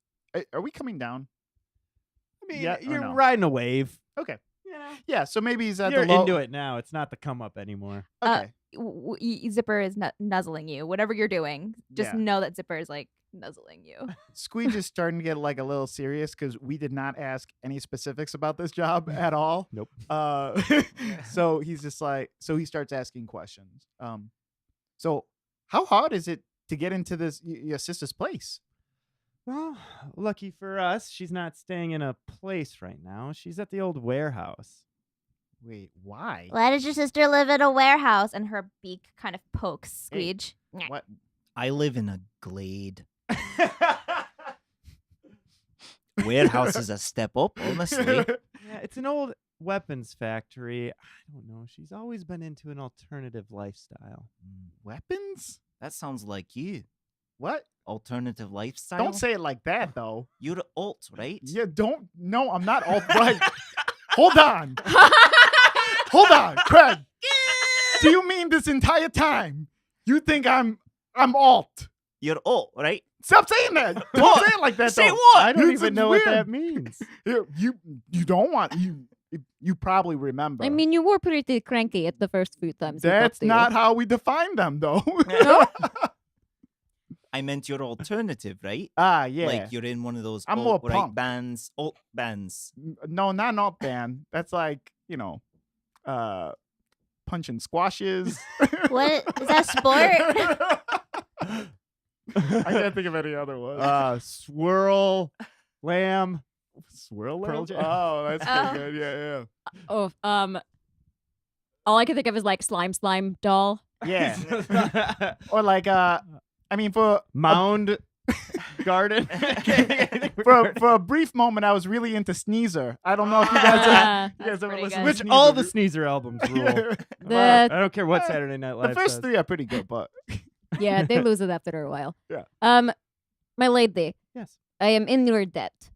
Are we coming down? I mean, Yeah or you're no? riding a wave. Okay. Yeah. Yeah, so maybe he's at You're the low. into it now. It's not the come up anymore. Okay. Zipper is nuzzling you. Whatever you're doing, just Yeah. know that Zipper is like nuzzling you. Squeege is starting to get like a little serious because we did not ask any specifics about this job at all. Nope. So he's just like, so he starts asking questions. So how hard is it to get into this your sister's place? Well, lucky for us, she's not staying in a place right now. She's at the old warehouse. Wait, why? Why does your sister live in a warehouse? And her beak kind of pokes Hey. Squeege. What? I live in a glade. Warehouse is a step up, honestly. Yeah, it's an old weapons factory. I don't know. She's always been into an alternative lifestyle. Weapons? That sounds like you. What? Alternative lifestyle. Don't say it like that, though. You're alt, right? Yeah, don't. No, I'm not alt. Like, hold on. Hold on, Craig. Do you mean this entire time you think I'm alt? You're alt, right? Stop saying that. Don't say it like that. Say though. what? I don't It's even know what weird. that means. You don't want you probably remember. I mean, you were pretty cranky at the first few times. we talked that's to you. not how we define them, though. I meant your alternative, right? Ah, yeah. Like you're in one of those I'm more alt-right punk. bands, alt bands. No, not alt band. That's like punching squashes. What is that sport? I can't think of any other one. Swirl, lamb. Swirl Pearl Lamb? Jam. Oh, that's Oh. pretty good. Yeah, Oh, all I can think of is like slime doll. yeah. Yeah. Or like I mean for Mound garden. for a brief moment I was really into Sneezer. I don't know if you guys Ah, you guys that's ever pretty listen good. to Which all the Sneezer. Sneezer albums rule. The- I don't care what Saturday Night Live The first says. three are pretty good, but yeah, they lose it after a while. Yeah. My lady, Yes. I am in your debt.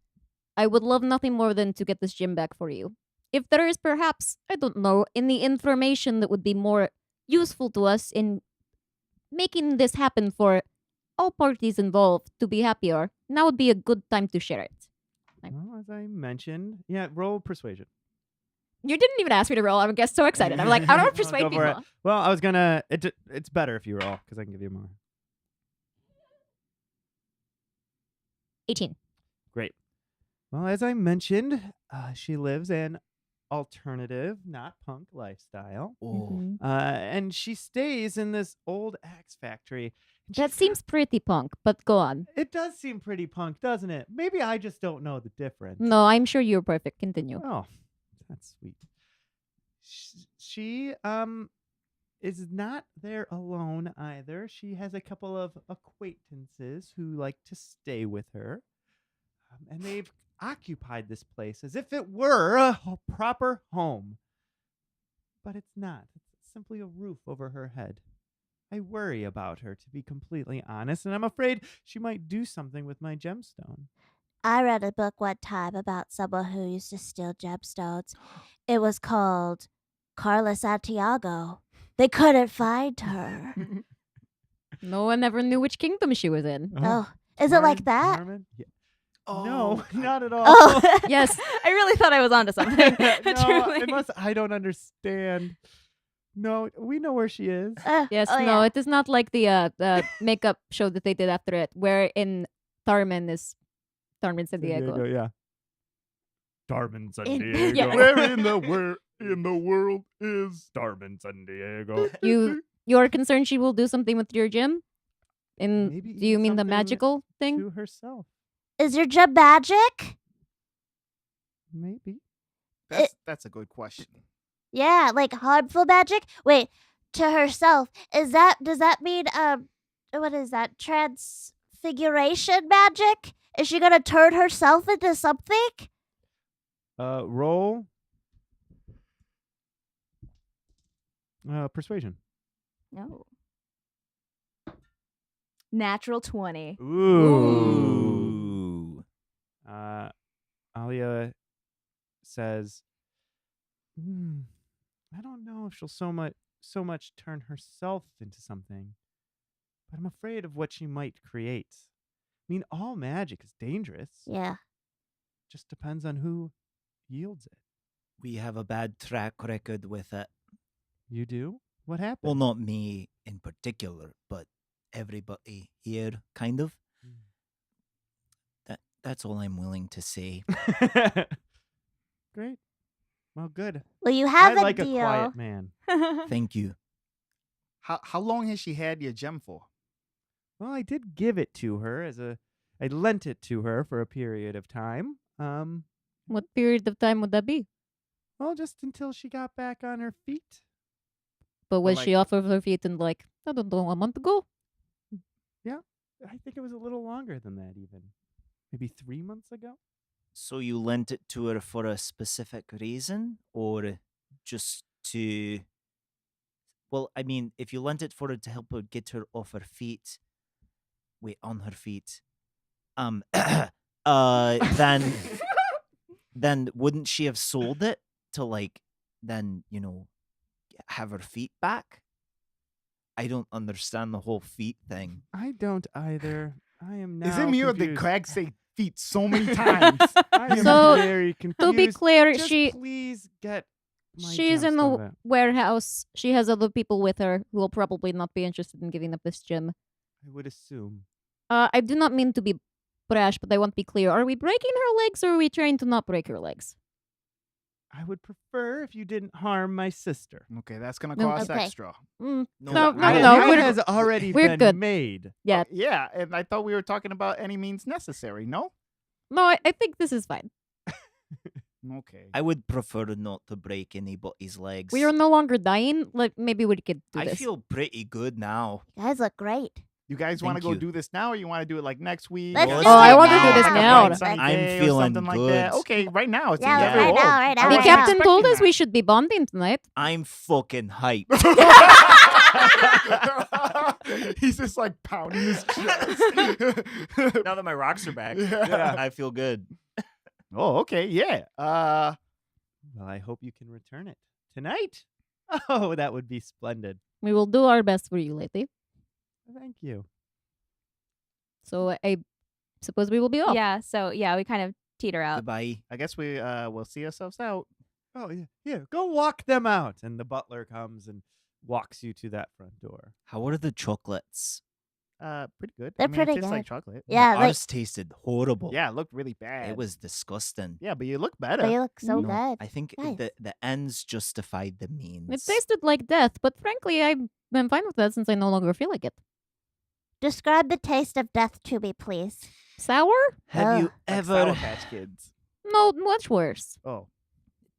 I would love nothing more than to get this gym back for you. If there is perhaps, I don't know, any information that would be more useful to us in making this happen for all parties involved to be happier, now would be a good time to share it. Well, as I mentioned, yeah, roll persuasion. You didn't even ask me to roll. I'm so excited. I'm like, I don't want to Well, persuade go for it. people. Well, I was gonna. It's better if you roll because I can give you more. 18. Great. Well, as I mentioned, she lives an alternative, not punk lifestyle, Oh, Mhm. and she stays in this old axe factory. And That she's seems pretty punk, but go on. It does seem pretty punk, doesn't it? Maybe I just don't know the difference. No, I'm sure you're perfect. Continue. Oh, that's sweet. She is not there alone either. She has a couple of acquaintances who like to stay with her, and they've occupied this place as if it were a proper home. But it's not. It's simply a roof over her head. I worry about her, to be completely honest, and I'm afraid she might do something with my gemstone. I read a book one time about someone who used to steal gemstones. It was called Carla Santiago. They couldn't find her. No one ever knew which kingdom she was in. Oh, is it like that? Norman? Yeah. No, not at all. Oh, Yes. I really thought I was onto something. No, Truly. unless I don't understand. No, we know where she is. Yes, oh, no, yeah. it is not like the makeup show that they did after it, where in Tarman San Diego. Yeah. Darman San In- Diego. Yeah. where in the world is Darman San Diego. You're concerned she will do something with your gym? Maybe Do you even mean the something magical thing? to herself? is your gem magic? Maybe. that's a good question. Yeah, like harmful magic. Wait, to herself. Does that mean what is that? Transfiguration magic? Is she gonna turn herself into something? Roll. Persuasion. No. Natural 20. Ooh. Alia says, I don't know if she'll so much turn herself into something, but I'm afraid of what she might create. I mean, all magic is dangerous. Yeah. Just depends on who yields it. We have a bad track record with it. You do? What happened? Well, not me in particular, but everybody here, kind of. That's all I'm willing to say. Great. Well, good. Well, you have I a like deal. a quiet man. Thank you. How long has she had your gem for? Well, I did give it to her I lent it to her for a period of time. What period of time would that be? Well, just until she got back on her feet. But was she like- off of her feet in like, I don't know, a month ago? I think it was a little longer than that, even. Maybe 3 months ago? So you lent it to her for a specific reason, or just to? Well, I mean, if you lent it for her to help her get her off her feet, on her feet, then then wouldn't she have sold it to then have her feet back? I don't understand the whole feet thing. I don't either. I am now Is it me or did confused. Craig say feet so many times? I am So, very confused. To be clear, Just please get my she's in gemstone the back. warehouse. She has other people with her who will probably not be interested in giving up this gem. I would assume. I do not mean to be brash, but I want to be clear. Are we breaking her legs or are we trying to not break her legs? I would prefer if you didn't harm my sister. Okay, that's gonna No, cost okay. extra. No, No, no, I- no. That We're, has already we're been good. made. yeah. Yeah, and I thought we were talking about any means necessary. No. No, I think this is fine. Okay. I would prefer not to break anybody's legs. We are no longer dying. Like, maybe we could do I this. feel pretty good now. You guys look great. You guys want to Thank go you. do this now, or you want to do it like next week? Let's or do Oh, I it wanna do this like a now. bright sunny I'm day or feeling something like that. good. Okay, right now. It's Yeah, in Yeah. your right now, role. right now, I the right wasn't now. captain told expecting us we should be bonding tonight. I'm fucking hyped. that. He's just like pounding his chest. Now that my rocks are back, Yeah. I feel good. Oh, okay, yeah. Well, I hope you can return it tonight. Oh, that would be splendid. We will do our best for you, lady. Thank you. So I suppose we will be off. Yeah, so yeah, we kind of teeter out. Goodbye. I guess we will see ourselves out. Oh, yeah. Yeah, go walk them out. And the butler comes and walks you to that front door. How are the chocolates? Pretty good. They're I mean, pretty it tastes like good. chocolate. Yeah, like Ours tasted horrible. Yeah, it looked really bad. It was disgusting. Yeah, but you look better. they look so Mhm. good. I think Nice. the ends justified the means. It tasted like death, but frankly, I'm fine with that since I no longer feel like it. Describe the taste of death to me, please. Sour? Have you Like Sour ever Patch Kids. No, much worse. Oh,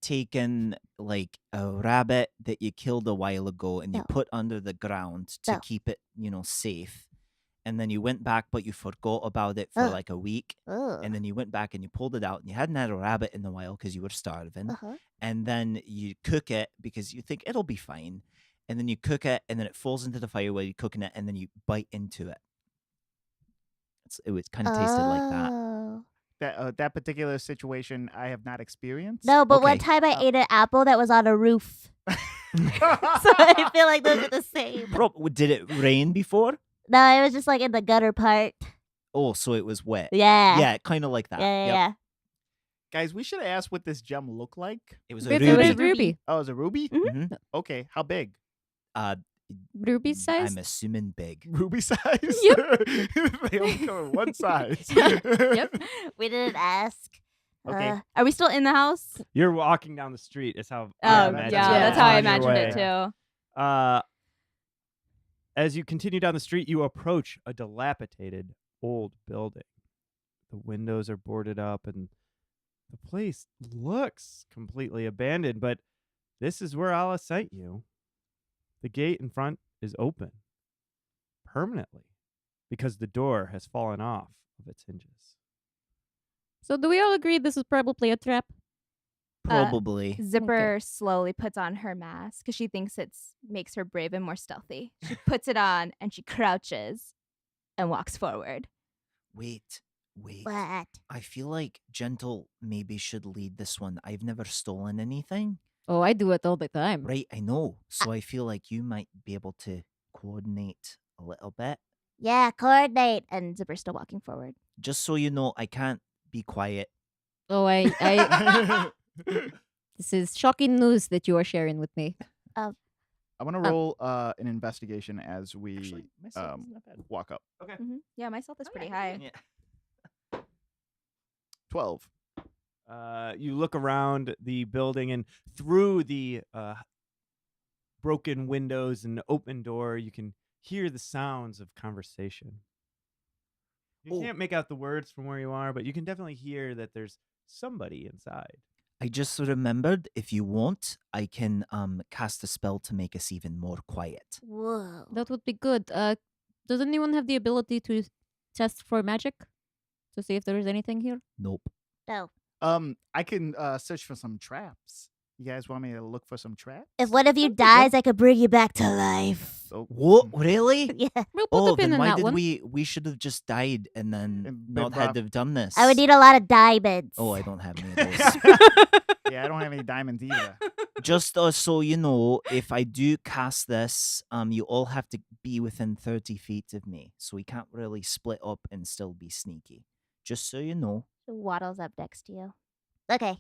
taken like a rabbit that you killed a while ago and you No. put under the ground to No. keep it, safe? And then you went back, but you forgot about it for Ugh. like a week. Ugh. And then you went back and you pulled it out and you hadn't had a rabbit in a while because you were starving. Uh-huh. And then you cook it because you think it'll be fine. And then you cook it and then it falls into the fire while you're cooking it and then you bite into it. It was kind of tasted like that. Oh. that particular situation I have not experienced. No, but one Okay. time I ate an apple that was on a roof. So I feel like those are the same. Did it rain before? No, it was just like in the gutter part. Oh, so it was wet. Yeah. Yeah, kind of like that. Yeah, Yep. yeah. Guys, we should have asked what this gem looked like. It was a It ruby. was ruby. Oh, is it ruby? Mhm. Okay, how big? Uh, Ruby size? I'm assuming big. Ruby size? Yep. They only cover one size. Yep. We didn't ask. Okay. Are we still in the house? You're walking down the street. Is how. Oh, I yeah, imagine that's it. how I On your imagined it way. too. As you continue down the street, you approach a dilapidated old building. The windows are boarded up and the place looks completely abandoned, but this is where Allah sent you. The gate in front is open permanently because the door has fallen off of its hinges. So do we all agree this is probably a trap? Probably. Zipper slowly puts on her mask because she thinks it makes her brave and more stealthy. She puts it on and she crouches and walks forward. Wait. What? I feel like Gentle maybe should lead this one. I've never stolen anything. Oh, I do it all the time. Right, I know. So I feel like you might be able to coordinate a little bit. Yeah, coordinate. And Zipper's still walking forward. Just so you know, I can't be quiet. Oh, I this is shocking news that you are sharing with me. I want to roll an investigation as we Actually, myself is not bad. walk up. Yeah, my stealth is pretty high. Yeah. 12. You look around the building, and through the broken windows and open door, you can hear the sounds of conversation. You Oh. can't make out the words from where you are, but you can definitely hear that there's somebody inside. I just remembered, if you want, I can cast a spell to make us even more quiet. Whoa. That would be good. Does anyone have the ability to test for magic to see if there is anything here? Nope. No. I can search for some traps. You guys want me to look for some traps? If one of you dies, I could bring you back to life. So, What? Really? Yeah. We'll put a pin then in why that did one. we should have just died and then And not been had robbed. to have done this? I would need a lot of diamonds. Oh, I don't have any of those. yeah, I don't have any diamonds either. Just so you know, if I do cast this, you all have to be within 30 feet of me, so we can't really split up and still be sneaky. Just so you know. Waddles up next to you. Okay.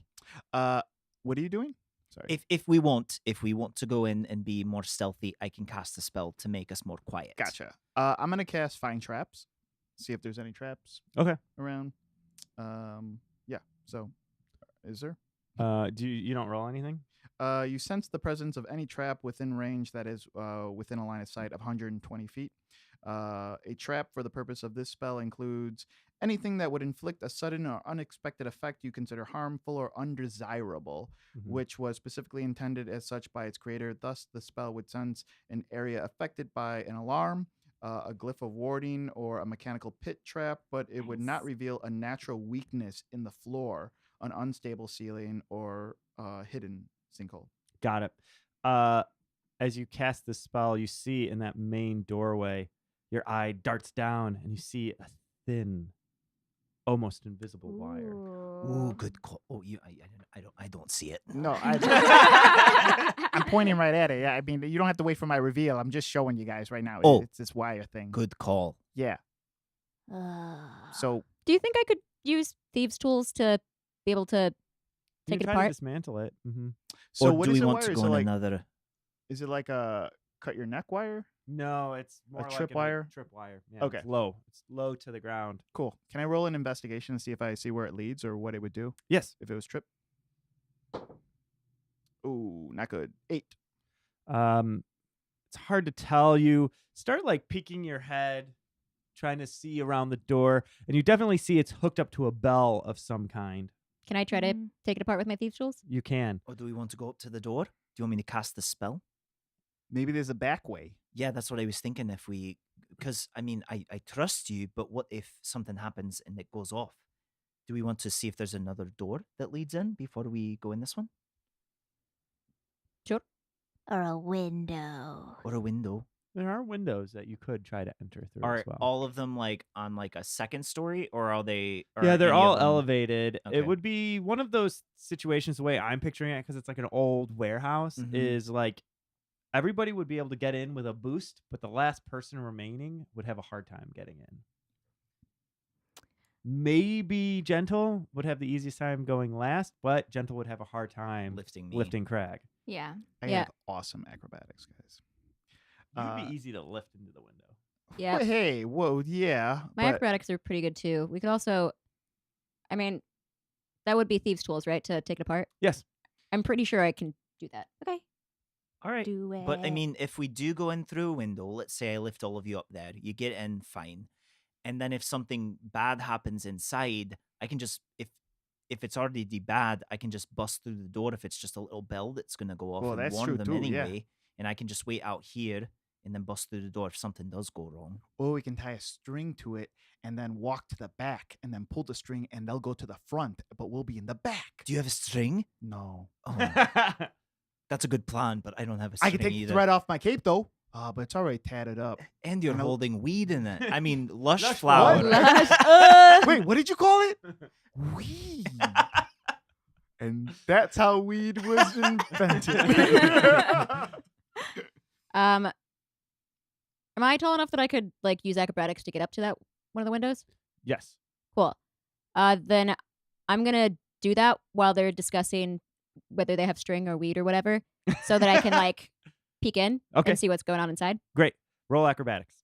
What are you doing? Sorry. If we want to go in and be more stealthy, I can cast a spell to make us more quiet. Gotcha. I'm gonna cast Find Traps. See if there's any traps. Okay. Around. Yeah. So, is there? You don't roll anything? You sense the presence of any trap within range that is within a line of sight of 120 feet. A trap for the purpose of this spell includes anything that would inflict a sudden or unexpected effect you consider harmful or undesirable, which was specifically intended as such by its creator. Thus, the spell would sense an area affected by an alarm, a glyph of warding, or a mechanical pit trap, but it would not reveal a natural weakness in the floor, an unstable ceiling, or hidden sinkhole. Got it. As you cast the spell, you see in that main doorway, your eye darts down, and you see a thin, almost invisible wire. Ooh, good call. Oh, I don't see it. No, I'm pointing right at it. Yeah, I mean, you don't have to wait for my reveal. I'm just showing you guys right now. Oh. It's this wire thing. Good call. Yeah. So Do you think I could use thieves' tools to be able to You take can it try to apart? dismantle it. So or what do is we a want wire? to Is go it in like another? is it like a cut your neck wire? No, it's more like tripwire? Tripwire. Yeah, Okay. It's low. It's low to the ground. Cool. Can I roll an investigation and see if I see where it leads or what it would do Yes. if it was trip? Ooh, not good. 8. It's hard to tell. You start like peeking your head, trying to see around the door, and you definitely see it's hooked up to a bell of some kind. Can I try to Mm. take it apart with my thieves' tools? You can. Or do we want to go up to the door? Do you want me to cast the spell? Maybe there's a back way. Yeah, that's what I was thinking. If we, because I mean, I trust you, but what if something happens and it goes off? Do we want to see if there's another door that leads in before we go in this one? Sure. Or a window. Or a window? There are windows that you could try to enter through Are as well. all of them like on like a second story, or are they? Yeah, are they're any of all them- elevated. Okay. It would be one of those situations, the way I'm picturing it, because it's like an old warehouse, Mhm. is like everybody would be able to get in with a boost, but the last person remaining would have a hard time getting in. Maybe Gentle would have the easiest time going last, but Gentle would have a hard time lifting me. lifting Crag. Yeah. I Yeah. have awesome acrobatics, guys. You'd be easy to lift into the window. Yeah. But hey, whoa, yeah. My but acrobatics are pretty good too. We could also, I mean, that would be thieves' tools, right? To take it apart. Yes. I'm pretty sure I can do that. Okay. All right. Do it. But I mean, if we do go in through a window, let's say I lift all of you up there, you get in, fine. And then if something bad happens inside, I can just if it's already bad, I can just bust through the door if it's just a little bell that's gonna go off Well, and that's warn true them too, yeah. anyway. and I can just wait out here and then bust through the door if something does go wrong. Or we can tie a string to it and then walk to the back and then pull the string and they'll go to the front, but we'll be in the back. Do you have a string? No. Oh, that's a good plan, but I don't have a I string can take either. the thread off my cape though. But it's already tatted up. And you're You know- holding weed in it. I mean, lush Lush flower. flower. Wait, what did you call it? Weed. And that's how weed was invented. Am I tall enough that I could like use acrobatics to get up to that one of the windows? Yes. Cool. Then I'm gonna do that while they're discussing whether they have string or weed or whatever, so that I can like peek in Okay. and see what's going on inside. Great. Roll acrobatics.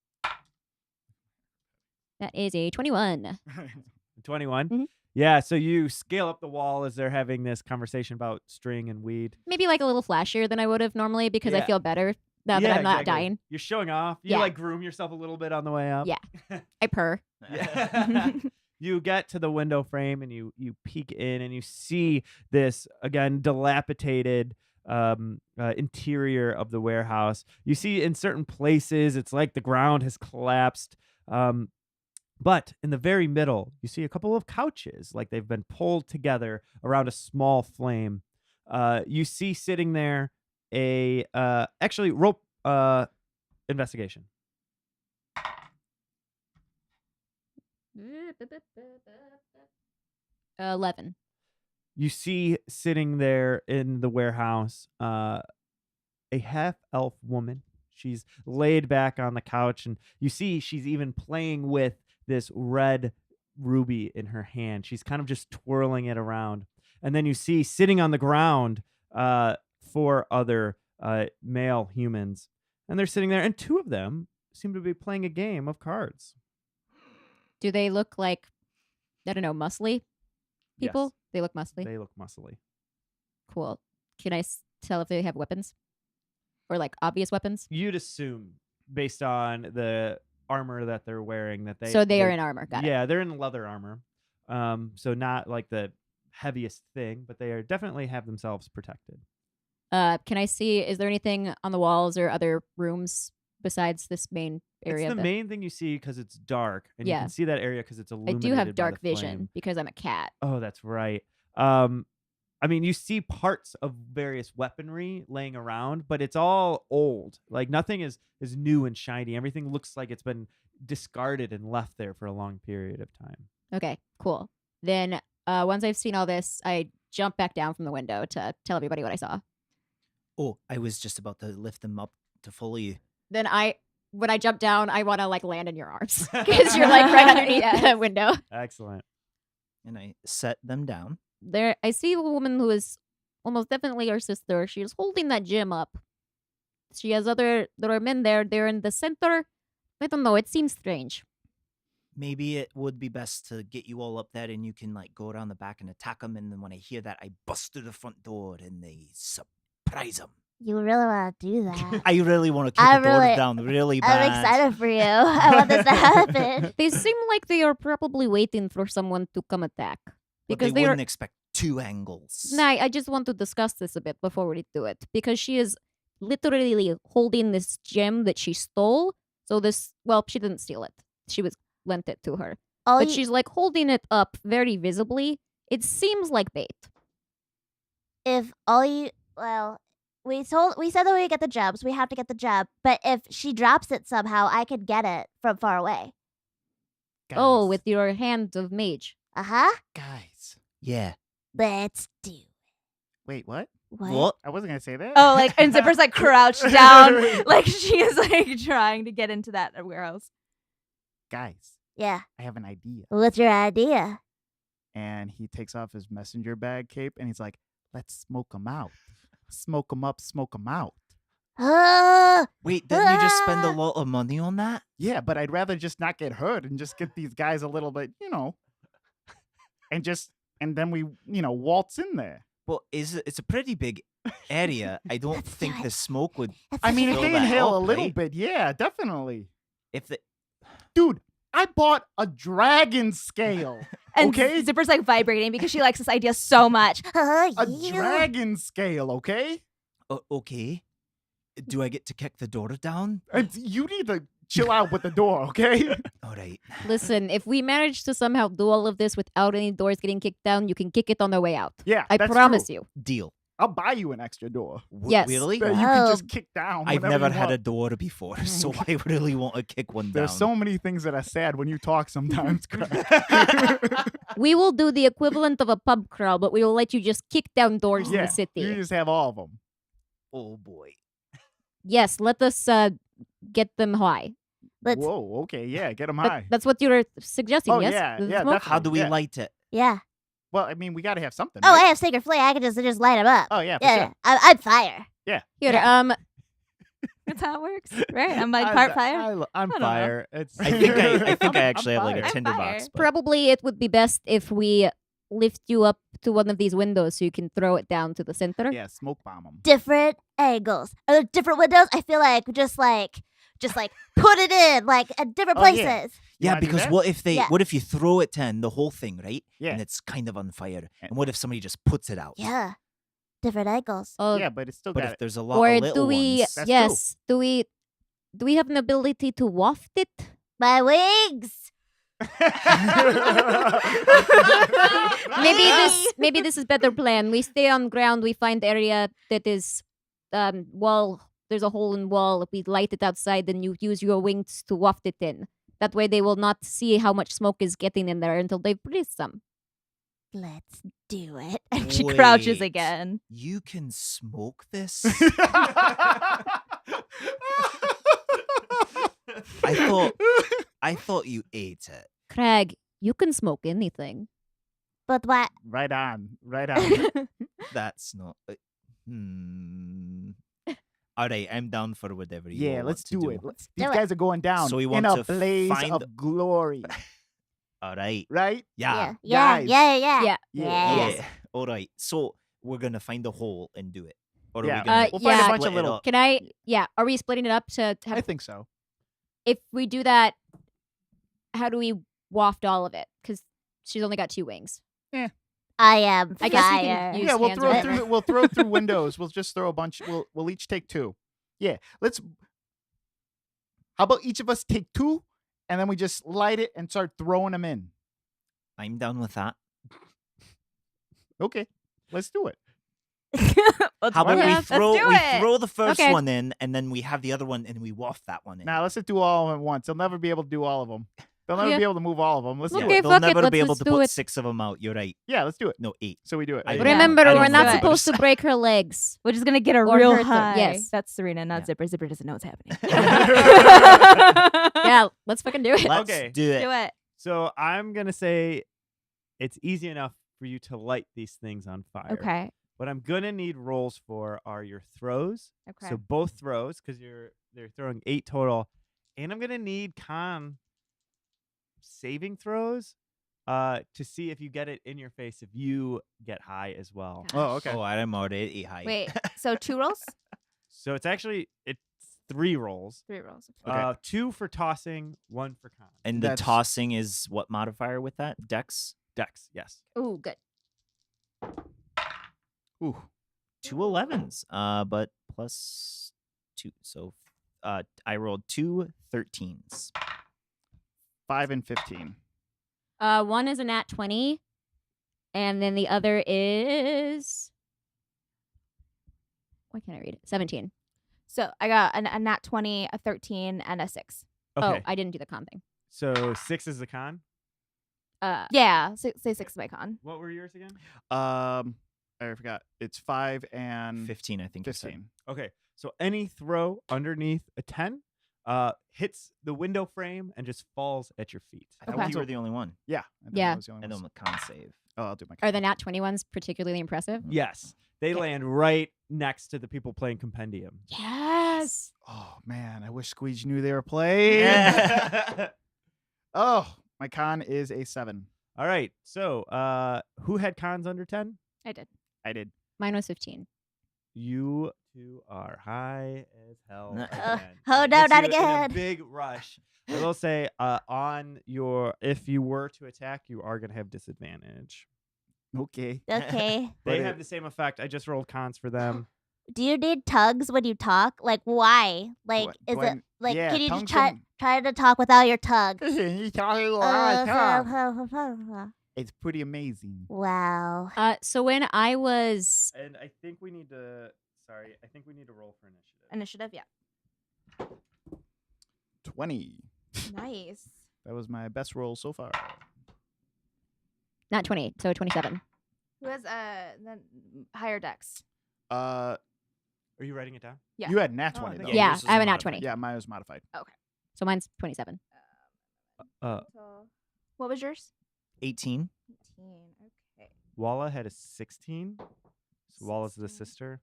That is a 21. 21. Mhm. Yeah, so you scale up the wall as they're having this conversation about string and weed. Maybe like a little flashier than I would have normally because I Yeah. feel better now that I'm not dying. You're showing off. You Yeah. like groom yourself a little bit on the way up. Yeah. I purr. Yeah. You get to the window frame and you peek in and you see this again dilapidated interior of the warehouse. You see in certain places it's like the ground has collapsed. But in the very middle, you see a couple of couches, like they've been pulled together around a small flame. You see sitting there a actually rope investigation. 11. You see sitting there in the warehouse a half elf woman. She's laid back on the couch, and you see she's even playing with this red ruby in her hand. She's kind of just twirling it around. And then you see sitting on the ground 4 other male humans. And they're sitting there, and 2 of them seem to be playing a game of cards. Do they look like, I don't know, muscly people? Yes. They look muscly. They look muscly. Cool. Can I tell if they have weapons? Or like obvious weapons? You'd assume, based on the armor that they're wearing, that So they are in armor. Got it. Yeah, they're in leather armor. So not like the heaviest thing, but they are definitely have themselves protected. Can I see, is there anything on the walls or other rooms besides this main area? It's the main thing you see because it's dark, and you Yeah. can see that area because it's I illuminated. do have by dark the vision flame. because I'm a cat. Oh, that's right. I mean, you see parts of various weaponry laying around, but it's all old. Like nothing is new and shiny. Everything looks like it's been discarded and left there for a long period of time. Okay, cool. Then once I've seen all this, I jump back down from the window to tell everybody what I saw. Oh, I was just about to lift them up to follow you. Then when I jump down, I want to like land in your arms because you're like right underneath the window. Excellent. And I set them down. There, I see a woman who is almost definitely our sister. She is holding that gem up. She has there are men there. They're in the center. I don't know. It seems strange. Maybe it would be best to get you all up there and you can like go around the back and attack them. And then when I hear that, I bust through the front door and they surprise them. You really want to do that? I really want to kick I the door really- down really I'm bad. excited for you. I want this to happen. They seem like they are probably waiting for someone to come attack. But Because they they are. wouldn't expect 2 angles. Nah, I just want to discuss this a bit before we do it. Because she is literally holding this gem that she stole. So she didn't steal it. She lent it to her. All But you- she's like holding it up very visibly. It seems like bait. if all you well, we said that we get the jabs. We have to get the jab. But if she drops it somehow, I could get it from far away. Oh, Guys, with your hand of mage. Uh-huh. guys. Yeah. Let's do it. Wait, what? What? I wasn't gonna say that. Oh, like, and Zipper's like crouched down, like she is like trying to get into that warehouse. Guys, Yeah. I have an idea. What's your idea? And he takes off his messenger bag cape and he's like, "Let's smoke them out. Smoke them up, smoke them out." Wait, didn't you just spend a lot of money on that? Yeah, but I'd rather just not get hurt and just get these guys a little bit, and then we, waltz in there. Well, it's a pretty big area. I don't Let's do think it. the smoke would. I mean, if Fill they that inhale a up, little right? bit, yeah, definitely. If the Dude, I bought a dragon scale. And Okay. Zipper's like vibrating because she likes this idea so much. A Yeah. dragon scale, okay? okay, Do I get to kick the door down? You need to chill out with the door, okay? All right. Listen, if we manage to somehow do all of this without any doors getting kicked down, you can kick it on the way out. Yeah, I that's promise true. you. Deal. I'll buy you an extra door Yes. Really? that you can Oh. just kick down. I've whenever never you had a want. door before, so I really want to kick one There's down. so many things that are sad when you talk sometimes, Craig. We will do the equivalent of a pub crawl, but we will let you just kick down doors in Yeah, the city. you just have all of them. Oh boy. Yes, let us get them high. Let's. Whoa, okay, yeah, get them That- high. that's what you're suggesting, Oh, yes? yeah, The yeah, smoke? definitely. How do we Yeah. light it? Yeah. Well, I mean, we got to have something. Oh, I right? have Sacred Flame. I can just light them up. Oh, yeah, for yeah, sure. yeah. I'm fire. Here, Yeah. That's how it works, right? I'm like part fire. I'm I don't know. fire. It's I think I I'm actually have like a fire. tinderbox. fire. but- probably it would be best if we lift you up to one of these windows so you can throw it down to the center. Yeah, smoke bomb them. Different angles. Different windows. I feel like just put it in like at different Oh, yeah. places. You Yeah, wanna do because that? what if Yeah. what if you throw it in the whole thing, right? Yeah. And it's kind of on fire. And what if somebody just puts it out? Yeah. Different angles. Oh, Yeah, but it's still But got if there's a lot or of little do we? ones, That's Yes. Do we have an ability to waft it? My wings. Maybe this is better plan. We stay on ground. We find area that is wall. There's a hole in wall. We light it outside, and you use your wings to waft it in. That way, they will not see how much smoke is getting in there until they've breathed some. Let's do it. And she crouches Wait. again. you can smoke this? I thought you ate it. Craig, you can smoke anything. But what? Right on, right on. That's not. All right, I'm down for whatever you Yeah, all let's want to do it. Let's These do it. guys are going down So we in want a to blaze find- of glory, All right. right? Yeah. Yeah. Guys. Yeah. Yeah. Yeah. Yeah. Yeah. All right. So we're gonna find a hole and do it. Or are Yeah. we gonna We'll find yeah. a bunch split of it little. up? Can I? Yeah. Are we splitting it up to I have? think so. If we do that, how do we waft all of it? Because she's only got 2 wings. I am I fire. guess we can use Yeah, we'll hands or throw whatever. through. We'll throw through windows. We'll just throw a bunch. We'll each take 2. Yeah. Let's. How about each of us take 2, and then we just light it and start throwing them in. I'm down with that. Okay, let's do it. Let's How about do we it. throw Let's do it. throw the first Okay. one in, and then we have the other one, and we waft that one in. Now let's just do all of them at once. They'll never be able to do all of them. They'll never Yeah. be able to move all of them. Let's do Okay, it. They'll fuck it, never be let's able just to do put it. 6 of them out. You're right. Yeah, let's do it. No, 8. So we do it. I- Remember, I don't we're know, not but supposed to it's- break her legs. We're just gonna get her Or real hurt them, high. yes. That's Serena, not Yeah. Zipper. Zipper doesn't know what's happening. Yeah, let's fucking do it. Let's Okay. do it. Do it. So I'm gonna say it's easy enough for you to light these things on fire. Okay. What I'm gonna need rolls for are your throws. Okay. So both throws, because they're throwing 8 total, and I'm gonna need saving throws, to see if you get it in your face if you get high as well. Okay. Oh, okay. Oh, I'm already high. Wait. So 2 rolls? So it's 3 rolls. 3 rolls. Okay. 2 for tossing, 1 for con. And the That's- tossing is what modifier with that? Dex? Dex, yes. Ooh, good. Ooh. 2 11s, but plus 2. So I rolled 2 13s. 5 and 15. One is a nat 20, and then the other is. Why can't I read it? 17. So I got a nat 20, a 13, and a 6. Okay. Oh, I didn't do the con thing. So 6 is the con. Yeah. Say 6 my con. What were yours again? I forgot. It's 5 and 15, I think. you said. 15. Okay. So any throw underneath a 10 hits the window frame and just falls at your feet. I thought Okay. you were the only one. Yeah. I think Yeah. that was the only And one. then the con save. Oh, I'll do my. Are the nat 20 ones particularly impressive? Yes. They Okay. land right next to the people playing Compendium. Yes. Oh man, I wish Squeege knew they were playing. Yeah. Oh, my con is a 7. All right. So who had cons under 10? I did. I did. Mine was 15. You two are high as hell. Uh, again. oh, It no, hits not you in a again. big rush. I will say, if you were to attack, you are going to have disadvantage. Okay. Okay. They But have the same effect. I just rolled cons for them. Do you need tongues when you talk? Like, why? Like, Do is I- it like? yeah, Can you just tongues try to talk without your tongue? He's talking It's pretty amazing. Wow. So when I was And I think we need to. Sorry, I think we need to roll for initiative. Initiative, yeah. 20. Nice. That was my best roll so far. not 20, so 27. Who has the higher dex? Uh, Are you writing it down? Yeah. You had nat Oh, I 20 think though. I Yeah, yours is I have a nat modified. 20. Yeah, mine was modified. So mine's 27. Uh, What was yours? 18. 18. Okay. Walla had a 16. So Walla's the 16. sister,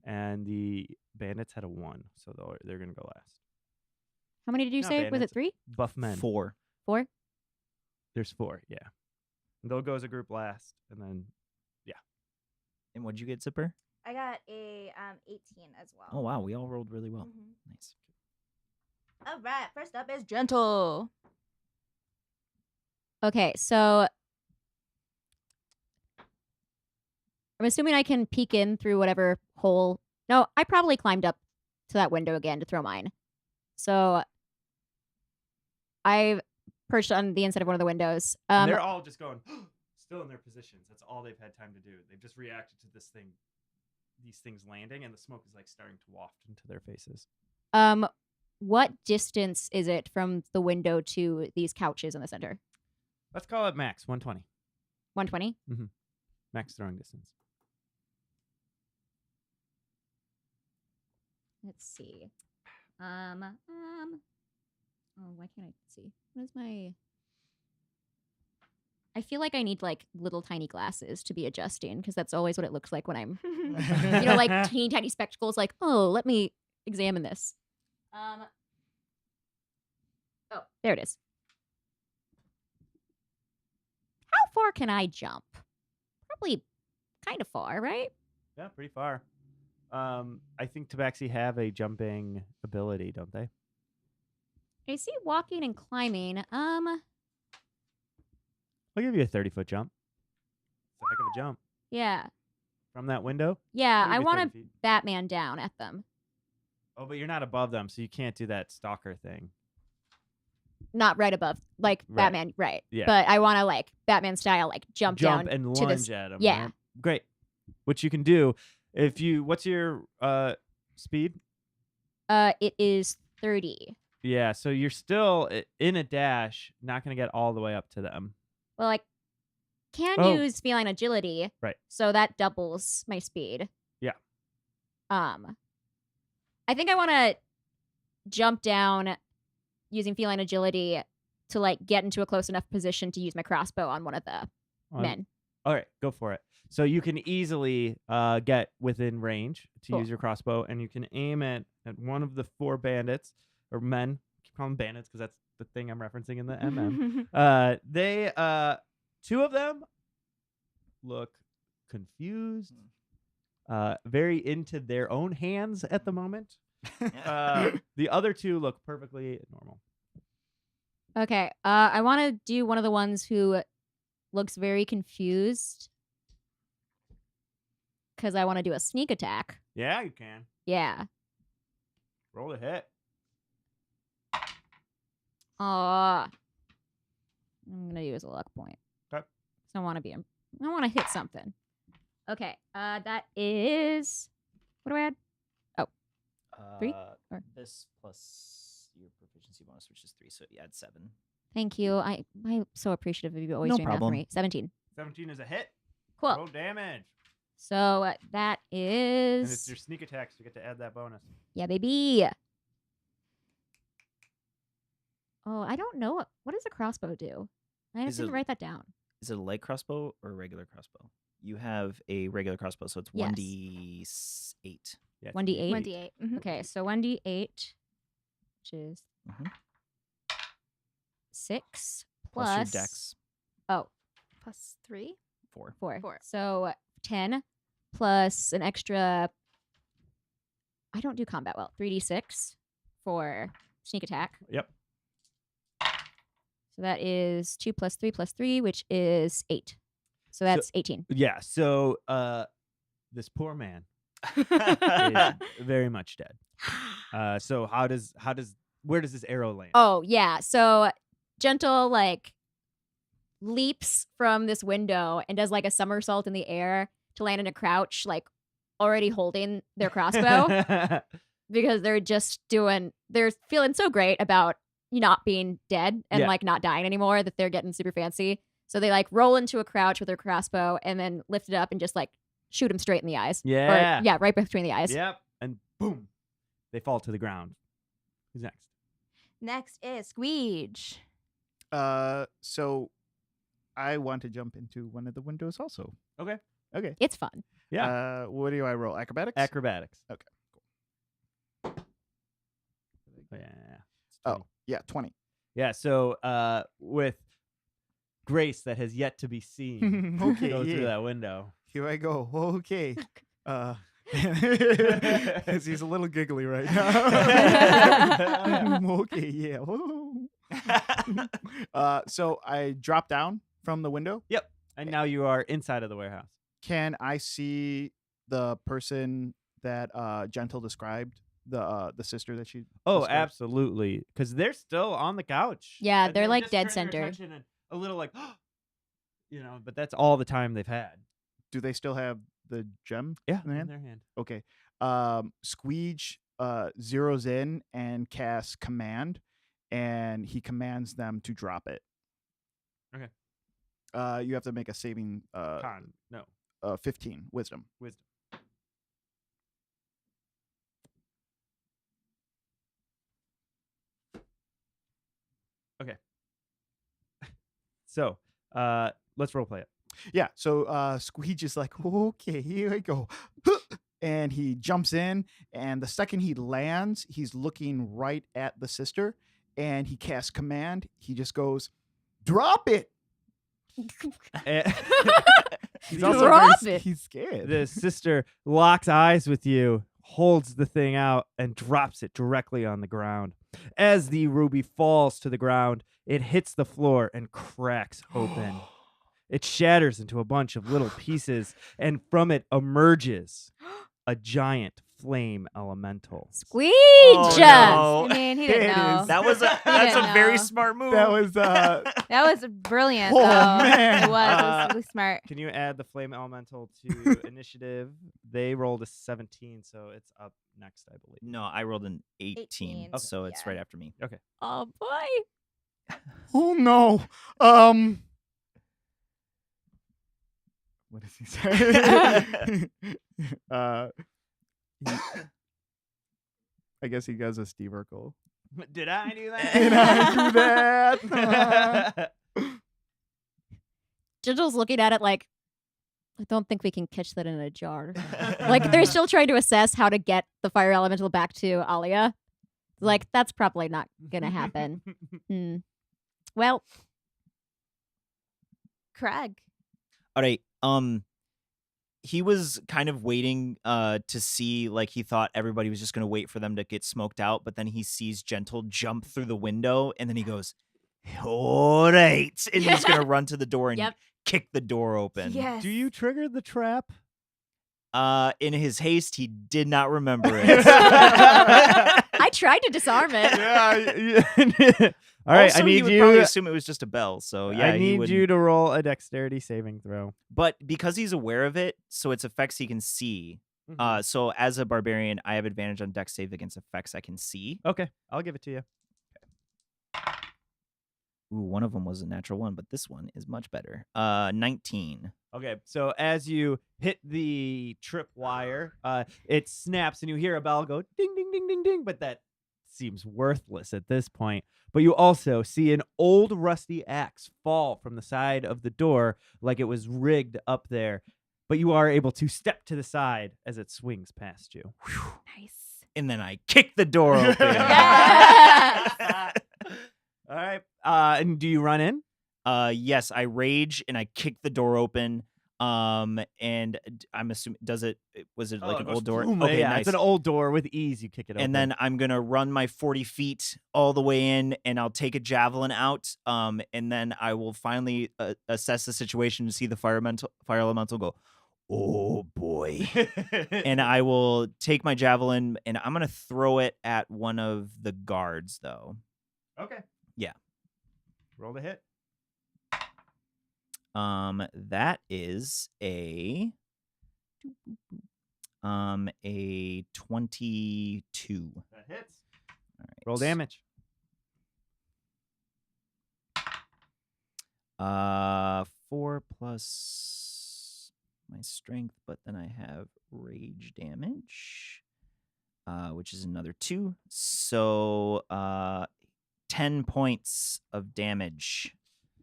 and the bandits had a 1. So they're gonna go last. How many did you Not say? Was it bandits. 3? Buff men. 4. 4? There's 4. Yeah. And they'll go as a group last, and then And what'd you get, Zipper? I got a 18 as well. Oh, wow. We all rolled really well. Mhm. Nice. All right. First up is Gentle. Okay, so I'm assuming I can peek in through whatever hole. No, I probably climbed up to that window again to throw mine. So I perched on the inside of one of the windows. and they're all just going still in their positions. That's all they've had time to do. They've just reacted to these things landing, and the smoke is like starting to waft into their faces. What distance is it from the window to these couches in the center? Let's call it max 120. 120? Max throwing distance. Let's see. Oh, why can't I see? What is my? I feel like I need like little tiny glasses to be adjusting because that's always what it looks like when I'm, like teeny tiny spectacles. Like, oh, let me examine this. Oh, there it is. How far can I jump? Probably kind of far, right? Yeah, pretty far. I think Tabaxi have a jumping ability, don't they? I see walking and climbing. I'll give you a 30-foot jump. It's a heck of a jump Yeah. from that window. Yeah, I'll give I you want 30 to feet. Batman down at them. Oh, but you're not above them, so you can't do that stalker thing. Not right above, like Right. Batman, right? Yeah. But I want to like Batman style, like jump down and to lunge this. at them. yeah. Right? Great. Which you can do if you. What's your speed? It is 30. Yeah, so you're still in a dash, not going to get all the way up to them. Well, I can Oh. use feline agility, Right. so that doubles my speed. Yeah. I think I want to jump down using feline agility to like get into a close enough position to use my crossbow on one of the men. All right, go for it. So you can easily get within range to Cool. use your crossbow, and you can aim at one of the 4 bandits or men. Keep calling them bandits because that's the thing I'm referencing in the MM. They 2 of them look confused, very into their own hands at the moment. The other 2 look perfectly normal. Okay. I want to do one of the ones who looks very confused because I want to do a sneak attack. Yeah, you can Yeah. roll the hit. I'm gonna use a luck point. Okay. 'Cause I want to hit something. Okay. That is. What do I add? 3? Or- This plus your proficiency bonus, which is 3, so you add 7. Thank you. I'm so appreciative of you always No doing that problem. for me. 17. 17 is a hit. Cool. Roll damage. So that And it's is. your sneak attack, so you get to add that bonus. Yeah, baby. Oh, I don't know. What does a crossbow do? I Is didn't it- write that down. Is it a light crossbow or a regular crossbow? You have a regular crossbow, so it's Yes. 1d8. Yeah, it's 1d8? 1d8. Mhm. Okay, so 1d8, which is Mhm. 6 Plus your plus. dex. Oh, Plus 3. 4. 4. 4. So 10 plus an extra. I don't do combat well. 3d6 for sneak attack. Yep. So that is 2 plus 3 plus 3, which is 8. So that's 18. Yeah. So this poor man is very much dead. So where does this arrow land? Oh, yeah. So Gentle, like, leaps from this window and does, like, a somersault in the air to land in a crouch, like, already holding their crossbow because they're feeling so great about not being dead and, Yeah. like, not dying anymore that they're getting super fancy. So they, like, roll into a crouch with their crossbow and then lift it up and just, like, shoot him straight in the eyes. Yeah. Or, yeah, right between the eyes. Yep. And boom, they fall to the ground. Who's next? Next is Squeege. So I want to jump into one of the windows also. Okay. Okay. It's fun. Yeah. What do I roll? Acrobatics? Acrobatics. Okay, Yeah. Oh, yeah, 20. Yeah. So with grace that has yet to be seen, Okay, go through yeah. that window. Here I go. Okay. Because he's a little giggly right now. Okay, yeah. So I drop down from the window. Yep. And now you are inside of the warehouse. Can I see the person that Gentle described? The sister that she Oh, described? absolutely. Because they're still on the couch. Yeah, And they're, like, just dead turn their center. attention and a little like, but that's all the time they've had. Do they still have the gem? Yeah, in their in hand? their hand. Okay. Squeege zeroes in and casts command, and he commands them to drop it. Okay. You have to make a saving Con. No. 15 wisdom. Wisdom. Okay. So, let's role play it. Yeah. So Squeege is like, okay, here I go. And he jumps in, and the second he lands, he's looking right at the sister, and he casts command. He just goes, drop it. Eh, He's also Drop very, it. He's scared. the sister locks eyes with you, holds the thing out, and drops it directly on the ground. As the ruby falls to the ground, it hits the floor and cracks open. It shatters into a bunch of little pieces, and from it emerges a giant flame elemental. Squeege! Oh, I mean, he didn't It know. is. That's a didn't very know. smart move. That was That was brilliant. Oh, though. man. It was really smart. Can you add the flame elemental to initiative? They rolled a 17, so it's up next, I believe. No, I rolled an 18, 18, so it's yeah. right after me. Oh, boy. Oh no. What does he say? I guess he goes a Steve Urkel. Did I do that? Did I do that? Gentle's looking at it like, I don't think we can catch that in a jar. Like, they're still trying to assess how to get the fire elemental back to Alia. Like, that's probably not gonna happen. Well, Craig. All right. He was kind of waiting to see, like, he thought everybody was just gonna wait for them to get smoked out, but then he sees Gentle jump through the window, and then he goes, all right, and he's gonna run to the door and Yep. kick the door open. Yes. Do you trigger the trap? In his haste, he did not remember it. I tried to disarm it. Yeah. All right, Also, I need he would you. probably assume it was just a bell. So yeah, I he need would. you to roll a dexterity saving throw. But because he's aware of it, so it's effects he can see. So as a barbarian, I have advantage on dex save against effects I can see. Okay, I'll give it to you. Ooh, one of them was a natural one, but this one is much better. 19. Okay, so as you hit the trip wire, it snaps and you hear a bell go ding, ding, ding, ding, ding, but that seems worthless at this point. But you also see an old rusty axe fall from the side of the door like it was rigged up there. But you are able to step to the side as it swings past you. Nice. And then I kick the door open. Yes! All right. And do you run in? Yes, I rage and I kick the door open. And I'm assuming was it like an old door? Okay, yeah, nice. it's an old door with ease. You kick it open. And then I'm gonna run my 40 feet all the way in, and I'll take a javelin out. And then I will finally assess the situation to see the fire elemental go, oh boy. And I will take my javelin and I'm going to throw it at one of the guards, though. Okay. Yeah. Roll to hit. That is a 22. That hits. All right. Roll damage. 4 plus my strength, but then I have rage damage, which is another 2. So 10 points of damage.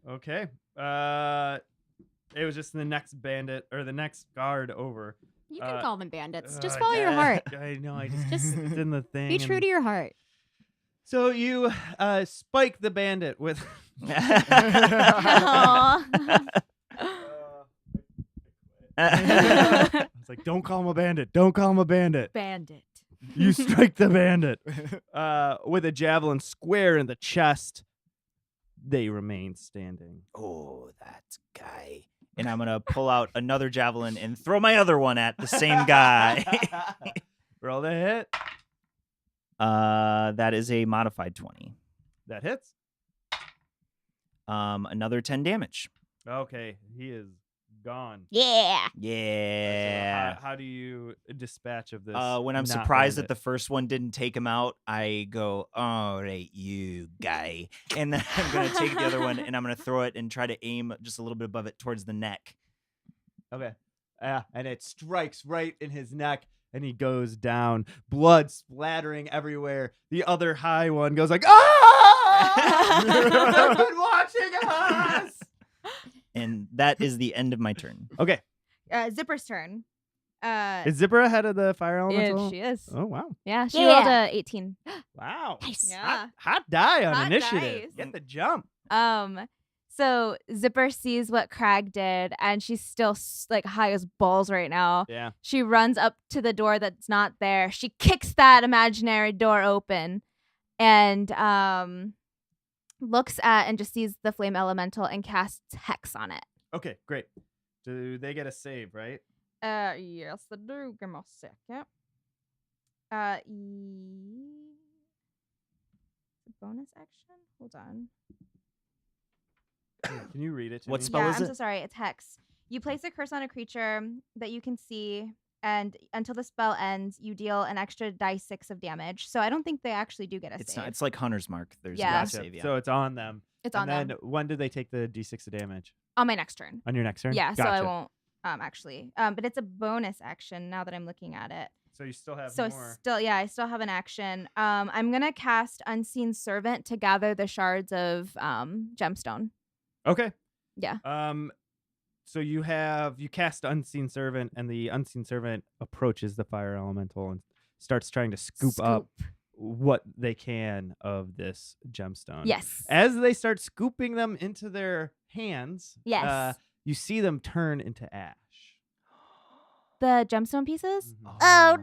Okay. It was just the next bandit or the next guard over. You can call them bandits. Just uh, follow your heart. I know. I just Just it's in the thing. Be true and- to your heart. So you spike the bandit with. Aw. I was like, "Don't call him a bandit. Don't call him a bandit." Bandit. You strike the bandit with a javelin square in the chest. They remain standing. Oh, that guy. And I'm going to pull out another javelin and throw my other one at the same guy. Roll the hit. That is a modified 20. That hits. Another 10 damage. Okay, he is gone. Yeah. Yeah. How do you dispatch of this? When I'm not surprised that bandit? the first one didn't take him out, I go, all right, you guy. And then I'm going to take the other one and I'm going to throw it and try to aim just a little bit above it towards the neck. Okay. And it strikes right in his neck, and he goes down, blood splattering everywhere. The other high one goes like, "Ah! They've been watching us!" And that is the end of my turn. Okay. Zipper's turn. Is Zipper ahead of the fire Yeah, elemental? she is. Oh, wow. Yeah, she Yeah. rolled a 18. Wow. Nice. Yeah. Hot die on Hot initiative. dice. Get the jump. So Zipper sees what Crag did, and she's still like high as balls right now. Yeah. She runs up to the door that's not there. She kicks that imaginary door open, and looks at and just sees the flame elemental and casts hex on it. Okay, great. Do they get a save, right? Yes, they do. Give me a second. Bonus action. Hold on. Can you read it to What me? spell Yeah, is I'm it? so sorry. It's hex. You place a curse on a creature that you can see, and until the spell ends, you deal an extra dice 6 of damage. So I don't think they actually do get a It's save. not. It's like Hunter's Mark. There's Yeah. no Gotcha. save. Yeah. So it's on them. It's and on then them when do they take the d6 of damage? on my next turn. On your next turn? Yeah, so I Gotcha. won't actually. But it's a bonus action now that I'm looking at it. So you still have So more. I still have an action. I'm gonna cast Unseen Servant to gather the shards of gemstone. Okay. Yeah. So you cast Unseen Servant, and the Unseen Servant approaches the fire elemental and starts trying to scoop up what they can of this gemstone. Yes. As they start scooping them into their hands, Yes. you see them turn into ash. The gemstone pieces. Mhm. Oh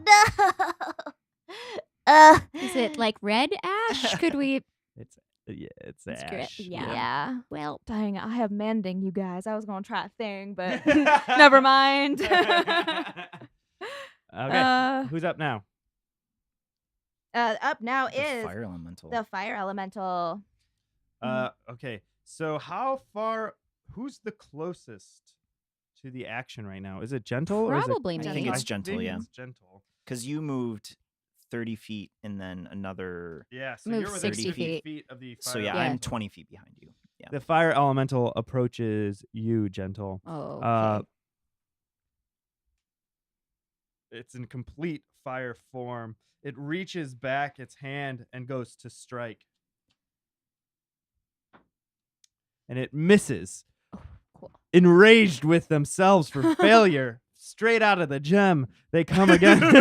no. Is it like red ash? Could we? It's It's ash. great. Yeah. Yeah. Well, Dang it, I have mending, you guys. I was gonna try a thing, but never mind. Okay. Who's up now? Up now The is fire elemental. the fire elemental. Okay. So how far? Who's the closest to the action right now? Is it gentle? or is it- Probably I me. think it's gentle. think Yeah, it's gentle. because you moved 30 feet and then another. Yeah. So Move you're within 60 50 feet. of the. So fire yeah, Yeah. I'm 20 feet behind you. Yeah. The fire elemental approaches you, gentle. oh, Uh, okay. It's in complete fire form. It reaches back its hand and goes to strike. And it misses. Cool. Enraged with themselves for failure, straight out of the gem, they come again. Straight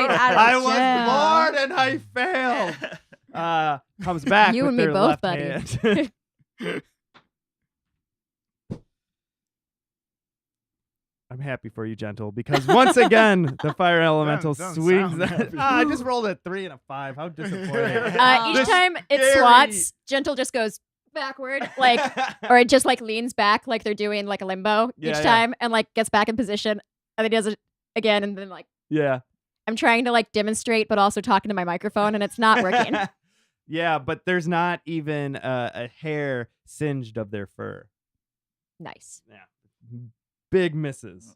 out of I the was gem. born and I failed. Comes back You with and me their both, left buddy. hand. I'm happy for you, gentle, because once again the fire elemental Don't swings. sound happy. I just rolled a 3 and a 5. How disappointing! Each This time it scary- swats, Gentle just goes backward, like, or it just like leans back, like they're doing like a limbo Yeah, each yeah. time, and like gets back in position, And then he does it again, and then like Yeah. I'm trying to like demonstrate, but also talking to my microphone, and it's not working. Yeah, but there's not even a hair singed of their fur. Nice. Yeah. Big misses.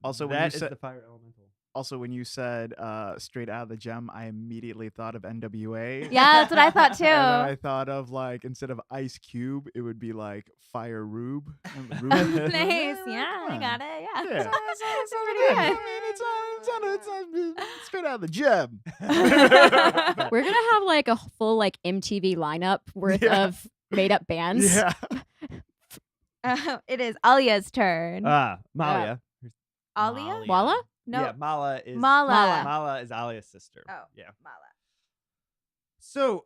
Also, when That you is said the fire elemental. also when you said straight out of the gem, I immediately thought of NWA. Yeah, that's what I thought too. And then I thought of like instead of Ice Cube, it would be like Fire Rube. Nice. Yeah, I got it. Yeah. Yeah. That's pretty I good. mean, it's straight out of the gem. We're gonna have like a full like MTV lineup worth Yeah. of made up bands. Yeah. It is Alia's turn. Malia. Alia? Walla? No. Yeah, Mala is Mala. Mala is Alia's sister. Oh. Yeah. Mala. So,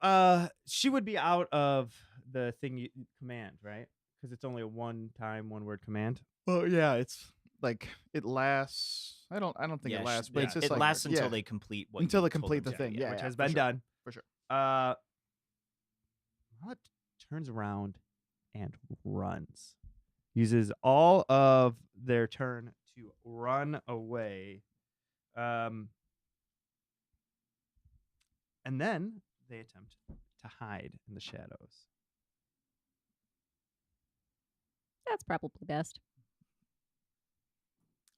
she would be out of the thing you command, right? Because it's only a one-time, one-word command. Well, yeah, it's like it lasts. I don't think Yeah, it lasts, but yeah, it's just It like lasts until yeah. they complete what Until you they told complete them the to. thing, yeah. which has for been sure. done. For sure. Mala turns around and runs. Uses all of their turn to run away. And then they attempt to hide in the shadows. That's probably best.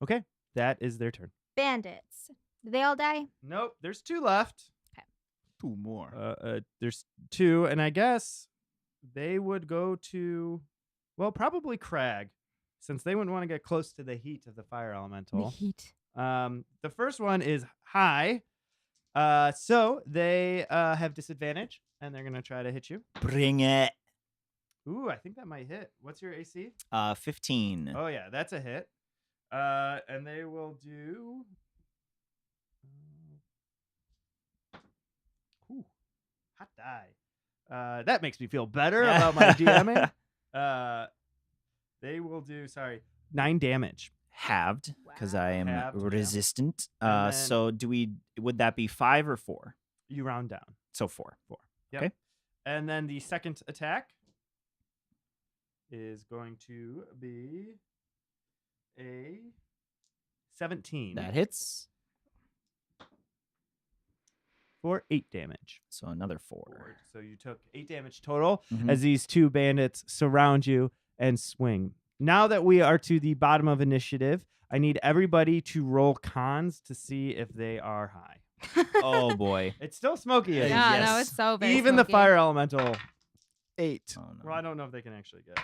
Okay, that is their turn. Bandits. Did they all die? Nope, there's 2 left. 2 more. There's 2, and I guess they would go to, well, probably Crag, since they wouldn't want to get close to the heat of the fire elemental. heat. The first one is high, so they have disadvantage, and they're gonna try to hit you. Bring it. Ooh, I think that might hit. What's your AC? 15. Oh yeah, that's a hit. And they will do. Ooh, hot die. That makes me feel better about my DMing. They will do 9 damage. Halved, because I am Halved, yeah. resistant. And then- So would that be 5 or 4? You round down. So 4. Yep. Okay. And then the second attack is going to be a 17 That hits. for 8 damage. So another 4. Forward. So you took 8 damage total Mhm. as these 2 bandits surround you and swing. Now that we are to the bottom of initiative, I need everybody to roll cons to see if they are high. Oh boy. It's still smoky. Yeah, as that Yes. was so very even the smoky. fire elemental. 8. Oh, no. Well, I don't know if they can actually get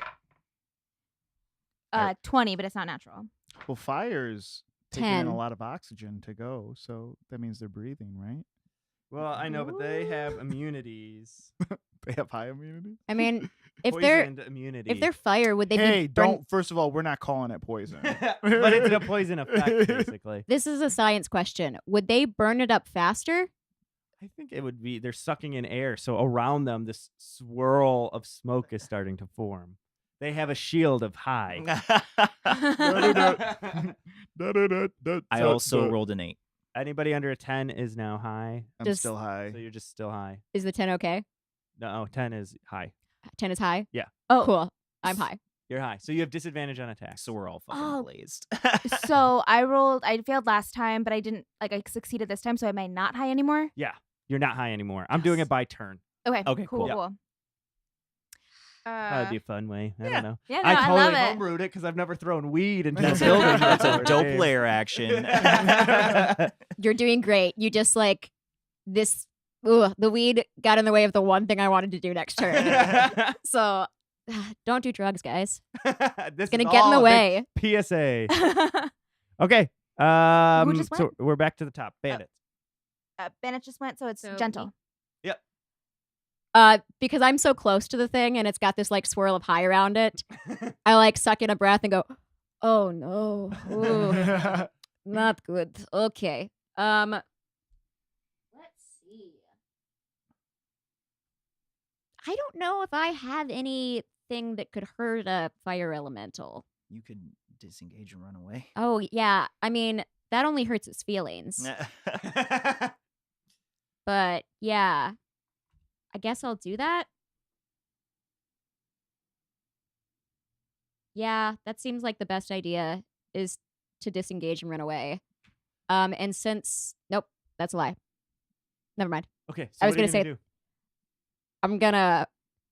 it. 20, but it's not natural. Well, fire's taking in 10. a lot of oxygen to go, so that means they're breathing, right? Well, I know, but they have immunities. They have high immunity. I mean, if they're Poisoned immunity. if they're fire, would they Hey, be burn- don't. First of all, we're not calling it poison. but it's a poison effect, basically. This is a science question. Would they burn it up faster? I think it would be they're sucking in air, so around them this swirl of smoke is starting to form. They have a shield of high. I So- also rolled an 8. Anybody under a 10 is now high. I'm Just- still high. So you're just still high. Is the 10 okay? No, 10 is high. 10 is high? Yeah. Oh, Cool. I'm high. You're high. So you have disadvantage on attacks. So we're all fucking Oh. blazed. So I failed last time, but I didn't, I succeeded this time, so am I not high anymore? You're not high anymore. I'm doing Yes. it by turn. Okay. Okay, cool. cool. Cool. That'd be a fun way. I don't know. Yeah, no, I I totally love it. homebrewed it because I've never thrown weed into a That's building. That's a before. dope Hey. layer action. You're doing great. You just this. The weed got in the way of the one thing I wanted to do next turn. So don't do drugs, guys. This It's gonna is get in the all a way. big PSA. Okay. just So went? we're back to the top. Bandits. Bennett just went, so it's So gentle. Because I'm so close to the thing and it's got this swirl of high around it, I suck in a breath and go, oh no. Ooh, not good. Okay. Let's see. I don't know if I have anything that could hurt a fire elemental. You could disengage and run away. Oh yeah. I mean, that only hurts its feelings. But yeah. I guess I'll do that. Yeah, that seems like the best idea is to disengage and run away. And since nope, that's a lie. Never mind. Okay. So I was what are you gonna say- do? I'm gonna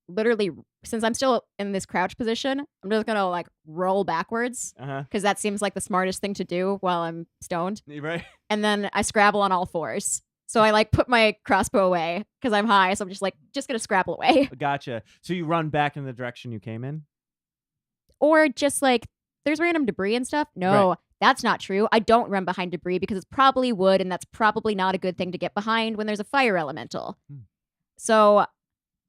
literally, since I'm still in this crouch position, I'm just gonna like roll backwards Uh-huh. because that seems like the smartest thing to do while I'm stoned. You right? And then I scrabble on all fours. So I like put my crossbow away because I'm high. So I'm just gonna scrabble away. Gotcha. So you run back in the direction you came in? Or just like there's random debris and stuff. No, that's not true. I don't run behind debris because it's probably wood, and that's probably not a good thing to get behind when there's a fire elemental. Hmm. So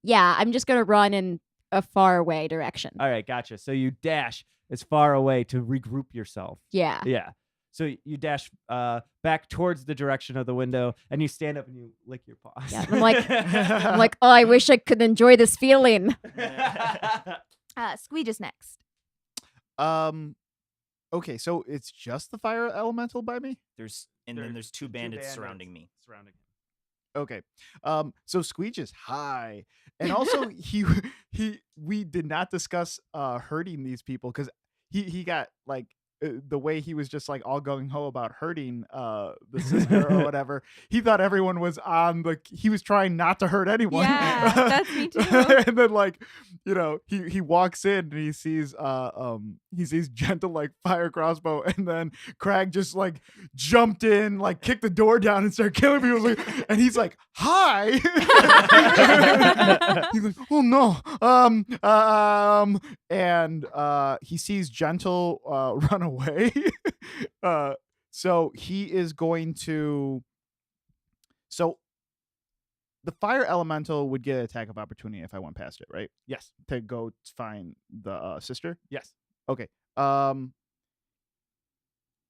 yeah, I'm just gonna run in a far away direction. All right, gotcha. So you dash as far away to regroup yourself. Yeah. Yeah. So you dash back towards the direction of the window, and you stand up and you lick your paws. Yeah, I'm like, oh, I wish I could enjoy this feeling. Squeege is next. Okay, so it's just the fire elemental by me? Then there's two bandits surrounding me. Surrounding him. Okay. So Squeege is high. And also we did not discuss hurting these people because he got like the way he was just like all gung ho about hurting the sister or whatever. He thought everyone was he was trying not to hurt anyone. Yeah, that's me too. And then like, he walks in and he sees Gentle like fire crossbow, and then Crag just like jumped in, like kicked the door down and started killing people. And he's like, hi. He's like, oh no. And he sees Gentle run away. So he is going to. So the fire elemental would get an attack of opportunity if I went past it, right? Yes. To go find the sister. Yes. Okay.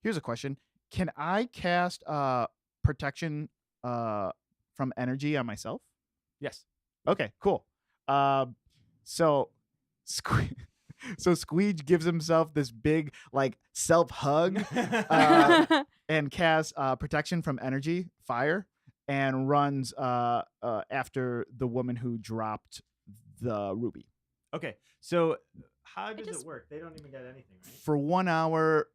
Here's a question: can I cast protection from energy on myself? Yes. Okay. Cool. So Squeege gives himself this big like self hug and casts protection from energy, fire, and runs after the woman who dropped the ruby. Okay. So how does just- it work? They don't even get anything, right? For 1 hour,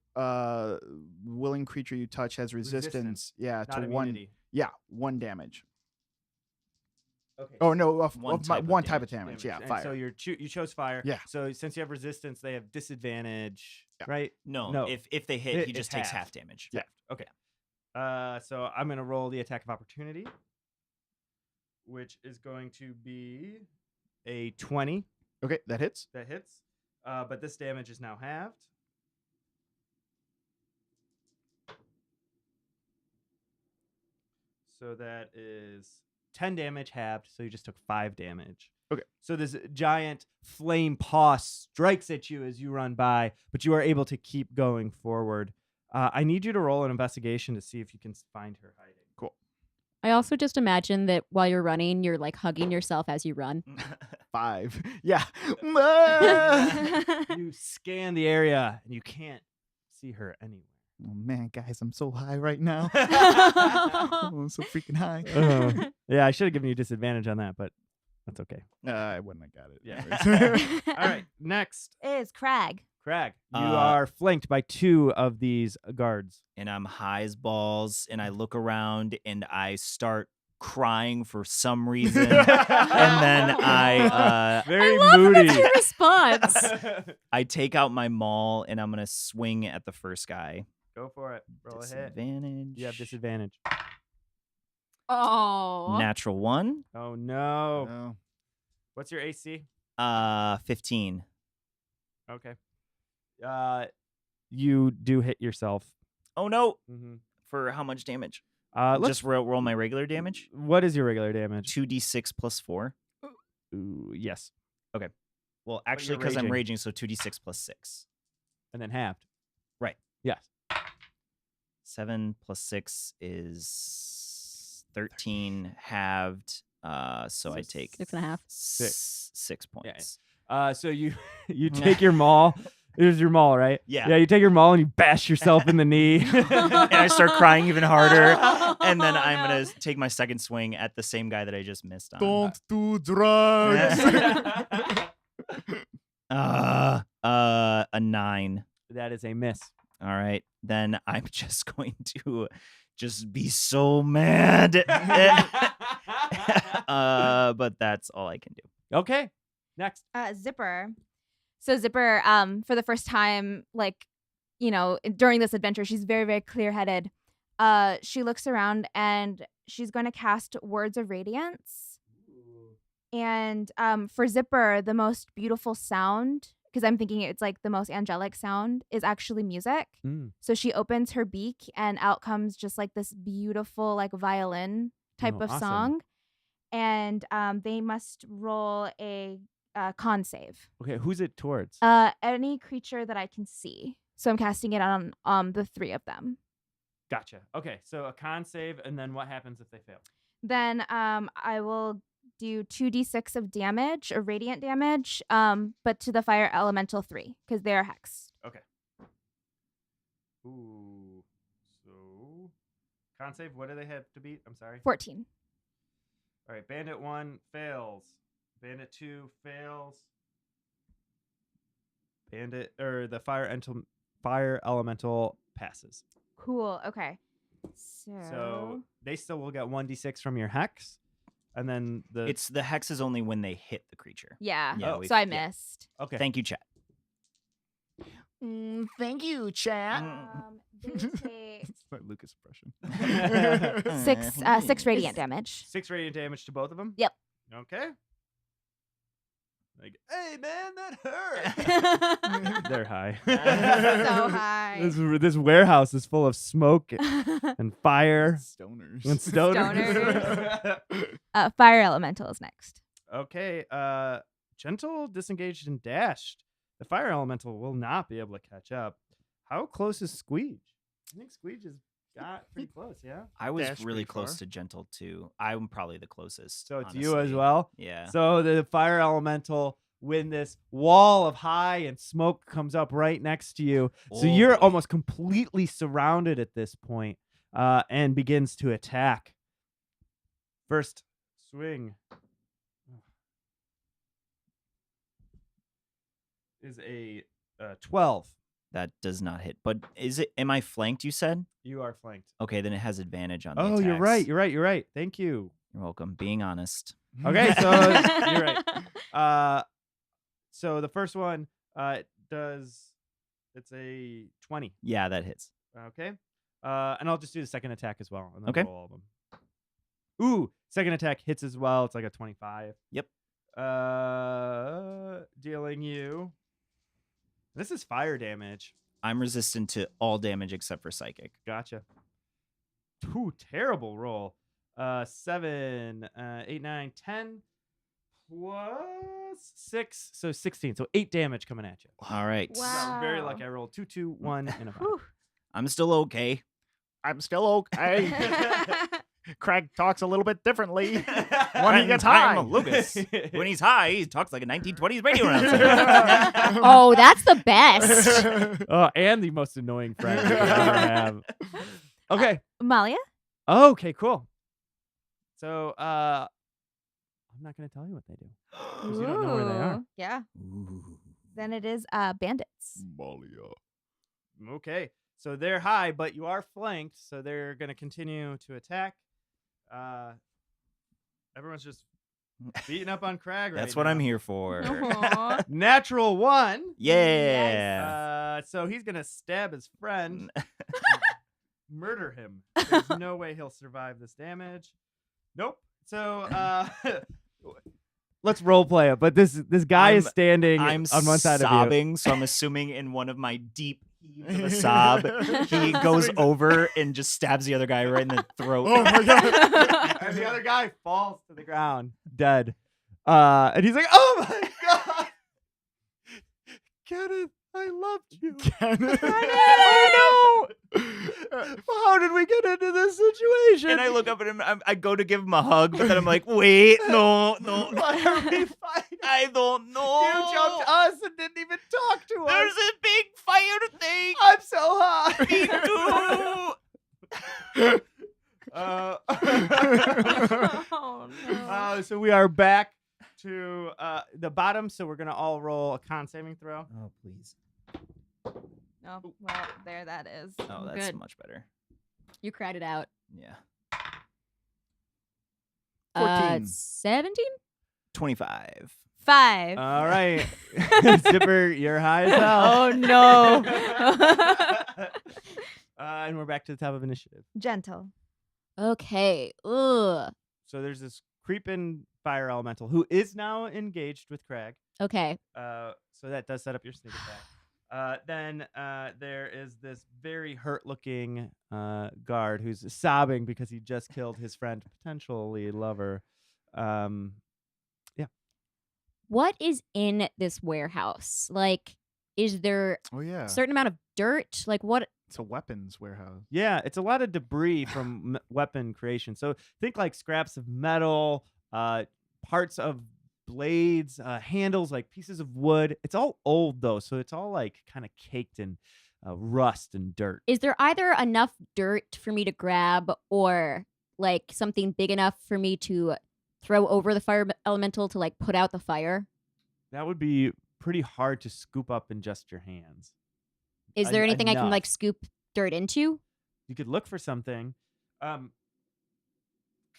willing creature you touch has resistance. Resistance, Yeah, Not to one. immunity. Yeah, 1 damage. Okay. Oh no, One type of one type of damage. damage. Yeah, And fire. So you chose fire. Yeah. So since you have resistance, they have disadvantage, Yeah. right? No, No. if they hit, It- he it's just takes half. half damage. Yeah. Okay. So I'm gonna roll the attack of opportunity, which is going to be a 20 Okay, that hits. that hits. But this damage is now halved. So that is 10 damage halved. So you just took 5 damage. Okay. So this giant flame paw strikes at you as you run by, but you are able to keep going forward. I need you to roll an investigation to see if you can find her hiding. Cool. I also just imagine that while you're running, you're like hugging yourself as you run. 5. Yeah. You scan the area and you can't see her anywhere. Oh man, guys, I'm so high right now. Oh, I'm so freaking high. Yeah, I should have given you disadvantage on that, but that's okay. I wouldn't have got it. Yeah. All right, next. Is Crag. Crag, you Uh, are flanked by 2 of these guards. And I'm high as balls, and I look around and I start crying for some reason. And then I Very I love moody. That's your response. I take out my maul and I'm gonna swing at the first guy. Go for it. Roll a hit. Disadvantage. You have disadvantage. Oh. Natural 1. Oh no. No. What's your AC? 15. Okay. You do hit yourself. Oh no! Mm-hmm. For how much damage? Let's. Just roll my regular damage. What is your regular damage? 2d6 plus 4. Ooh, yes, Well, actually, you're because I'm raging. raging, so 2d6 plus 6. and then halved. Right. Yes. 7 plus 6 is 13 halved. So I take 6.5. 6 points. So you take your maul. It was your maul, right? Yeah. Yeah. You take your maul and you bash yourself in the knee. And I start crying even harder. And then I'm going to take my second swing at the same guy that I just missed on. Don't do drugs. A 9. That is a miss. All right, then I'm just going to just be so mad. But that's all I can do. Okay. Next. Zipper. So Zipper, for the first time, like, during this adventure, she's very, very clear-headed. She looks around and she's going to cast Words of Radiance. And for Zipper, the most beautiful sound, because I'm thinking it's like the most angelic sound, is actually music. So she opens her beak and out comes just like this beautiful like violin type of awesome. song. And they must roll a con save. Okay, who's it towards? Any creature that I can see. So I'm casting it on the 3 of them. Gotcha. Okay, so a con save, and then what happens if they fail? Then I will do 2d6 of damage, or radiant damage, but to the fire elemental 3, because they are hexed. Okay. Ooh. So, con save, what do they have to beat? I'm sorry. 14. All right, Bandit 1 fails. Bandit 2 fails. The fire elemental passes. Cool. Okay. So they still will get 1d6 from your hex, and then It's the hex is only when they hit the creature. yeah. Yeah, So I yeah. missed. okay. Thank you, chat. Thank you, chat. They take It's my Lucas impression. 6 radiant damage. 6 radiant damage to both of them. Yep. Okay. Like, hey man, that hurt. They're high. So high. This warehouse is full of smoke and fire Stoners. and stoners. Fire elemental is next. Okay. Gentle, disengaged, and dashed. The fire elemental will not be able to catch up. How close is Squeege? I think Squeege has got pretty close. Yeah. I was Dash really pretty close far. to Gentle too. I'm probably the closest. So it's you as honestly. well. Yeah. So the fire elemental, when this wall of high and smoke comes up right next to you, so Oh, you're boy. almost completely surrounded at this point, and begins to attack. First swing is a 12. That does not hit. But am I flanked, you said? You are flanked. Okay, then it has advantage on the Oh, you're attacks. right. You're right. Thank you. You're welcome. Being honest. Okay, so you're right. So the first one it's a 20. Yeah, that hits. Okay. And I'll just do the second attack as well. And then Okay. roll all of them. Ooh, second attack hits as well. It's like a 25. Yep. Dealing you. This is fire damage. I'm resistant to all damage except for psychic. Gotcha. Ooh, terrible roll. 7, 8, 9, 10 plus 6, so 16. So 8 damage coming at you. All right. So I'm very Wow. lucky. I rolled 2, 2, 1, and a 5. Whew. I'm still okay. I'm still okay. Craig talks a little bit differently when he I'm gets high. Lucas. When he's high, he talks like a 1920s radio announcer. Oh, that's the best. Oh, and the most annoying friend you could ever have. Okay. Malia? Okay, cool. So, I'm not going to tell you what they do. 'Cause you don't know where they are. Ooh, Yeah. Ooh. Then it is bandits. Malia. Okay. So they're high, but you are flanked, so they're going to continue to attack. Everyone's just beating up on Crag right That's what I'm now. here for. Aw. Natural 1. Yeah. So he's going to stab his friend, murder him. There's no way he'll survive this damage. Nope. So let's role play it. But this guy is standing I'm on one side of you. sobbing, so I'm assuming in one of my deep heaves of a sob, he goes over and just stabs the other guy right in the throat. Oh my god. And the other guy falls to the ground, dead. And he's like, "Oh my god, Kenneth, I loved you." Kenneth. Oh no! How did we get into this situation? And I look up at him. I go to give him a hug, but then I'm like, wait, no. Why are we fighting? I don't know. You jumped us and didn't even talk to us. There's a big fire thing. I'm so hot. Me too. Oh, no. So we are back to the bottom. So we're gonna all roll a con saving throw. Oh, please. Oh, well, there that is. Oh, that's Good. much better. You cried it out. Yeah. 14. 17? 25. 5. All right. Zipper, you're high as hell. Oh, no. And we're back to the top of initiative. Gentle. Okay. Ugh. So there's this creeping fire elemental who is now engaged with Crag. Okay. So that does set up your sneak attack. Then there is this very hurt-looking guard who's sobbing because he just killed his friend, potentially lover. What is in this warehouse? Like, is there Oh yeah. a certain amount of dirt? Like, what? It's a weapons warehouse. Yeah, it's a lot of debris from weapon creation. So think like scraps of metal, parts of blades, handles, like pieces of wood. It's all old though, so it's all like kind of caked in rust and dirt. Is there either enough dirt for me to grab or like something big enough for me to throw over the fire elemental to like put out the fire? That would be pretty hard to scoop up in just your hands. Is there anything I can enough. like scoop dirt into? You could look for something. Can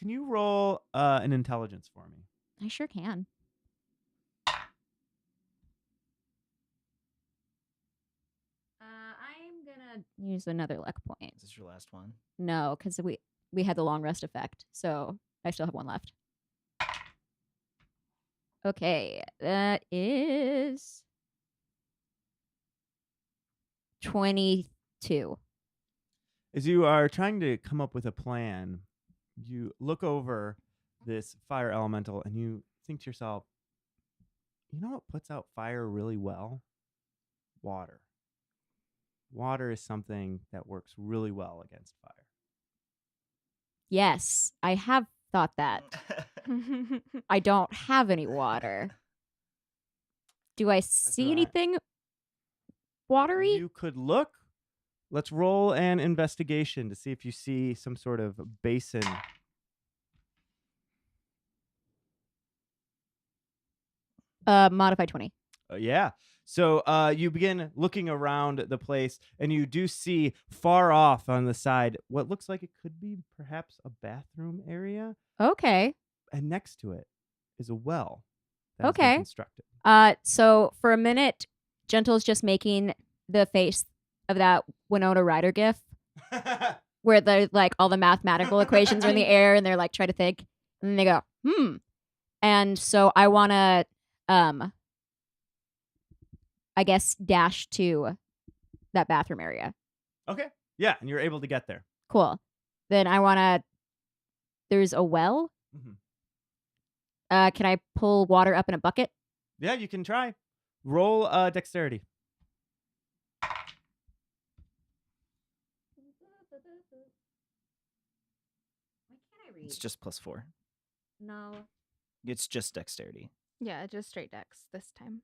you roll an intelligence for me? I sure can. I'm gonna use another luck point. Is this your last one? No, because we had the long rest effect, so I still have one left. Okay, that is 22. As you are trying to come up with a plan, you look over this fire elemental and you think to yourself, you know what puts out fire really well? Water. Water is something that works really well against fire. Yes, I have thought that. I don't have any water. Do I see all right. anything watery? You could look. Let's roll an investigation to see if you see some sort of basin. Modify 20. Yeah. So you begin looking around the place, and you do see far off on the side what looks like it could be perhaps a bathroom area, Okay. and next to it is a well that has been Okay. constructed. So for a minute, Gentle's just making the face of that Winona Ryder gif where the like all the mathematical equations are in the air and they're like trying to think, and then they go, And so I want to, I guess, dash to that bathroom area. Okay. Yeah, and you're able to get there. Cool. Then I want to, there's a well. Mhm. Can I pull water up in a bucket? Yeah, you can try. Roll dexterity. Why can't I read? It's just +4. No. It's just dexterity. Yeah, just straight dex this time.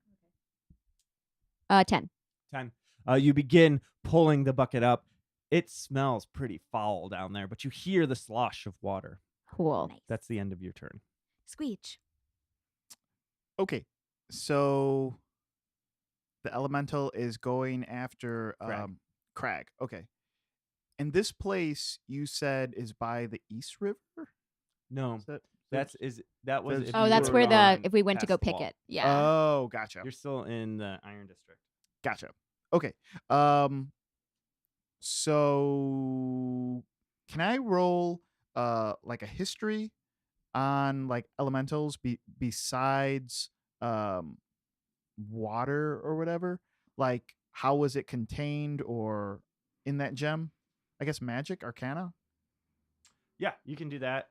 10. 10. You begin pulling the bucket up. It smells pretty foul down there, but you hear the slosh of water. Cool. Nice. That's the end of your turn. Squeech. Okay, so the elemental is going after Crag. Crag. Okay, and this place you said is by the East River. No, Is that that was. that's- if Oh, you that's were where on if we went to past go the pick wall. it. Yeah. Oh, gotcha. You're still in the Iron District. Gotcha. Okay. So can I roll like a history on like elementals besides water or whatever? Like how was it contained or in that gem? I guess magic, arcana. Yeah, you can do that.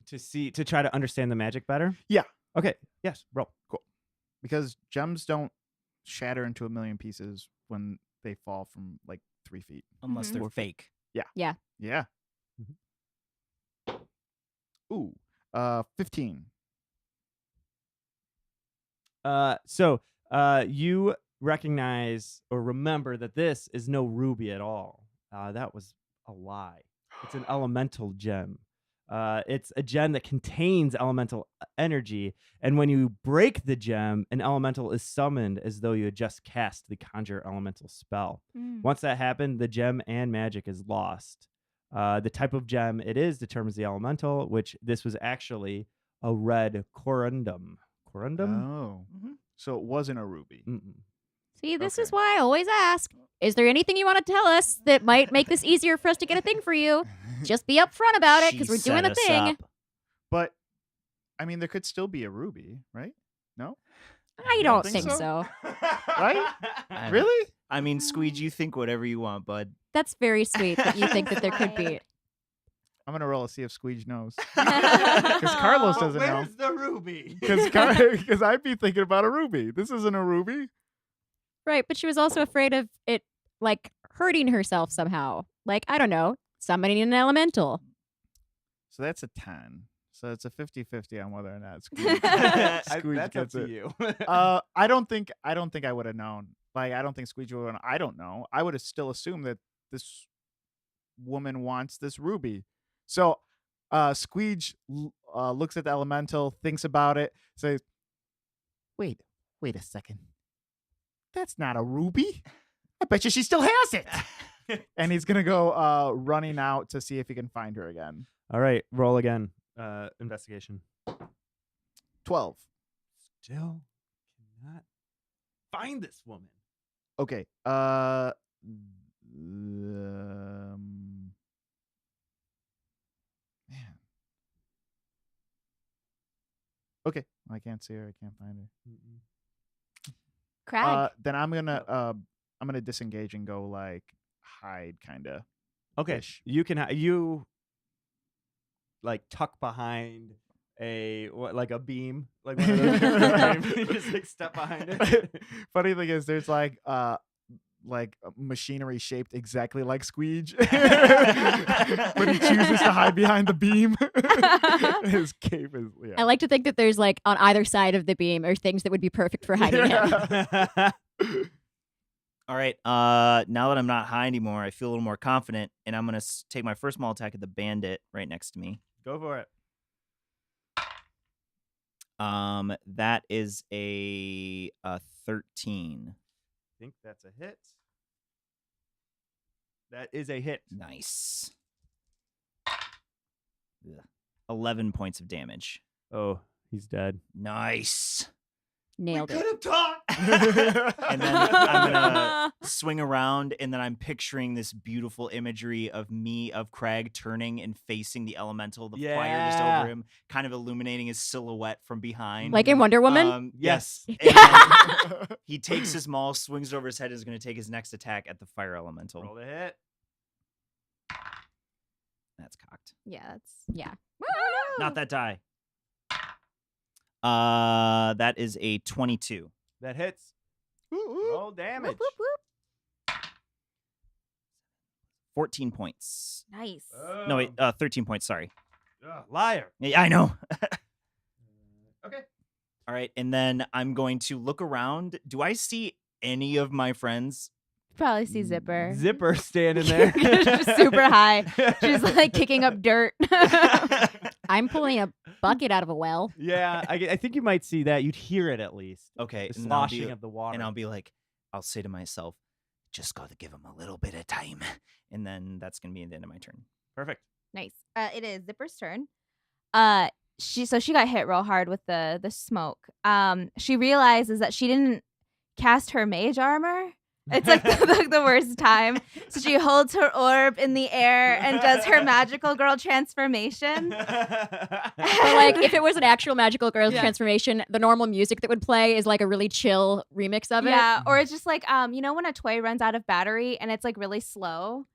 To try to understand the magic better. Yeah. Okay. Yes. Roll. Cool. Because gems don't shatter into a million pieces when they fall from like 3 feet. Unless Mhm. they're fake. Yeah. Ooh. 15. So you recognize or remember that this is no ruby at all. That was a lie. It's an elemental gem. It's a gem that contains elemental energy, and when you break the gem, an elemental is summoned as though you had just cast the conjure elemental spell. Once that happened, the gem and magic is lost. The type of gem it is determines the elemental, which this was actually a red corundum. Corundum? Oh. So it wasn't a ruby. Mm-mm. See, this Okay. is why I always ask, is there anything you want to tell us that might make this easier for us to get a thing for you? Just be upfront about it, because She we're doing set a us thing. up. But I mean, there could still be a ruby, right? No, I You don't don't think think so. right? I- Really? I mean, Squeege, you think whatever you want, bud. That's very sweet that you think that there could be. I'm gonna roll to see if Squeege knows, because Carlos doesn't know. Where's the ruby? Because I'd be thinking about a ruby. This isn't a ruby. Right, but she was also afraid of it, like, hurting herself somehow. Like, I don't know, summoning an elemental. So that's a 10. So it's a 50-50 on whether or not Squeege, That's Squeege up gets to it. you. I don't think I would have known. Like, I don't think Squeege would have. I don't know. I would have still assumed that this woman wants this ruby. So, Squeege looks at the elemental, thinks about it, says, "Wait a second. That's not a ruby. I bet you she still has it." And he's gonna go running out to see if he can find her again. All right, roll again. Investigation. 12. Still cannot find this woman. Okay. Man. Okay. I can't see her. I can't find her. Crag. Then I'm gonna disengage and go like hide, kind of. Okay, Ish. you can you like tuck behind like a beam, like one of those. You just like step behind it. Funny thing is, there's like machinery shaped exactly like Squeege, but he chooses to hide behind the beam. His cape is. Yeah. I like to think that there's, like, on either side of the beam are things that would be perfect for hiding him. All right. Now that I'm not high anymore, I feel a little more confident, and I'm gonna take my first small attack at the bandit right next to me. Go for it. That is a 13. I think that's a hit. That is a hit. Nice. Ugh. 11 points of damage. Oh, he's dead. Nice. Nailed it. have talked. And then I'm gonna swing around, and then I'm picturing this beautiful imagery of Crag turning and facing the elemental, the fire just Yeah. over him, kind of illuminating his silhouette from behind. Like in Wonder Woman? Yes. And then he takes his maul, swings it over his head, and is going to take his next attack at the fire elemental. Roll the hit. That's cocked. Yeah, Yeah. Not that die. That is a 22. That hits. Roll damage. 14 points. nice. No, wait, 13 points, sorry. Liar. Yeah, I know. Okay. All right, and then I'm going to look around. Do I see any of my friends? Probably see Zipper. Zipper standing there. She's super high. She's like kicking up dirt. I'm pulling a bucket out of a well. Yeah, I think you might see that. You'd hear it at least. Okay, The and I'll sloshing be, of the water. and I'll be like, I'll say to myself, just got to give him a little bit of time. And then that's going to be the end of my turn. Perfect. Nice. It is Zipper's turn. She got hit real hard with the smoke. She realizes that she didn't cast her mage armor. It's like the worst time. So she holds her orb in the air and does her magical girl transformation. But, like, if it was an actual magical girl Yeah. transformation, the normal music that would play is like a really chill remix of it. Yeah, or it's just like you know when a toy runs out of battery and it's like really slow.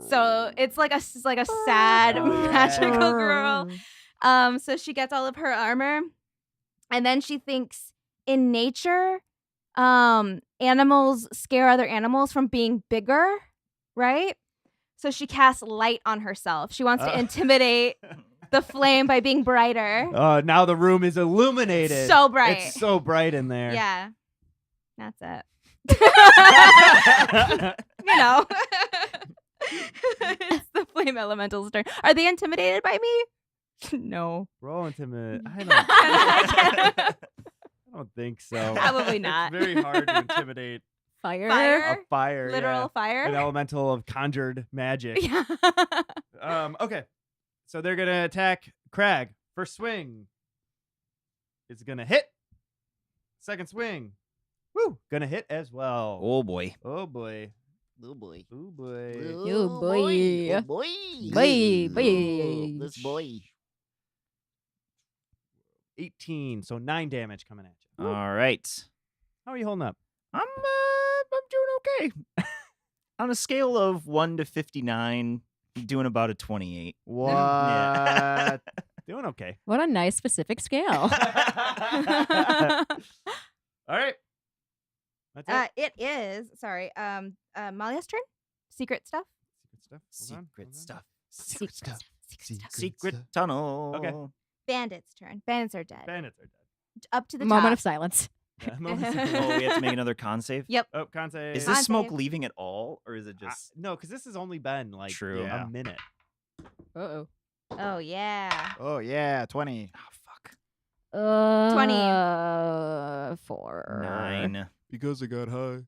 So it's like a sad Oh, magical yeah. girl. So she gets all of her armor, and then she thinks in nature, animals scare other animals from being bigger, right? So she casts light on herself. She wants to intimidate the flame by being brighter. Now the room is illuminated. So bright. It's so bright in there. Yeah, that's it. You know, it's the flame elemental's turn. Are they intimidated by me? No. Roll intimidate. I I don't think so. Probably not. It's very hard to intimidate Fire. a Fire? fire. Literal yeah. fire? An elemental of conjured magic. Yeah. Okay. So they're gonna attack Crag. First swing is gonna hit. Second swing. Woo! Gonna hit as well. Oh boy. Oh boy. Oh boy. Oh boy. Oh, boy. Oh boy. Boy, boy. This boy. 18. So 9 damage coming at you. All right. How are you holding up? I'm doing okay. On a scale of 1 to 59, I'm doing about a 28. What? Yeah. Doing okay. What a nice specific scale. All right. That's it. It is. Sorry. Malia's turn. Secret stuff. Secret stuff. Secret stuff. Secret stuff. Secret tunnel. Okay. Bandits' turn. Bandits are dead. Bandits are dead. Up to the Moment top. of silence. Yeah, Oh, we have to make another con save? Yep. Oh, con save. Is Con this smoke save. leaving at all, or is it just... No, because this has only been like True. a minute. Uh-oh. Oh yeah. Oh yeah, 20. Oh, fuck. 4. 9. Because I got high.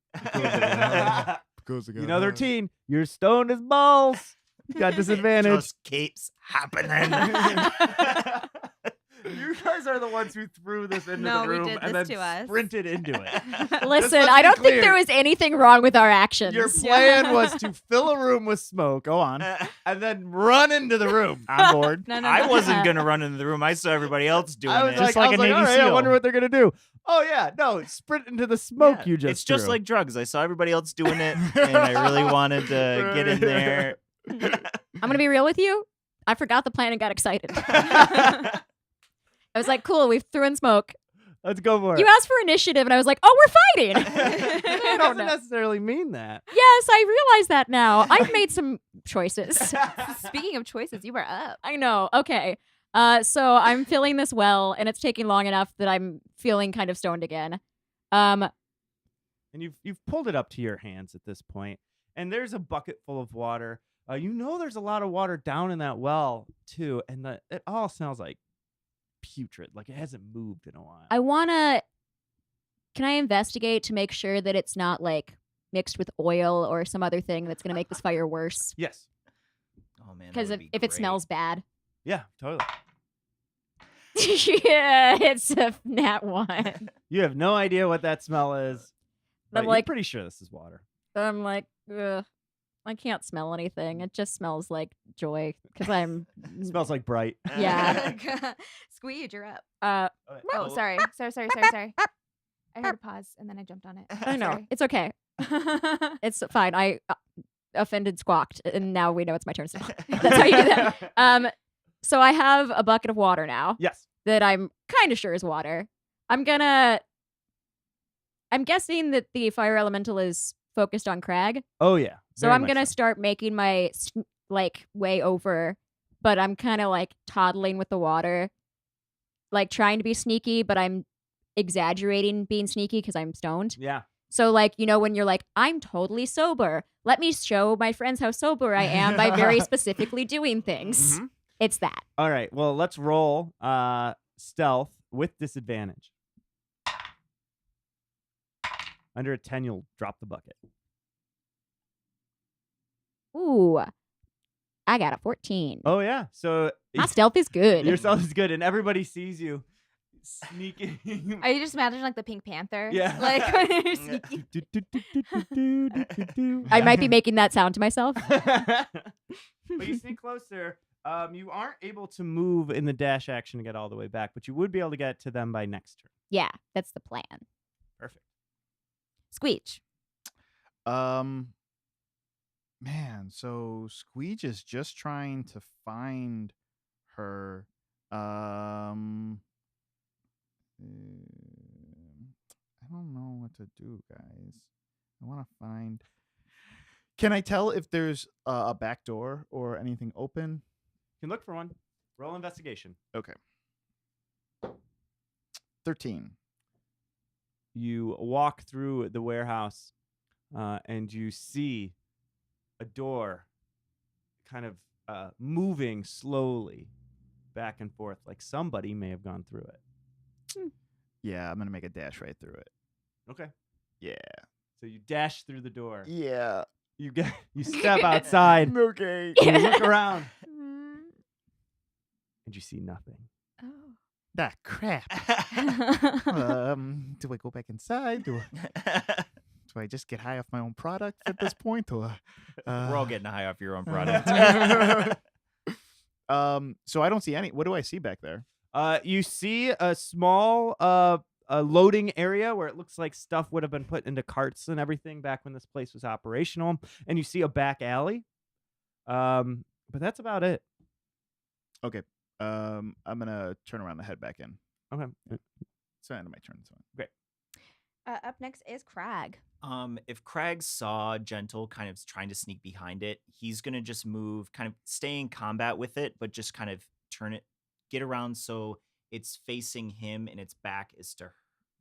Because I got You know their high. team. You're stoned as balls. You got disadvantage. Just keeps happening. You guys are the ones who threw this into No, the we room did and this then to us. sprinted into it. Listen, let's I be don't think clear. there was anything wrong with our actions. Your plan was to fill a room with smoke. Go on. And then run into the room. I'm bored. No, no, I no. wasn't going to run into the room. I saw everybody else doing I was it. like, Just like a Navy all right, SEAL. I wonder what they're gonna do. Oh yeah, no, sprint into the smoke Yeah, you just It's just threw. like drugs. I saw everybody else doing it, and I really wanted to get in there. I'm going to be real with you. I forgot the plan and got excited. I was like, cool, we've threw in smoke. Let's go for it. You asked for initiative, and I was like, oh, we're fighting. It I don't doesn't know. necessarily mean that. Yes, I realize that now. I've made some choices. Speaking of choices, you were up. I know. Okay. So I'm feeling this well, and it's taking long enough that I'm feeling kind of stoned again. And you've pulled it up to your hands at this point, and there's a bucket full of water. You know there's a lot of water down in that well too, and it all smells like putrid, like it hasn't moved in a while. Can I investigate to make sure that it's not like mixed with oil or some other thing that's going to make this fire worse? Yes. Oh man, Because that if would it be smells bad. Yeah, totally. Yeah, it's a nat 1. You have no idea what that smell is. But I'm you're like, pretty sure this is water. I'm like, ugh, I can't smell anything. It just smells like joy because I'm. It smells like bright. Yeah. Squeege, you're up. Oh, Sorry. Sorry. I heard a pause and then I jumped on it. I know. Sorry. It's okay. It's fine. I offended squawked, and now we know it's my turn. So that's how you do that. So I have a bucket of water now Yes. that I'm kind of sure is water. I'm guessing that the fire elemental is focused on Crag. Oh yeah. So Very I'm much gonna so. start making my way over, but I'm kind of like toddling with the water, like trying to be sneaky, but I'm exaggerating being sneaky because I'm stoned. Yeah. So like, you know, when you're like, I'm totally sober. Let me show my friends how sober I am by very specifically doing things. Mhm. It's that. All right. Well, let's roll stealth with disadvantage. Under a 10, you'll drop the bucket. Ooh, I got a 14. Oh yeah. So My stealth is good. your stealth is good, and everybody sees you sneaking. I just imagine like the Pink Panther. Yeah. Like when you're sneaking. I might be making that sound to myself. But you sneak closer. You aren't able to move in the dash action to get all the way back, but you would be able to get to them by next turn. Yeah, that's the plan. Perfect. Squeech. Man, so Squeege is just trying to find her. I don't know what to do, guys. I want to find. Can I tell if there's a back door or anything open? You can look for one. Roll investigation. Okay. 13. You walk through the warehouse and you see a door kind of moving slowly back and forth, like somebody may have gone through it. Yeah, I'm gonna make a dash right through it. Okay. Yeah. So you dash through the door. Yeah. You step outside. Okay. You look around, and you see nothing. Oh. Ah, crap. Do I go back inside? Do I just get high off my own product at this point? Or, We're all getting high off your own product. So I don't see any. What do I see back there? You see a small a loading area where it looks like stuff would have been put into carts and everything back when this place was operational, and you see a back alley. But that's about it. Okay. I'm gonna turn around and head back in. Okay. It's the end of my turn. So. Up next is Crag. If Crag saw Gentle kind of trying to sneak behind it, he's gonna just move, kind of stay in combat with it, but just kind of turn it, get around so it's facing him and its back is to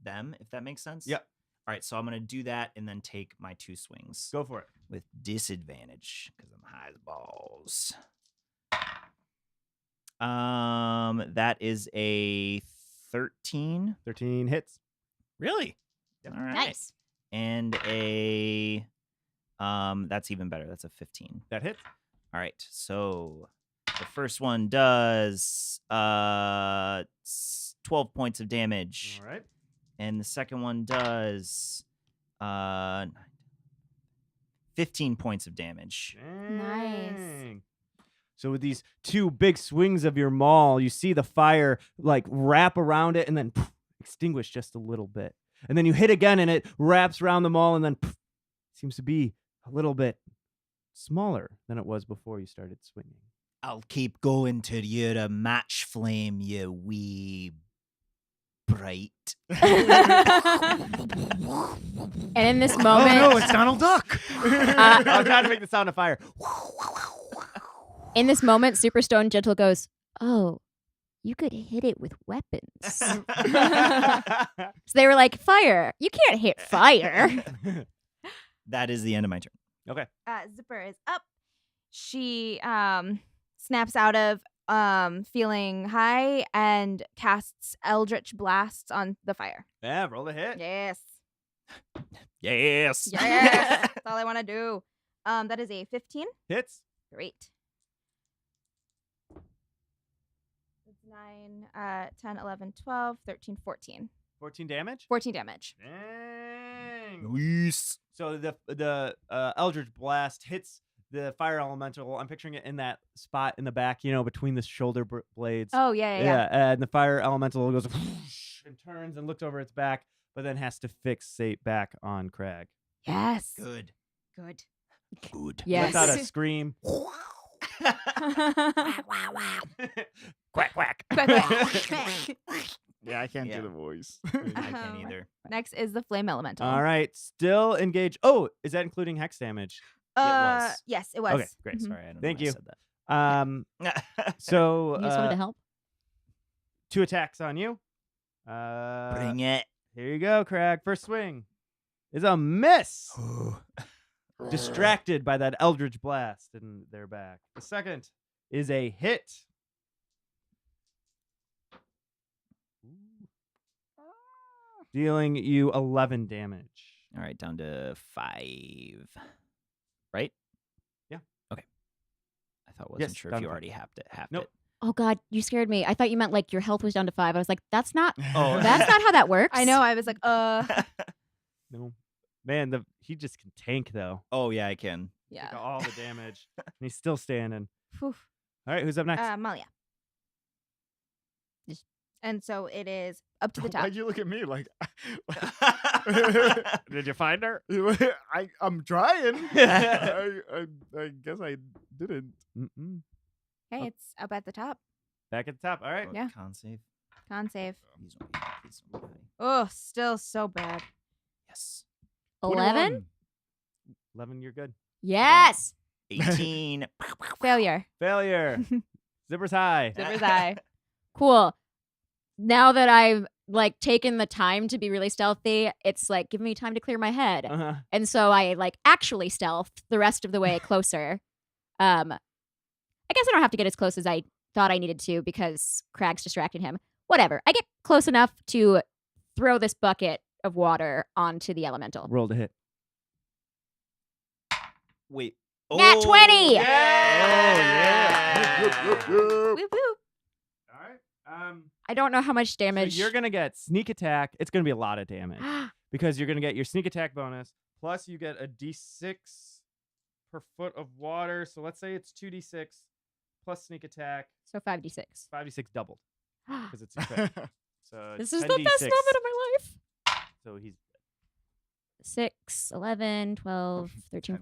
them, if that makes sense. Yep. All right, so I'm gonna do that and then take my 2 swings Go for it. with disadvantage because I'm high as balls. That is a 13. 13 hits. Really? Yep. All right. Nice. And a that's even better. That's a 15. That hits. All right. So the first one does 12 points of damage. All right. And the second one does 15 points of damage. Nice. Dang. So with these 2 big swings of your maul, you see the fire like wrap around it and then extinguish just a little bit. And then you hit again and it wraps around the maul and then seems to be a little bit smaller than it was before you started swinging. I'll keep going till you're a match flame, you wee bright. And in this Oh moment, no, it's Donald Duck. I'm trying to make the sound of fire. in this moment, Superstone Gentle goes, "Oh, you could hit it with weapons." So they were like, "Fire! You can't hit fire." That is the end of my turn. Okay. Zipper is up. She snaps out of feeling high and casts Eldritch Blasts on the fire. Yeah, roll the hit. Yes. Yes. Yes. That's all I want to do. That is a 15. Hits. Great. It's 9, 10, 11, 12, 13, 14. 14 damage. 14 damage. Dang. Nice. So the Eldritch Blast hits the fire elemental. I'm picturing it in that spot in the back, between the shoulder blades. Oh, yeah. And the fire elemental goes and turns and looks over its back, but then has to fixate back on Crag. Yes. Good. Good. Good. Yes. Lets out a scream. Quack, quack. Yeah, I can't Yeah. do the voice. I can't either. Next is the Flame Elemental. All right. Still engage. Oh, is that including hex damage? was. Yes, it was. Okay, great. Mhm. Sorry, I don't Thank know you. why I said that. So You just wanted to help. 2 attacks on you. Bring it. Here you go, Crag. First swing is a miss. Distracted by that Eldritch Blast in their back. The second is a hit. Dealing you 11 damage. All right, down to 5. Right? Yeah. Okay. I wasn't Yes, sure down if you to 5. already halved Nope. it. Oh God, you scared me. I thought you meant like your health was down to 5. I was like, that's not Oh. that's not how that works. I know. I was like, No. Man, he just can tank, though. Oh yeah, I can. Took yeah. all the damage. And he's still standing. Phew. All right, who's up next? Malia. And so it is up to the top. Why'd you look at me like? Did you find her? I'm trying. I guess I didn't. Mm-mm. Okay, it's up at the top. Back at the top. All right. Oh, Yeah. Con save. Con save. Please don't be high, please don't be high. Oh, still so bad. Yes. 11. 11, you're good. Yes. 18. Failure. Failure. Zipper's high. Zipper's eye. Cool. Now that I've like taken the time to be really stealthy, it's like giving me time to clear my head. Uh-huh. And so I like actually stealthed the rest of the way closer. I guess I don't have to get as close as I thought I needed to because Crag's distracting him. Whatever. I get close enough to throw this bucket of water onto the elemental. Roll to hit. Wait. Nat 20! Yeah! Whoop, whoop. All right. I don't know how much damage. So you're gonna get sneak attack. It's gonna be a lot of damage because you're gonna get your sneak attack bonus plus you get a d6 per foot of water. So let's say it's 2d6 plus sneak attack. So 5d6. 5d6 doubled because it's a crit. So This is the 10d6. best moment of my life. So he's 6, 11, 12, 13,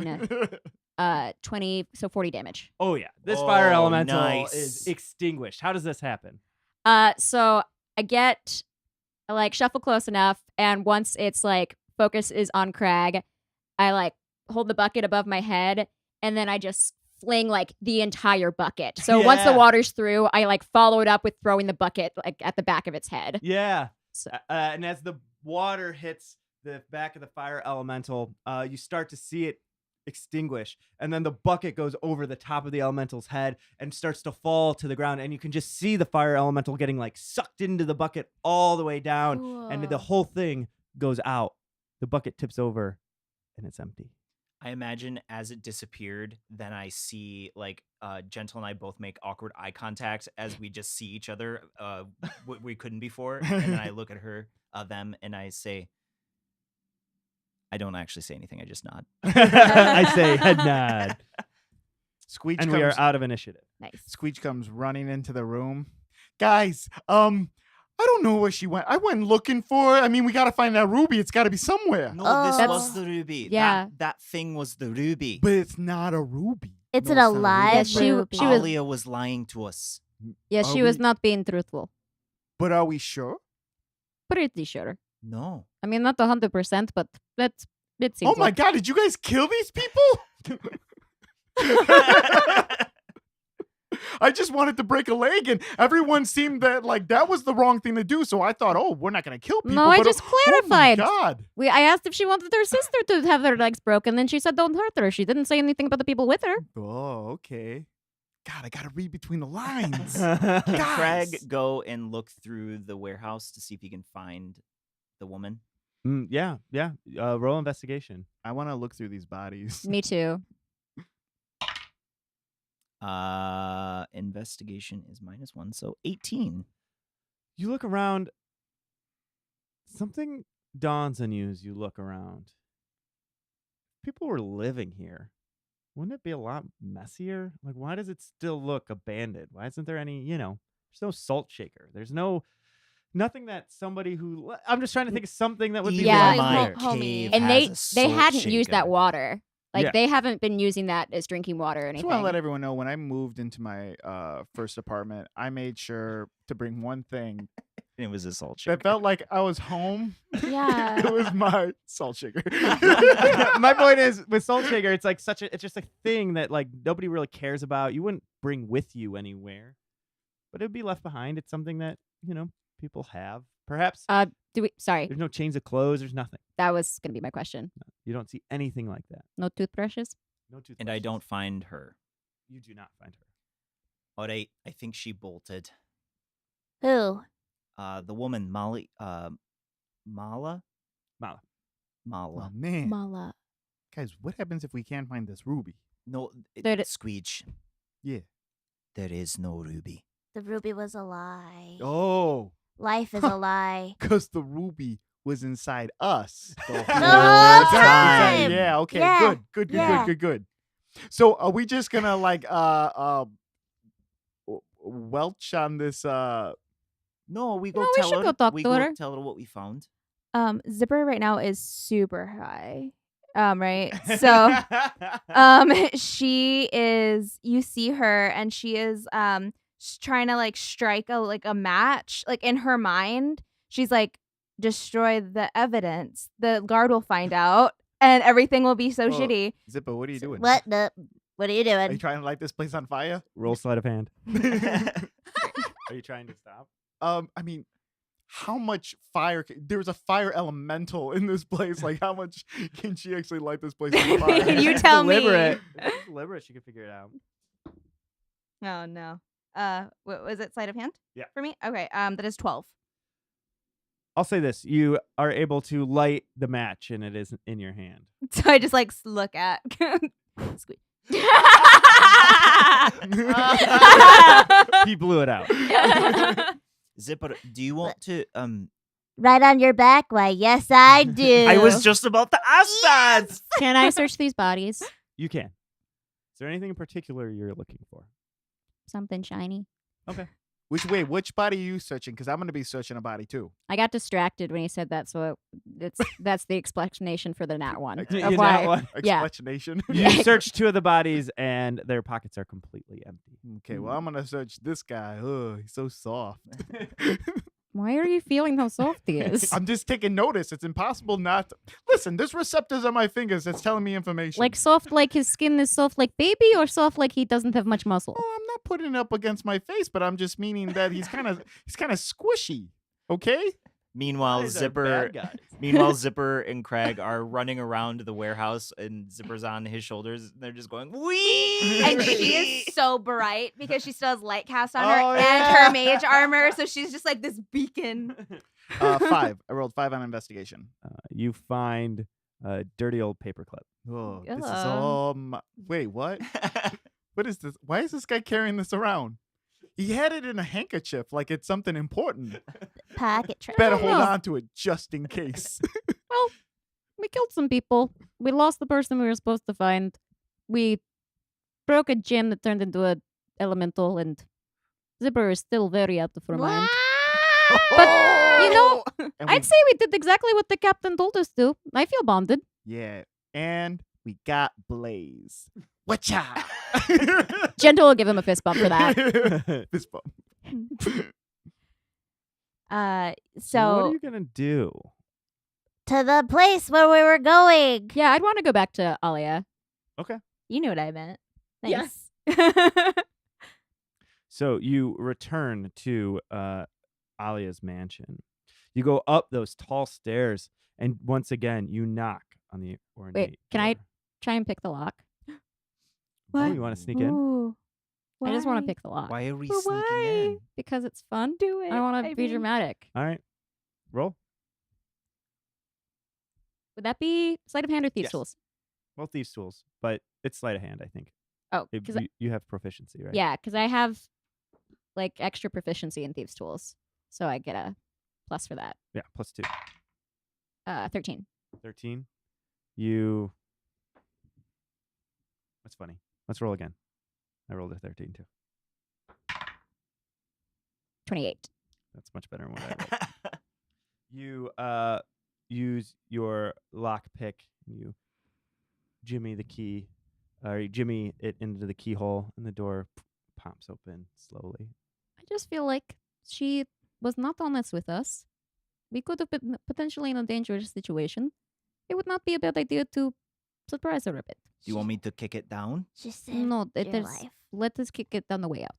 10 14, 20, so 40 damage. oh yeah. This fire Oh, elemental nice. is extinguished. How does this happen? So I like shuffle close enough, and once it's like focus is on Crag, I like hold the bucket above my head, and then I just fling like the entire bucket. So once the Yeah. water's through, I like follow it up with throwing the bucket like at the back of its head. Yeah. So, And as the water hits the back of the fire elemental, you start to see it extinguish, and then the bucket goes over the top of the elemental's head and starts to fall to the ground, and you can just see the fire elemental getting like sucked into the bucket all the way down, and the Cool. whole thing goes out. The bucket tips over, and it's empty. I imagine as it disappeared, then I see like Gentle and I both make awkward eye contact as we just see each other. We couldn't before, and then I look at them, and I say, I don't actually say anything. I just nod. I say head nod, Squeech and comes, we are out of initiative. nice. Squeech comes running into the room. Guys, I don't know where she went. I went looking for her. I mean, we gotta find that ruby. It's gotta be somewhere. No, Oh. this That's- was the ruby. Yeah. That thing was the ruby. But it's not a ruby. It's No, an it's not a ruby. alive Yeah, she ruby. was- Alia was lying to us. Yeah, Are she was we- not being truthful. But are we sure? Pretty sure. No. I mean, not 100%, but it seems Oh my like. god, did you guys kill these people? I just wanted to break a leg, and everyone seemed that like that was the wrong thing to do. So I thought, oh, we're not gonna kill people. No, I but, just oh my clarified. God. I asked if she wanted her sister to have her legs broken, then she said don't hurt her. She didn't say anything about the people with her. Oh, okay. God, I gotta read between the lines. Can Guys. Craig go and look through the warehouse to see if he can find the woman? Yeah. Roll investigation. I want to look through these bodies. Me too. Investigation is -1, so 18. You look around. Something dawns on you as you look around. People were living here. Wouldn't it be a lot messier? Like, why does it still look abandoned? Why isn't there any, there's no salt shaker. There's nothing that somebody who, I'm just trying to think of something that would be Yeah. living my there. homie. cave And has a they salt hadn't used that shaker. water. Like Yeah. they haven't been using that as drinking water or I just anything. want to let everyone know when I moved into my first apartment, I made sure to bring one thing It was a salt shaker. that felt like I was home. Yeah. It was my salt shaker. My point is with salt shaker, it's like it's just a thing that like nobody really cares about. You wouldn't bring with you anywhere, but it would be left behind. It's something that people have. Perhaps Sorry, there's no chains of clothes. There's nothing. that was gonna be my question. You don't see anything like that. No toothbrushes? No toothbrushes. And I don't find her. You do not find her. All right, I think she bolted. Who? The woman, Molly, Mala? Mala. Oh, Mala. man. Mala. Guys, what happens if we can't find this ruby? No, There- Squeech. Yeah. There is no ruby. The ruby was a lie. Oh, Life is a lie. because the ruby was inside us. The whole time. time. Yeah, okay, Yeah, good. yeah. So are we just gonna like welch on this No, we go No, we tell should her. go talk we to go her. tell her what we found. Zipper right now is super high. Right? So she is, you see her and she is trying to like strike a match like in her mind. She's like, destroy the evidence, the guard will find out and everything will be so Whoa. shitty. Zippo, what are you doing? What are you Are you doing? trying to light this place on fire? Roll sleight of hand. Are you trying to stop? I mean, how much fire? There was a fire elemental in this place. Like, how much can she actually light this place on fire? You It's tell me. deliberate. If it's deliberate. She can figure it out. Oh no. Was it sleight of hand? Yeah. For me? Okay. That is 12. I'll say this: you are able to light the match, and it is in your hand. So I just like look at. Squeak. He blew it out. Zipper, do you want to Right on your back? Why, yes, I do. I was just about to ask that. Can I search these bodies? You can. Is there anything in particular you're looking for? Something shiny. Which body are you searching? Because I'm gonna be searching a body too. I got distracted when he said that, so that's the explanation for the nat one. Ex- of You know why- what? Yeah. Explanation. You search 2 of the bodies, and their pockets are completely empty. Okay, well I'm gonna search this guy. Ugh, he's so soft. Why are you feeling how soft he is? I'm just taking notice. It's impossible not to... Listen, there's receptors on my fingers that's telling me information. Like soft, like his skin is soft like baby, or soft like he doesn't have much muscle? Oh, I'm not putting it up against my face, but I'm just meaning that he's kind of squishy. Okay? Meanwhile, Guys are Zipper. bad guys. Meanwhile, Zipper and Craig are running around the warehouse, and Zipper's on his shoulders. And they're just going, wee! And she is so bright because she still has light cast on her Oh, and yeah. her mage armor. So she's just like this beacon. 5. I rolled 5 on investigation. You find a dirty old paperclip. Oh, this is Ugh. all Wait, what? What is this? Why is this guy carrying this around? He had it in a handkerchief like it's something important. Pocket trip. Better don't hold know. on to it just in case. Well, we killed some people. We lost the person we were supposed to find. We broke a gem that turned into a elemental, and Zipper is still very out of her mind. But, you know, And I'd say we did exactly what the captain told us to. I feel bonded. yeah, and we got Blaze. Whatcha? Gentle will give him a fist bump for that. Fist bump. So what are So you gonna do? To the place where we were going. Yeah, I'd want to go back to Alia. you knew what I meant. Yes. Thanks. So you return to Alia's mansion. You go up those tall stairs, and once again you knock on the ornate. can I door. Try and pick the lock. Oh, you want to sneak in? Ooh, I just want why? to pick the lock. Why are we But sneaking why? in? Because it's fun. Do it. I want to be mean, dramatic. All right, roll. Would that be sleight of hand or thieves' Yes. tools? Well, thieves' tools, but it's sleight of hand. I think. Oh, because You have proficiency, right? yeah, because I have like extra proficiency in thieves' tools, so I get a plus for that. Yeah, +2. 13. 13. You. That's funny. Let's roll again. I rolled a 13 too. 28. That's much better than what I rolled. You use your lock pick. You jimmy the key, or you jimmy it into the keyhole, and the door pops open slowly. I just feel like she was not honest with us. We could have been potentially in a dangerous situation. It would not be a bad idea to surprise her a bit. Do you want me to kick it down? She saved No, your there's, life. let us kick it down the way out.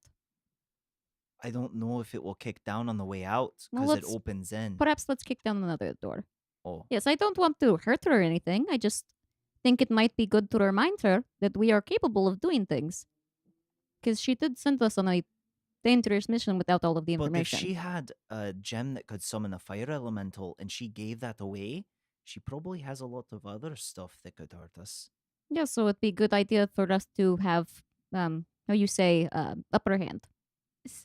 I don't know if it will kick down on the way out Well, because it let's- opens in. Perhaps let's kick down another door. Oh, Yes, I don't want to hurt her or anything. I just think it might be good to remind her that we are capable of doing things. Because she did send us on a dangerous mission without all of the but if information. she had a gem that could summon a fire elemental and she gave that away, she probably has a lot of other stuff that could hurt us. Yeah, so it'd be a good idea for us to have, how you say, upper hand.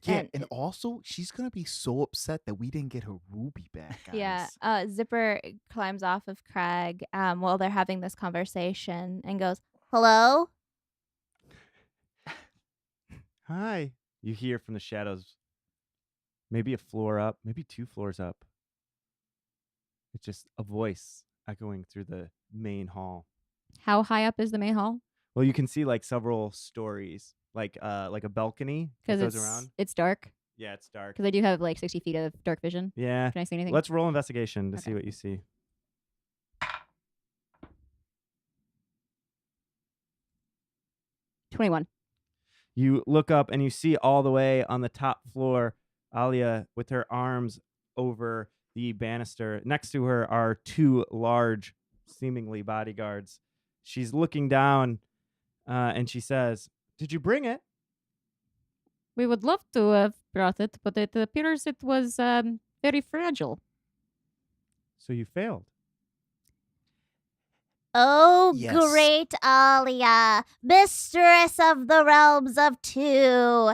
Yeah, and also she's gonna be so upset that we didn't get her ruby back, guys. Yeah. Zipper climbs off of Craig while they're having this conversation and goes, Hello? Hi. You hear from the shadows, maybe a floor up, maybe 2 floors up. It's just a voice echoing through the main hall. How high up is the main hall? Well, you can see like several stories, like a balcony that Because goes around. it's dark. Yeah, it's dark. Because I do have like 60 feet of dark vision. Yeah. Can I see anything? Let's roll investigation to see Okay. what you see. 21. You look up and you see all the way on the top floor Alia with her arms over the banister. Next to her are 2 large, seemingly bodyguards. She's looking down and she says, "Did you bring it?" We would love to have brought it, but it appears it was very fragile. So you failed. Oh, Yes. great Alia, mistress of the realms of two.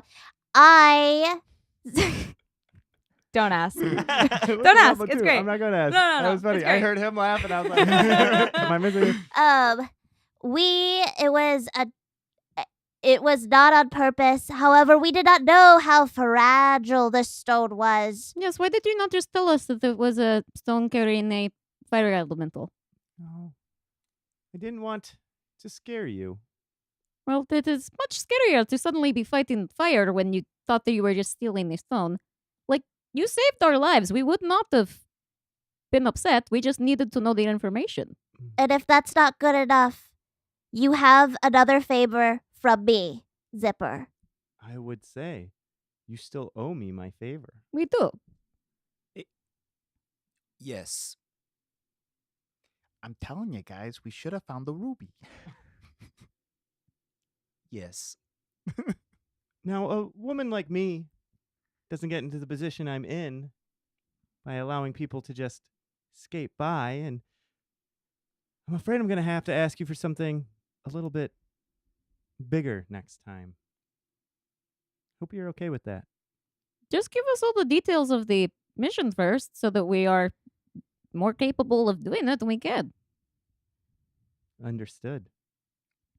I. Don't ask. Don't ask, it's great. I'm not gonna ask. No, no, That no, was funny. it's I great. heard him laugh, and I was like, "Am I missing it?" It was not on purpose. However, we did not know how fragile the stone was. Yes, why did you not just tell us that it was a stone carrying a fire elemental? No, I didn't want to scare you. Well, it is much scarier to suddenly be fighting fire when you thought that you were just stealing a stone. Like, you saved our lives. We would not have been upset. We just needed to know the information. And if that's not good enough, you have another favor from me, Zipper. I would say you still owe me my favor. We do. Yes. I'm telling you guys, we should have found the ruby. Yes. Now, a woman like me doesn't get into the position I'm in by allowing people to just skate by, and I'm afraid I'm going to have to ask you for something a little bit bigger next time. Hope you're okay with that. Just give us all the details of the mission first so that we are more capable of doing it than we can. Understood.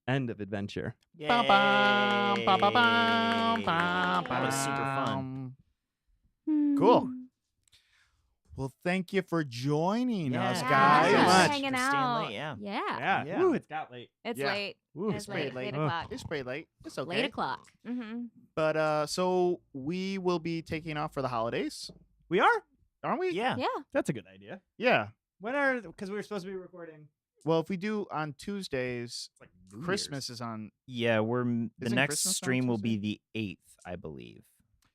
End of adventure. Yay. Ba-bam, ba-ba-bam, That was super ba-bam. fun. Cool. Hmm. Well, thank you for joining us, Yeah, guys. so much. Hanging For staying out. late, yeah. Yeah. Yeah. Ooh, it's got late. It's Yeah. late. Ooh, It's pretty late. late. 8 o'clock. It's pretty late. It's okay. Late o'clock. Mm-hmm. But so we will be taking off for the holidays, We are? aren't we? Yeah. Yeah. That's a good idea. Yeah. When are, because we were supposed to be recording Well, if we do on Tuesdays, like New Christmas Year's. is on. Yeah, the Isn't next Christmas on stream will be Tuesday? the 8th, I believe.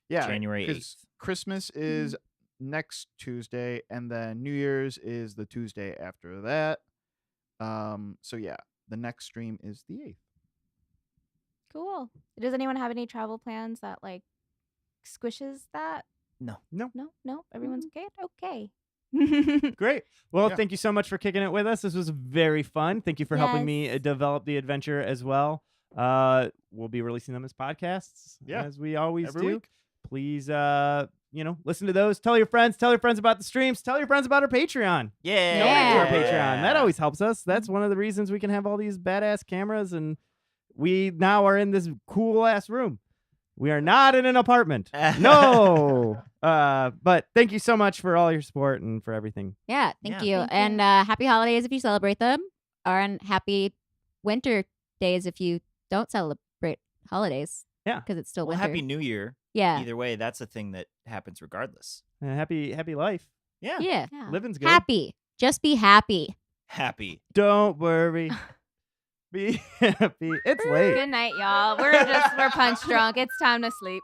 Yeah, January 'cause 8th. Christmas is next Tuesday, and then New Year's is the Tuesday after that. So yeah, the next stream is the 8th. Cool. Does anyone have any travel plans that like squishes that? No. No. Everyone's good. Okay. Great. Well, Yeah. thank you so much for kicking it with us. This was very fun. Thank you for helping me Yes. develop the adventure as well. We'll be releasing them as podcasts, Yeah. as we always Every do. week. Please, listen to those. Tell your friends. Tell your friends about the streams. Tell your friends about our Patreon. Yeah. Donate to our Patreon. That always helps us. That's one of the reasons we can have all these badass cameras, and we now are in this cool ass room. We are not in an apartment. No. But thank you so much for all your support and for everything. Yeah, thank Yeah. you. Thank you. And happy holidays if you celebrate them, and happy winter days if you don't celebrate holidays. Yeah. Because it's still Well, winter. Happy New Year. yeah. Either way, that's a thing that happens regardless. Happy life. Yeah. Yeah. Yeah. Living's good. Happy. Just be happy. Happy. Don't worry. Be happy. It's late. Good night, y'all. We're punch drunk. It's time to sleep.